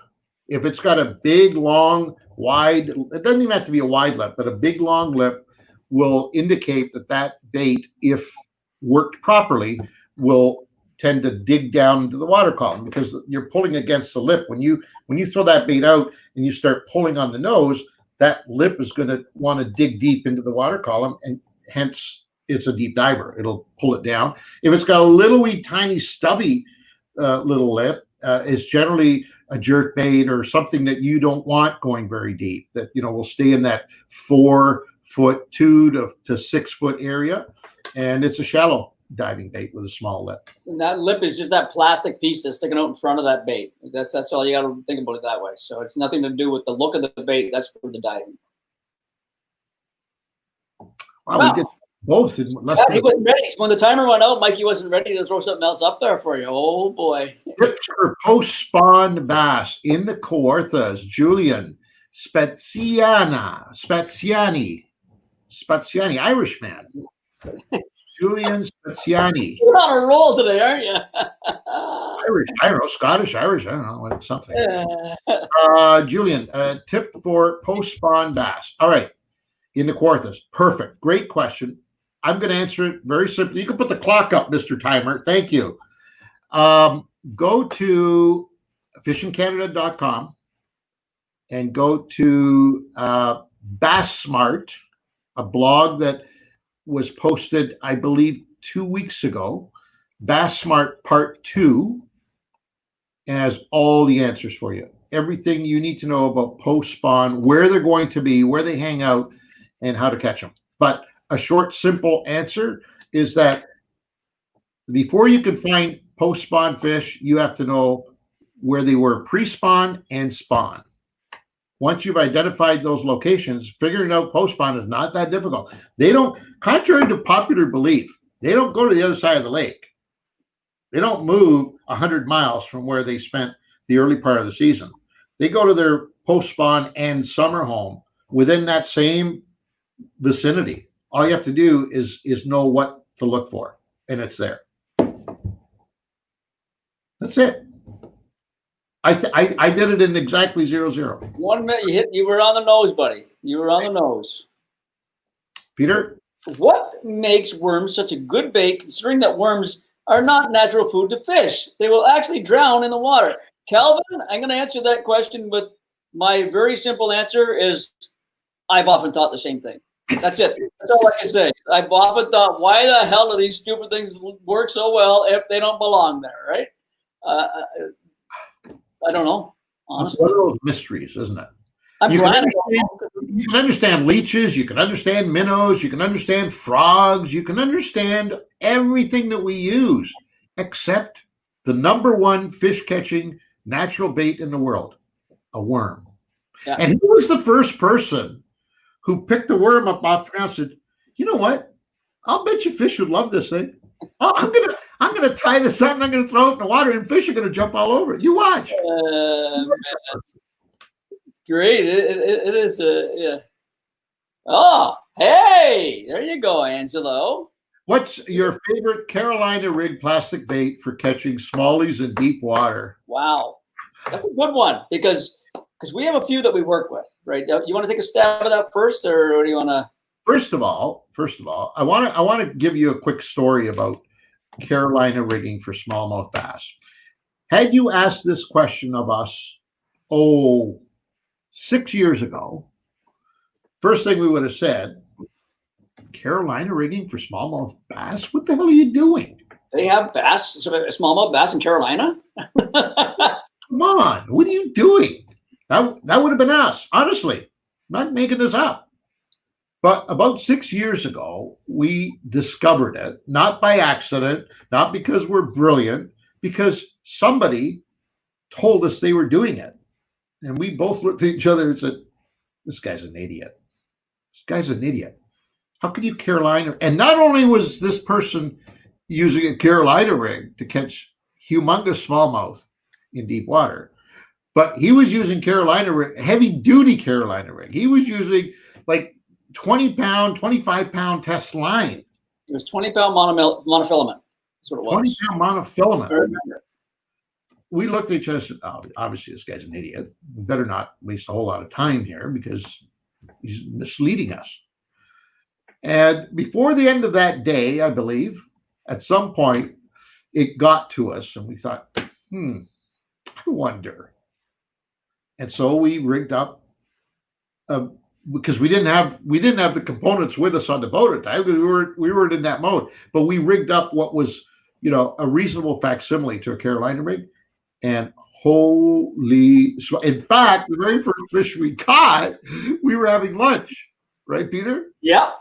If it's got a big, long, wide, it doesn't even have to be a wide lip, but a big, long lip will indicate that bait, if worked properly, will tend to dig down into the water column because you're pulling against the lip. When you throw that bait out and you start pulling on the nose, that lip is going to want to dig deep into the water column, and hence it's a deep diver. It'll pull it down. If it's got a little wee tiny stubby little lip, it's generally a jerk bait or something that you don't want going very deep, that will stay in that 4 foot 2 to 6 foot area, and it's a shallow diving bait with a small lip. And that lip is just that plastic piece that's sticking out in front of that bait. That's all you got to think about it that way. So it's nothing to do with the look of the bait. That's for the diving. Wow. We did both. He wasn't ready. When the timer went out, Mikey wasn't ready to throw something else up there for you. Oh boy. Tips for post-spawn bass in the Kawarthas. Julian Spaziani, Irishman. Julian Spaziani. You're on a roll today, aren't you? Irish, I don't know, Scottish, Irish, I don't know, it's something. Julian, tip for post-spawn bass. All right, in the Kawarthas. Perfect. Great question. I'm going to answer it very simply. You can put the clock up, Mr. Timer. Thank you. Go to fishingcanada.com and go to Bass Smart, a blog that was posted, I believe, 2 weeks ago. Bass Smart Part 2 has all the answers for you. Everything you need to know about post-spawn, where they're going to be, where they hang out, and how to catch them. But a short, simple answer is that before you can find post-spawn fish, you have to know where they were pre-spawn and spawn. Once you've identified those locations, figuring out post-spawn is not that difficult. They don't, contrary to popular belief, they don't go to the other side of the lake. They don't move 100 miles from where they spent the early part of the season. They go to their post-spawn and summer home within that same vicinity. All you have to do is know what to look for, and it's there. That's it. I did it in exactly 0-0. 1 minute, you were on the nose, buddy. You were on the nose. Peter? What makes worms such a good bait, considering that worms are not natural food to fish? They will actually drown in the water. Calvin, I'm going to answer that question with my very simple answer is I've often thought the same thing. That's it. That's all I can say. I've often thought, why the hell do these stupid things work so well if they don't belong there, right? I don't know, honestly. One of those mysteries, isn't it? You can understand leeches, you can understand minnows, you can understand frogs, you can understand everything that we use, except the #1 fish catching natural bait in the world, a worm. Yeah. And who was the first person who picked the worm up off the ground and said, you know what? I'll bet you fish would love this thing. Oh, I'm gonna tie this up and I'm gonna throw it in the water and fish are gonna jump all over it. You watch. It's great. It is. Yeah. Oh, hey, there you go, Angelo. What's your favorite Carolina rig plastic bait for catching smallies in deep water? Wow, that's a good one because we have a few that we work with, right? You want to take a stab at that first, or do you want to? First of all, I want to give you a quick story about Carolina rigging for smallmouth bass. Had you asked this question of us, 6 years ago, first thing we would have said, Carolina rigging for smallmouth bass? What the hell are you doing? They have bass, smallmouth bass in Carolina? Come on, what are you doing? That would have been us, honestly. I'm not making this up. But about 6 years ago, we discovered it, not by accident, not because we're brilliant, because somebody told us they were doing it. And we both looked at each other and said, this guy's an idiot. This guy's an idiot. How can you Carolina? And not only was this person using a Carolina rig to catch humongous smallmouth in deep water, but he was using Carolina rig, heavy-duty Carolina rig. He was using like 20-pound, 25-pound test line. It was 20-pound monofilament. That's what it was. 20-pound monofilament. We looked at each other and said, oh, obviously this guy's an idiot. We better not waste a whole lot of time here because he's misleading us. And before the end of that day, I believe, at some point, it got to us and we thought, I wonder. And so we rigged up because we didn't have the components with us on the boat at the time. We weren't in that mode, but we rigged up what was, a reasonable facsimile to a Carolina rig. And in fact, the very first fish we caught, we were having lunch, right, Peter? Yeah.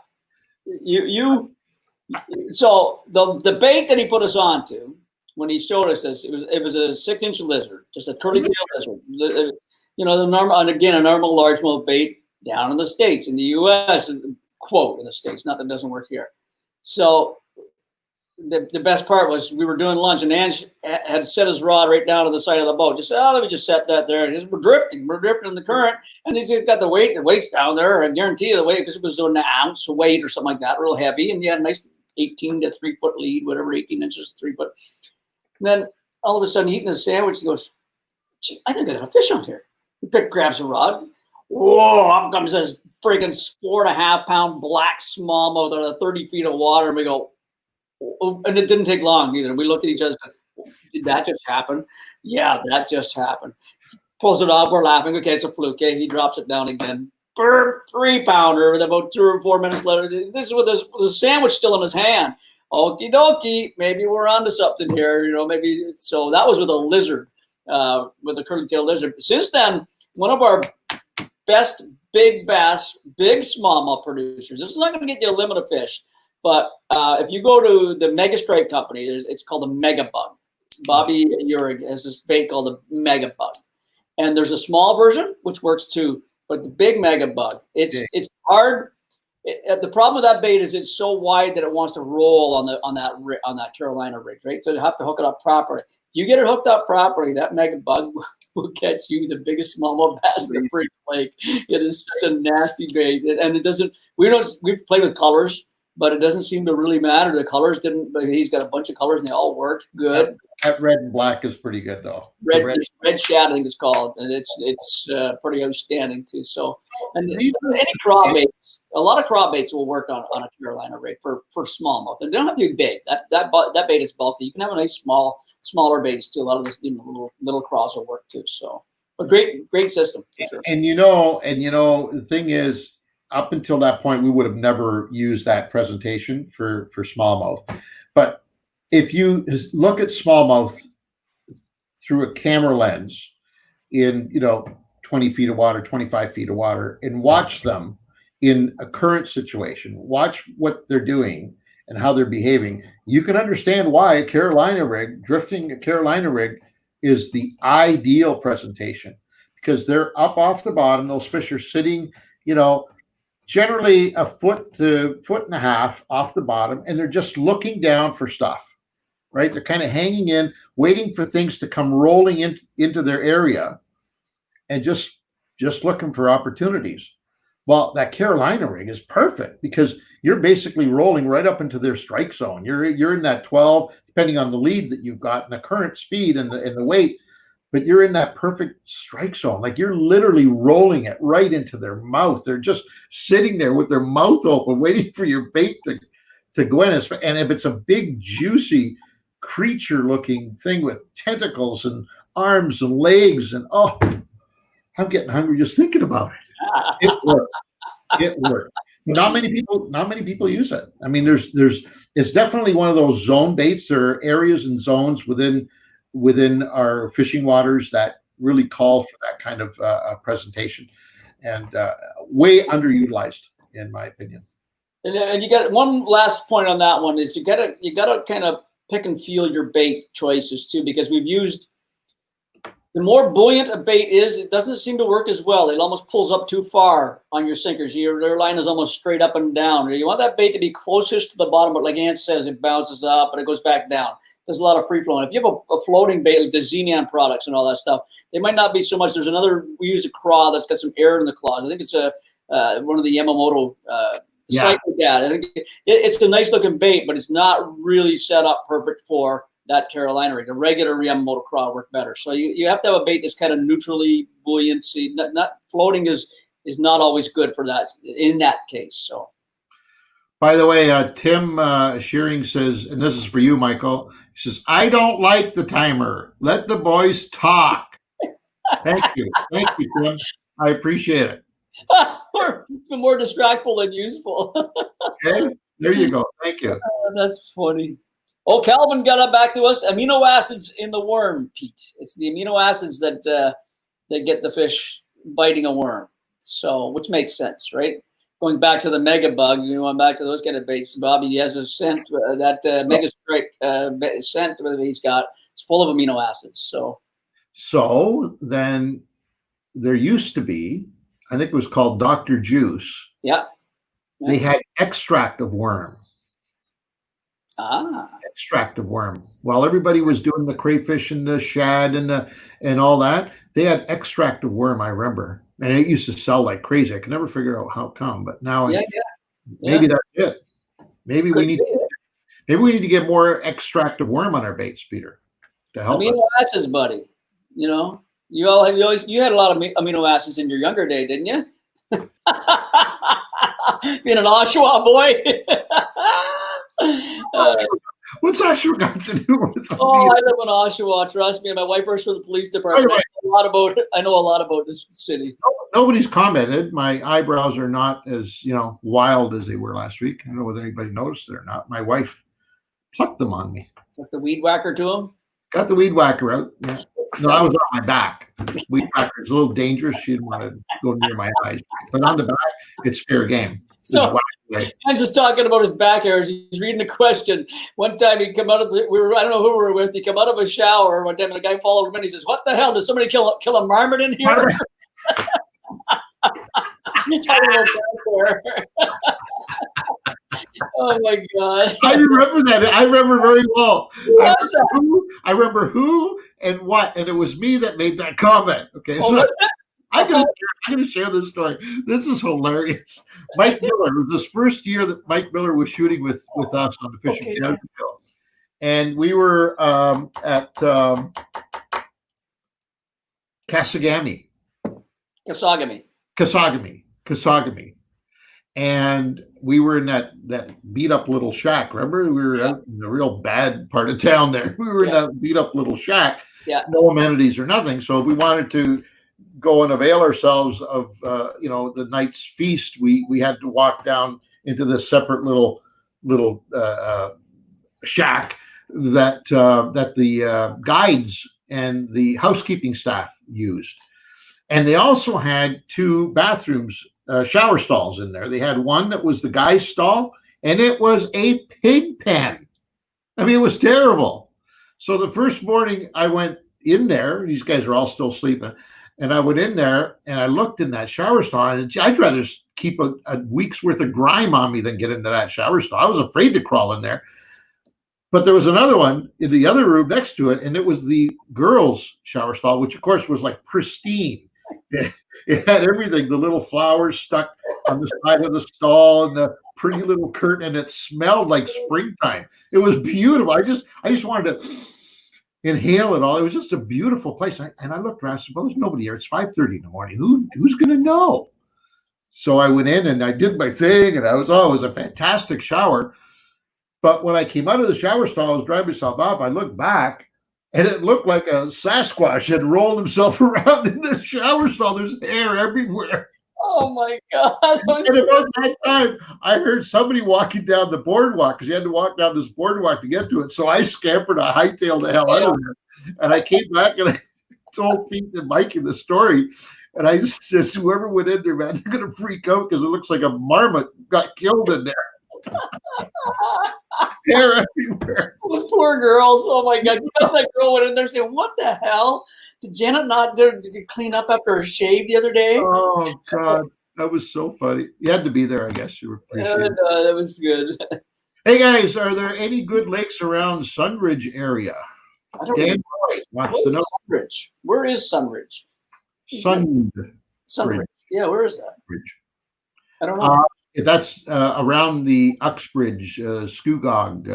So the bait that he put us onto when he showed us this, it was a 6-inch lizard, just a curly tail lizard. The normal, and again, a normal largemouth bait down in the States, in the U.S., quote, in the States, not that it doesn't work here. So the best part was we were doing lunch and Ange had set his rod right down to the side of the boat. Just said, let me just set that there. And we're drifting in the current. And he's got the weight's down there. I guarantee you the weight, because it was an ounce weight or something like that, real heavy. And you had a nice 18 to 3 foot lead, whatever, 18 inches, 3 foot. And then all of a sudden eating the sandwich. He goes, "Gee, I think I got a fish on here." He grabs a rod. Whoa, up comes this freaking 4.5 pound black smallmouth out of 30 feet of water. And we go, oh, and it didn't take long either. We looked at each other and said, did that just happen? Yeah, that just happened. Pulls it off. We're laughing. Okay, it's a fluke. Okay, he drops it down again. 3-pounder. About 2 or 4 minutes later, this is with a sandwich still in his hand. Okie dokie. Maybe we're onto something here. Maybe. So that was with a lizard, with a curly-tailed lizard. Since then, one of our best big bass, big smallmouth producers. This is not going to get you a limit of fish, but if you go to the Mega Strike Company, it's called a Mega Bug. Bobby Urig has this bait called a Mega Bug, and there's a small version which works too, but the big Mega Bug, it's hard. The problem with that bait is it's so wide that it wants to roll on that Carolina rig, right? So you have to hook it up properly. You get it hooked up properly, that Mega Bug will catch you the biggest smallmouth bass in the freaking lake. It is such a nasty bait, and it doesn't. We've played with colors, but it doesn't seem to really matter. The colors didn't. But he's got a bunch of colors, and they all worked good. That red and black is pretty good, though. Red shad, I think it's called, and it's pretty outstanding too. So, and any craw baits, a lot of craw baits will work on a Carolina rig for smallmouth. And they don't have to be big. That bait is bulky. You can have a nice smaller baits too. A lot of this little craws will work too. So, a great system for sure. And the thing is, up until that point, we would have never used that presentation for smallmouth. But if you look at smallmouth through a camera lens in 20 feet of water, 25 feet of water, and watch them in a current situation, watch what they're doing and how they're behaving, you can understand why drifting a Carolina rig is the ideal presentation, because they're up off the bottom. Those fish are sitting, generally a foot to foot and a half off the bottom, and they're just looking down for stuff, right? They're kind of hanging in, waiting for things to come rolling into their area, and just looking for opportunities. Well, that Carolina rig is perfect because you're basically rolling right up into their strike zone. You're in that 12, depending on the lead that you've got and the current speed and the weight, but you're in that perfect strike zone. Like you're literally rolling it right into their mouth. They're just sitting there with their mouth open, waiting for your bait to go in. And if it's a big, juicy creature-looking thing with tentacles and arms and legs, and I'm getting hungry just thinking about it. It worked. Not many people use it. I mean, it's definitely one of those zone baits. There are areas and zones within our fishing waters that really call for that kind of presentation, and way underutilized, in my opinion. And you got one last point on that one is you gotta kind of pick and feel your bait choices too, because we've used. The more buoyant a bait is, it doesn't seem to work as well. It almost pulls up too far on your sinkers. Their line is almost straight up and down. You want that bait to be closest to the bottom, but like Ant says, it bounces up, but it goes back down. There's a lot of free flowing. If you have a floating bait, like the Xenon products and all that stuff, they might not be so much. There's we use a craw that's got some air in the claws. I think it's one of the Yamamoto cycle gat. I think it's a nice looking bait, but it's not really set up perfect for that Carolina rig. A regular Yamamoto craw work better. So you have to have a bait that's kind of neutrally buoyancy. Not floating is not always good for that in that case. So, by the way, Tim Shearing says, and this is for you, Michael. He says, "I don't like the timer. Let the boys talk." Thank you, Tim. I appreciate it. It's been more distractful than useful. Okay, there you go. Thank you. That's funny. Oh, Calvin got back to us. Amino acids in the worm, Pete. It's the amino acids that get the fish biting a worm. So, which makes sense, right? Going back to the mega bug, going back to those kind of baits. Bobby has a scent that mega strike scent that he's got. It's full of amino acids. So then there used to be, I think it was called Dr. Juice. Yeah. They had extract of worm. Extract of worm. While everybody was doing the crayfish and the shad and all that, they had extract of worm, I remember. And it used to sell like crazy. I could never figure out how come, but now maybe that's it. Maybe we need to get more extract of worm on our baits, Peter. to help us. Amino acids, buddy. You know, you had a lot of amino acids in your younger day, didn't you? Being an Oshawa boy. What's Oshawa got to do with I live in Oshawa. Trust me. And my wife works for the police department. Right. I know a lot about this city. Nobody's commented. My eyebrows are not as wild as they were last week. I don't know whether anybody noticed it or not. My wife plucked them on me. Got the weed whacker to him. Got the weed whacker out. Yeah. No, I was on my back. Weed whacker is a little dangerous. She didn't want to go near my eyes. But on the back, it's fair game. So I'm just talking about his back hairs. He's reading a question. One time he come out of I don't know who we were with. He come out of a shower one time and the guy followed him in. He says, "What the hell? Did somebody kill a marmot in here?" Talking about back hair. Oh my God. I remember that. I remember very well. I remember who and what, and it was me that made that comment. Okay, so I'm going to share this story. This is hilarious. Mike Miller, it was his first year that Mike Miller was shooting with us on the Fishing Show, and we were at Kasagami. And we were in that beat up little shack. Remember, we were out in the real bad part of town there. We were in that beat up little shack. Yeah. No amenities or nothing. So if we wanted to go and avail ourselves of the night's feast, we had to walk down into this separate little shack that the guides and the housekeeping staff used. And they also had 2 bathrooms, shower stalls in there. They had one that was the guy's stall, and it was a pig pen. I mean, it was terrible. So the first morning I went in there, these guys are all still sleeping, and I went in there and I looked in that shower stall, and I'd rather keep a week's worth of grime on me than get into that shower stall. I was afraid to crawl in there. But there was another one in the other room next to it, and it was the girls' shower stall, which of course was like pristine. It had everything, the little flowers stuck on the side of the stall and the pretty little curtain, and it smelled like springtime. It was beautiful. I just wanted to inhale it all. It was just a beautiful place. And I looked around, I said, well, there's nobody here. It's 5:30 in the morning. Who's going to know? So I went in and I did my thing, and it was a fantastic shower. But when I came out of the shower stall, I was drying myself off. I looked back, and it looked like a Sasquatch had rolled himself around in the shower stall. There's hair everywhere. Oh my God. And about that time, I heard somebody walking down the boardwalk, because you had to walk down this boardwalk to get to it. So I scampered, I hightailed the hell out of there. And I came back and I told Pete and Mikey the story. And I said, whoever went in there, man, they're going to freak out because it looks like a marmot got killed in there. Hair everywhere. Those poor girls. Oh my God. That girl went in there saying, what the hell? Did Janet not did you clean up after her shave the other day? Oh God. That was so funny. You had to be there, I guess. You were that was good. Hey guys, are there any good lakes around Sunridge area? I don't Dan Roy wants to know. Sunridge. Where is Sunridge? Sunridge. Yeah, where is that? Ridge. I don't know. That's around the Uxbridge, Scugog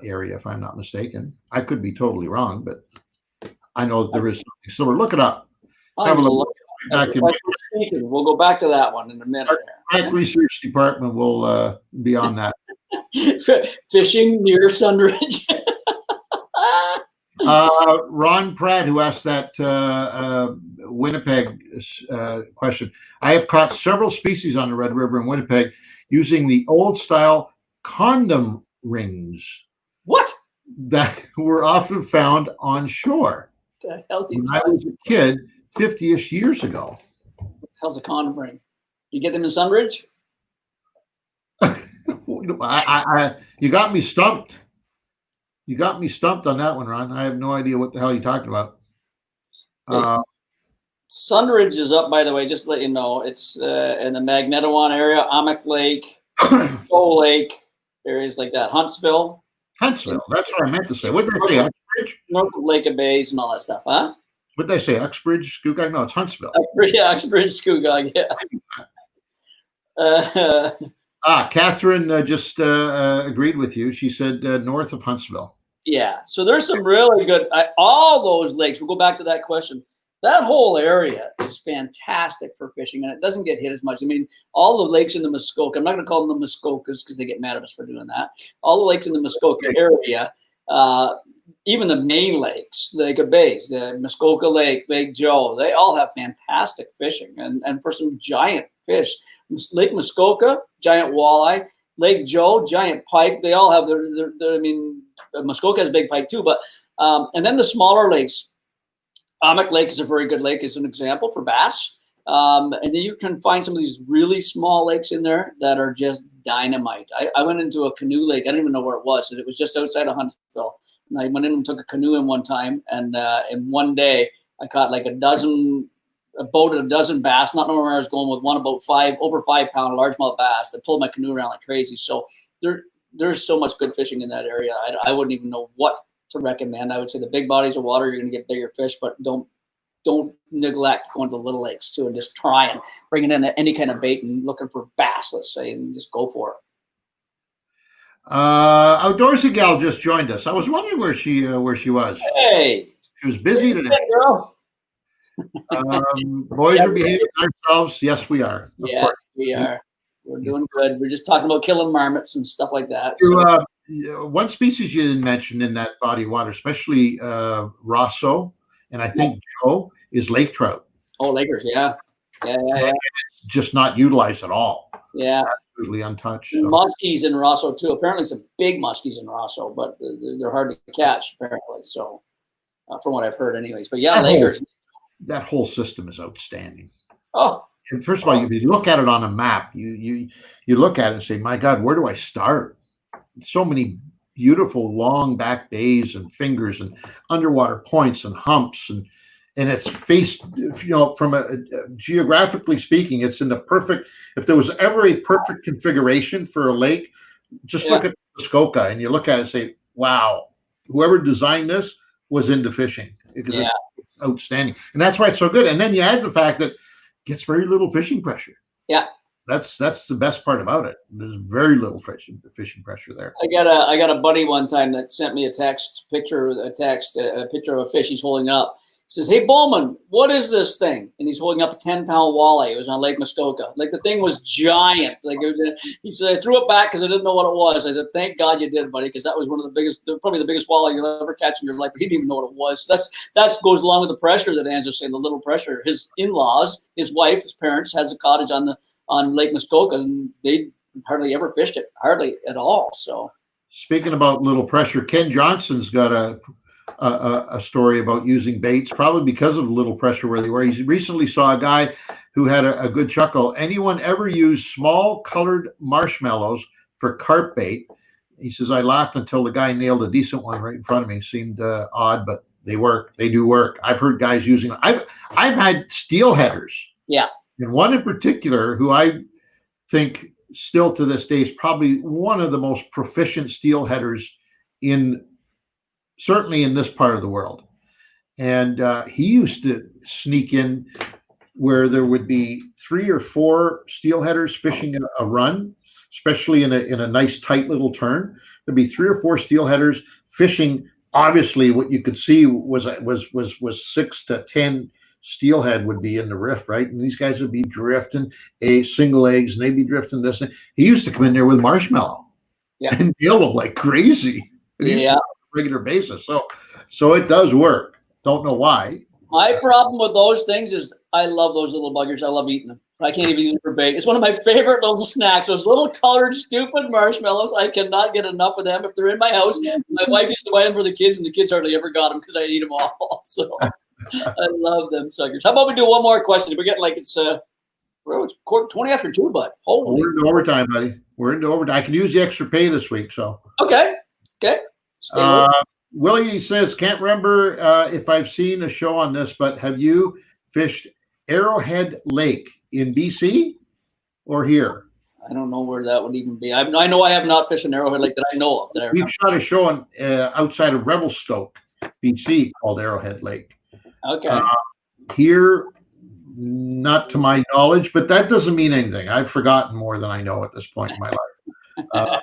area, if I'm not mistaken. I could be totally wrong, but I know that there is something. So look it up. Have a look. We'll go back to that one in a minute. Our research department will be on that. Fishing near Sunridge. Ron Pratt, who asked that Winnipeg question. I have caught several species on the Red River in Winnipeg using the old style condom rings. What? That were often found on shore. The hell's when I was a kid, 50-ish years ago. What the hell's a condom ring? You get them in Sunridge? You got me stumped. You got me stumped on that one, Ron. I have no idea what the hell you're talking about. Sunridge is up, by the way, just to let you know. It's in the Magnetawan area, Amick Lake, Soul Lake, areas like that. Huntsville, that's what I meant to say. What did I say, Uxbridge? North of Lake of Bays and all that stuff, huh? What did I say, Uxbridge, Scugog? No, it's Huntsville. Uxbridge, Scugog, yeah. Catherine just agreed with you. She said north of Huntsville. Yeah. So there's some really good, all those lakes, we'll go back to that question. That whole area is fantastic for fishing, and it doesn't get hit as much. I mean, all the lakes in the Muskoka, I'm not going to call them the Muskokas because they get mad at us for doing that. All the lakes in the Muskoka area, even the main lakes, Lake of Bays, the Muskoka Lake, Lake Joe, they all have fantastic fishing and for some giant fish. Lake Muskoka, giant walleye. Lake Joe, giant pike. They all have their I mean, Muskoka has a big pike too, but and then the smaller lakes. Amick Lake is a very good lake as an example for bass. And then you can find some of these really small lakes in there that are just dynamite. I went into a canoe lake. I don't even know where it was. And it was just outside of Huntsville. And I went in and took a canoe in one time. And in one day, I caught like a boat of a dozen bass. Not knowing where I was going with one about over 5 pound largemouth bass that pulled my canoe around like crazy. So there's so much good fishing in that area. I wouldn't even know what to recommend. I would say the big bodies of water, you're going to get bigger fish, but don't neglect going to the little lakes too, and just try and bringing in any kind of bait and looking for bass, let's say, and just go for it. Outdoorsy gal just joined us. I was wondering where she was. Hey, she was busy today. Hey, girl. Boys are behaving ourselves. Yes, we are. Yeah, we are. We're doing good. We're just talking about killing marmots and stuff like that. One species you didn't mention in that body of water, especially Rosso, and I think Joe, is lake trout. Oh, Lakers, yeah. It's just not utilized at all. Yeah. Absolutely untouched. So. Muskies in Rosso too. Apparently some big muskies in Rosso, but they're hard to catch apparently. So from what I've heard anyways. But yeah, Lakers. That whole system is outstanding. Oh. And first of all, if you look at it on a map, you look at it and say, my God, where do I start? So many beautiful long back bays and fingers and underwater points and humps and it's faced, from a geographically speaking, it's in the perfect. If there was ever a perfect configuration for a lake, just look at Muskoka and you look at it and say, wow, whoever designed this was into fishing. It's outstanding, and that's why it's so good. And then you add the fact that it gets very little fishing pressure. Yeah. That's the best part about it. There's very little fishing pressure there. I got a buddy one time that sent me a picture of a fish he's holding up. He says, "Hey Bowman, what is this thing?" And he's holding up a 10-pound walleye. It was on Lake Muskoka. Like the thing was giant. He said, "I threw it back because I didn't know what it was." I said, "Thank God you did, buddy, because that was one of the biggest, probably the biggest walleye you'll ever catch in your life." But he didn't even know what it was. That goes along with the pressure that Anne's just saying. The little pressure. His in-laws, his wife, his parents, has a cottage on Lake Muskoka, and they hardly ever fished it, hardly at all. So, speaking about little pressure, Ken Johnson's got a story about using baits, probably because of the little pressure where they were. He recently saw a guy who had a good chuckle. Anyone ever use small colored marshmallows for carp bait? He says, I laughed until the guy nailed a decent one right in front of me. Seemed odd, but they work. They do work. I've heard guys using them. I've had steel headers. Yeah. And one in particular who I think still to this day is probably one of the most proficient steel headers certainly in this part of the world. And he used to sneak in where there would be 3 or 4 steel headers fishing a run, especially in a nice tight little turn. There'd be 3 or 4 steel headers fishing. Obviously, what you could see was 6 to 10 steelhead would be in the rift, right? And these guys would be drifting single eggs, and they'd be drifting this. He used to come in there with marshmallow, and nail them like crazy. Regular basis. So it does work. Don't know why. My problem with those things is I love those little buggers. I love eating them. I can't even use them for bait. It's one of my favorite little snacks. Those little colored, stupid marshmallows. I cannot get enough of them. If they're in my house, my wife used to buy them for the kids, and the kids hardly ever got them because I eat them all. So I love them suckers. How about we do one more question? We're getting like it's 20 after 2, bud. Holy. We're into overtime, buddy. We're into overtime. I can use the extra pay this week. So okay. Willie says, can't remember if I've seen a show on this, but have you fished Arrowhead Lake in BC or here? I don't know where that would even be. I know I have not fished an Arrowhead Lake that I know of. We've shot a show outside of Revelstoke, BC, called Arrowhead Lake. Okay. Here, not to my knowledge, but that doesn't mean anything. I've forgotten more than I know at this point in my life.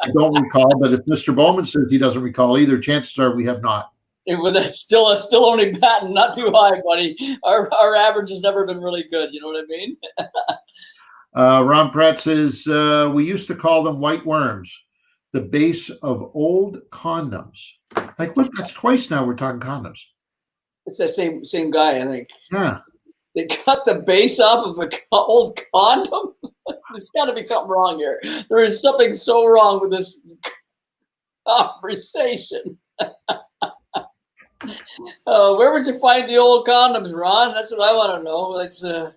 I don't recall, but if Mr. Bowman says he doesn't recall either, chances are we have not. But that's still only batting, not too high, buddy. Our average has never been really good. You know what I mean? Ron Pratt says, we used to call them white worms, the base of old condoms. Like, what? That's twice now we're talking condoms. It's that same guy, I think. Yeah. They cut the base off of an old condom. There's got to be something wrong here. There is something so wrong with this conversation. Where would you find the old condoms, Ron? That's what I want to know. That's a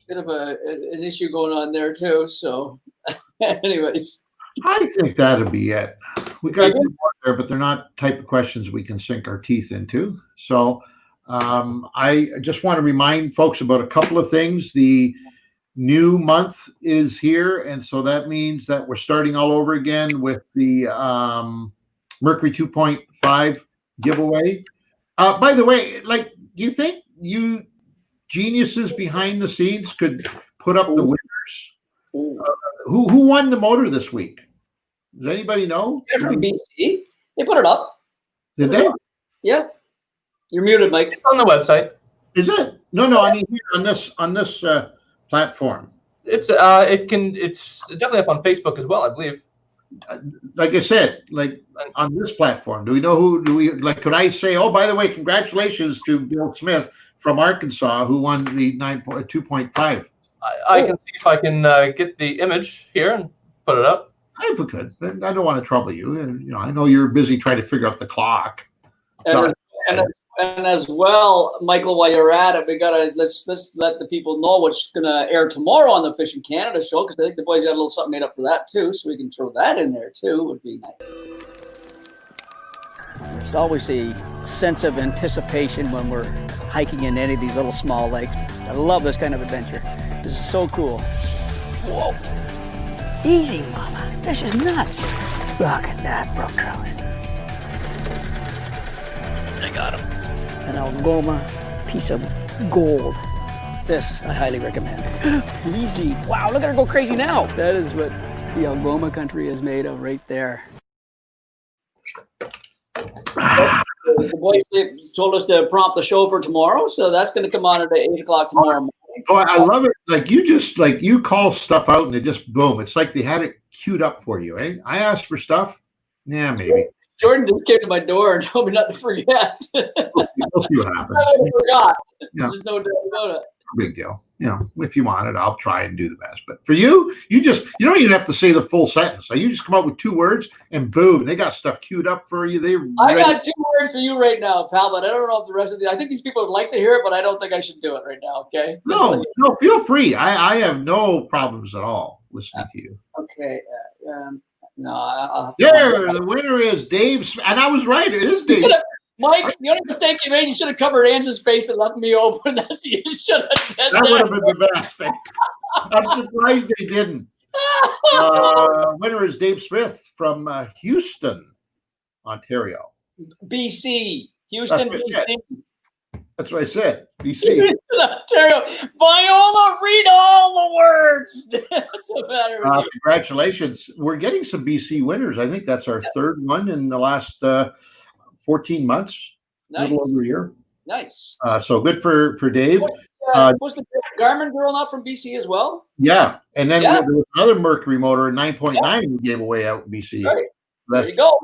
bit of an issue going on there too. So, anyways, I think that'd be it. We got some more there, but they're not type of questions we can sink our teeth into. So, I just want to remind folks about a couple of things. The new month is here, and so that means that we're starting all over again with the Mercury 2.5 giveaway. By the way, like, do you think you geniuses behind the scenes could put up the winners? Who won the motor this week? Does anybody know? They're from BC. They put it up. Did they? Yeah. You're muted, Mike. It's on the website. Is it? No. I mean, here on this platform. It's definitely up on Facebook as well, I believe. Like I said, like on this platform, do we know who? Do we like? Could I say, oh, by the way, congratulations to Bill Smith from Arkansas who won the 2.5? I can see if I can get the image here and put it up. If we could, I don't want to trouble you, and I know you're busy trying to figure out the clock. And as well, Michael, while you're at it, we gotta let's let the people know what's gonna air tomorrow on the Fishing Canada show, because I think the boys got a little something made up for that too, so we can throw that in there too. Would be nice. There's always a sense of anticipation when we're hiking in any of these little small lakes. I love this kind of adventure. This is so cool. Whoa! Easy, mama. This is nuts. Look at that brook trout. I got him. An Algoma piece of gold. This I highly recommend. Easy. Wow, look at her go crazy now. That is what the Algoma country is made of right there. The boys told us to prompt the show for tomorrow, so that's going to come on at 8 o'clock tomorrow morning. Oh, I love it. Like you call stuff out and it just boom. It's like they had it queued up for you, eh? I asked for stuff. Yeah, maybe. Jordan just came to my door and told me not to forget. We'll see what happens. I forgot. Yeah. There's no doubt about it. Big deal. If you want it, I'll try and do the best. But for you don't even have to say the full sentence. So you just come up with 2 words and boom, they got stuff queued up for you. I got 2 words for you right now, pal, but I don't know if the rest of I think these people would like to hear it, but I don't think I should do it right now, okay? No, feel free. I have no problems at all listening to you. Okay. No, the winner is Dave, and I was right. It is Dave. Mike, the only mistake you made, you should have covered Anne's face and left me open. That's you should have done that. Would have been the best. I'm surprised they didn't. Winner is Dave Smith from Houston, Ontario. BC. Houston, BC. That's what I said. BC. Ontario. Viola, read all the words. That's the matter with you. Congratulations. We're getting some BC winners. I think that's our 3rd one in the last 14 months, a little over a year. Nice. So good for Dave. Was the Garmin girl not from BC as well? Yeah. And then there was another Mercury motor, 9.9, we gave away out in BC. Right. There you go.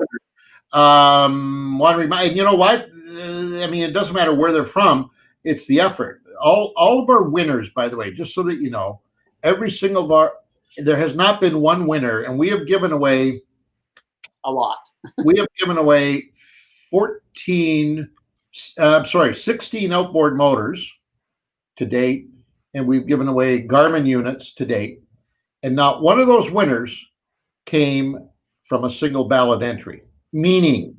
Want to remind, you know what? I mean, it doesn't matter where they're from. It's the effort. All of our winners, by the way, just so that you know, every single of there has not been one winner, and we have given away a lot. We have given away 16 outboard motors to date, and we've given away Garmin units to date. And not one of those winners came from a single ballot entry, meaning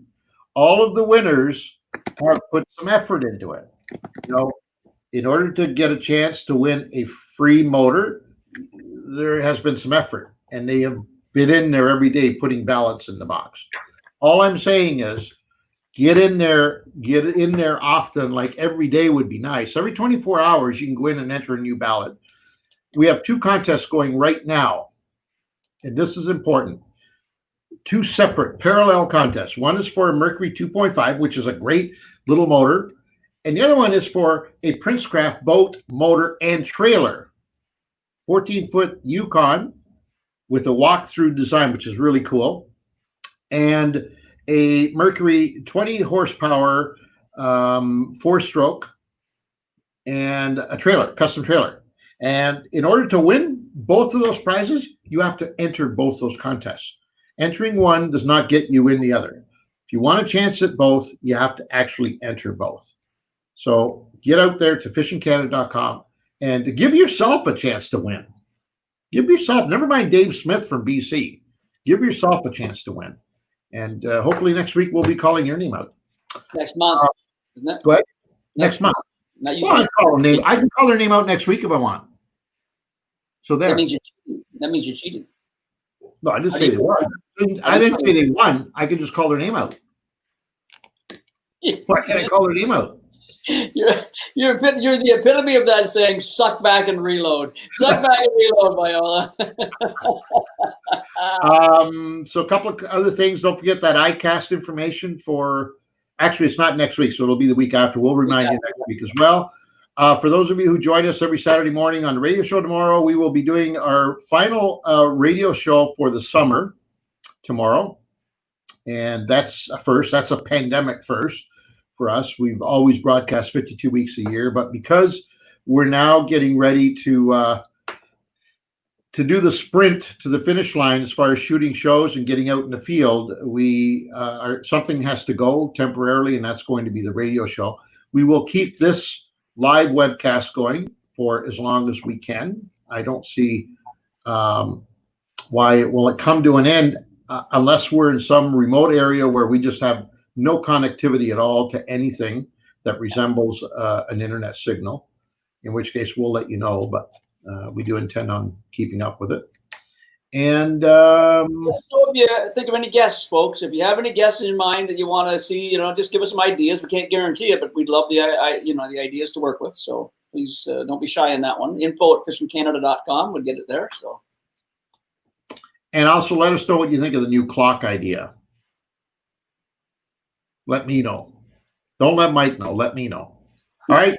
all of the winners have put some effort into it. In order to get a chance to win a free motor, there has been some effort, and they have been in there every day putting ballots in the box. All I'm saying is get in there often, like every day would be nice. Every 24 hours, you can go in and enter a new ballot. We have 2 contests going right now, and this is important. two separate parallel contests. One is for a Mercury 2.5, which is a great little motor. And the other one is for a Princecraft boat, motor, and trailer. 14-foot Yukon with a walk-through design, which is really cool. And a Mercury 20 horsepower 4-stroke and a trailer, custom trailer. And in order to win both of those prizes, you have to enter both those contests. Entering one does not get you in the other. If you want a chance at both, you have to actually enter both. So get out there to fishingcanada.com and give yourself a chance to win. Give yourself, never mind Dave Smith from BC, give yourself a chance to win. And hopefully next week we'll be calling your name out. Next month. Isn't it? Go ahead. Next month. Not Well, I can call her name out next week if I want. So there. That means you're cheating. That means you're cheating. No, I didn't say they won. I didn't say they won. I could just call their name out. Why can't I call their name out? You're the epitome of that saying, suck back and reload. Suck back and reload, Viola. So a couple of other things. Don't forget that ICAST information for, actually it's not next week, so it'll be the week after. We'll remind you next week as well. For those of you who join us every Saturday morning on the radio show tomorrow, we will be doing our final radio show for the summer tomorrow. And that's a first. That's a pandemic first for us. We've always broadcast 52 weeks a year, but because we're now getting ready to do the sprint to the finish line as far as shooting shows and getting out in the field, we something has to go temporarily, and that's going to be the radio show. We will keep this live webcast going for as long as we can. I don't see why it will come to an end unless we're in some remote area where we just have no connectivity at all to anything that resembles an internet signal, in which case we'll let you know, but we do intend on keeping up with it. And so if you think of any guests, folks, if you have any guests in mind that you want to see, just give us some ideas. We can't guarantee it, but we'd love the ideas to work with. So please don't be shy on that one. info@fishingcanada.com would get it there. So. And also let us know what you think of the new clock idea. Let me know. Don't let Mike know. Let me know. All right.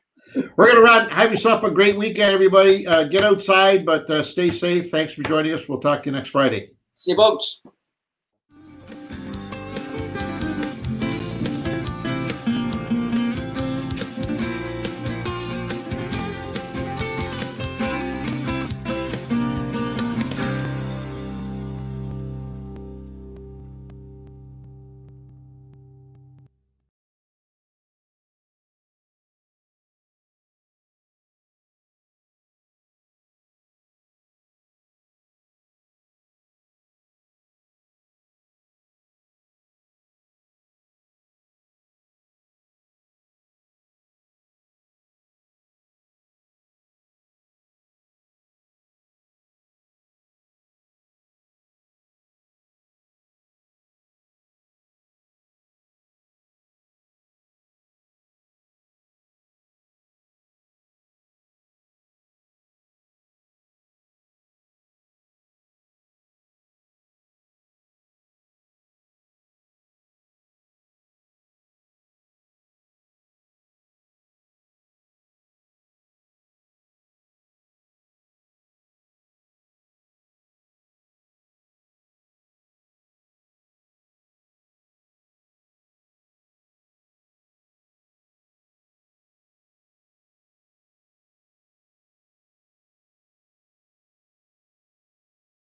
We're going to run. Have yourself a great weekend, everybody. Get outside, but stay safe. Thanks for joining us. We'll talk to you next Friday. See you, folks.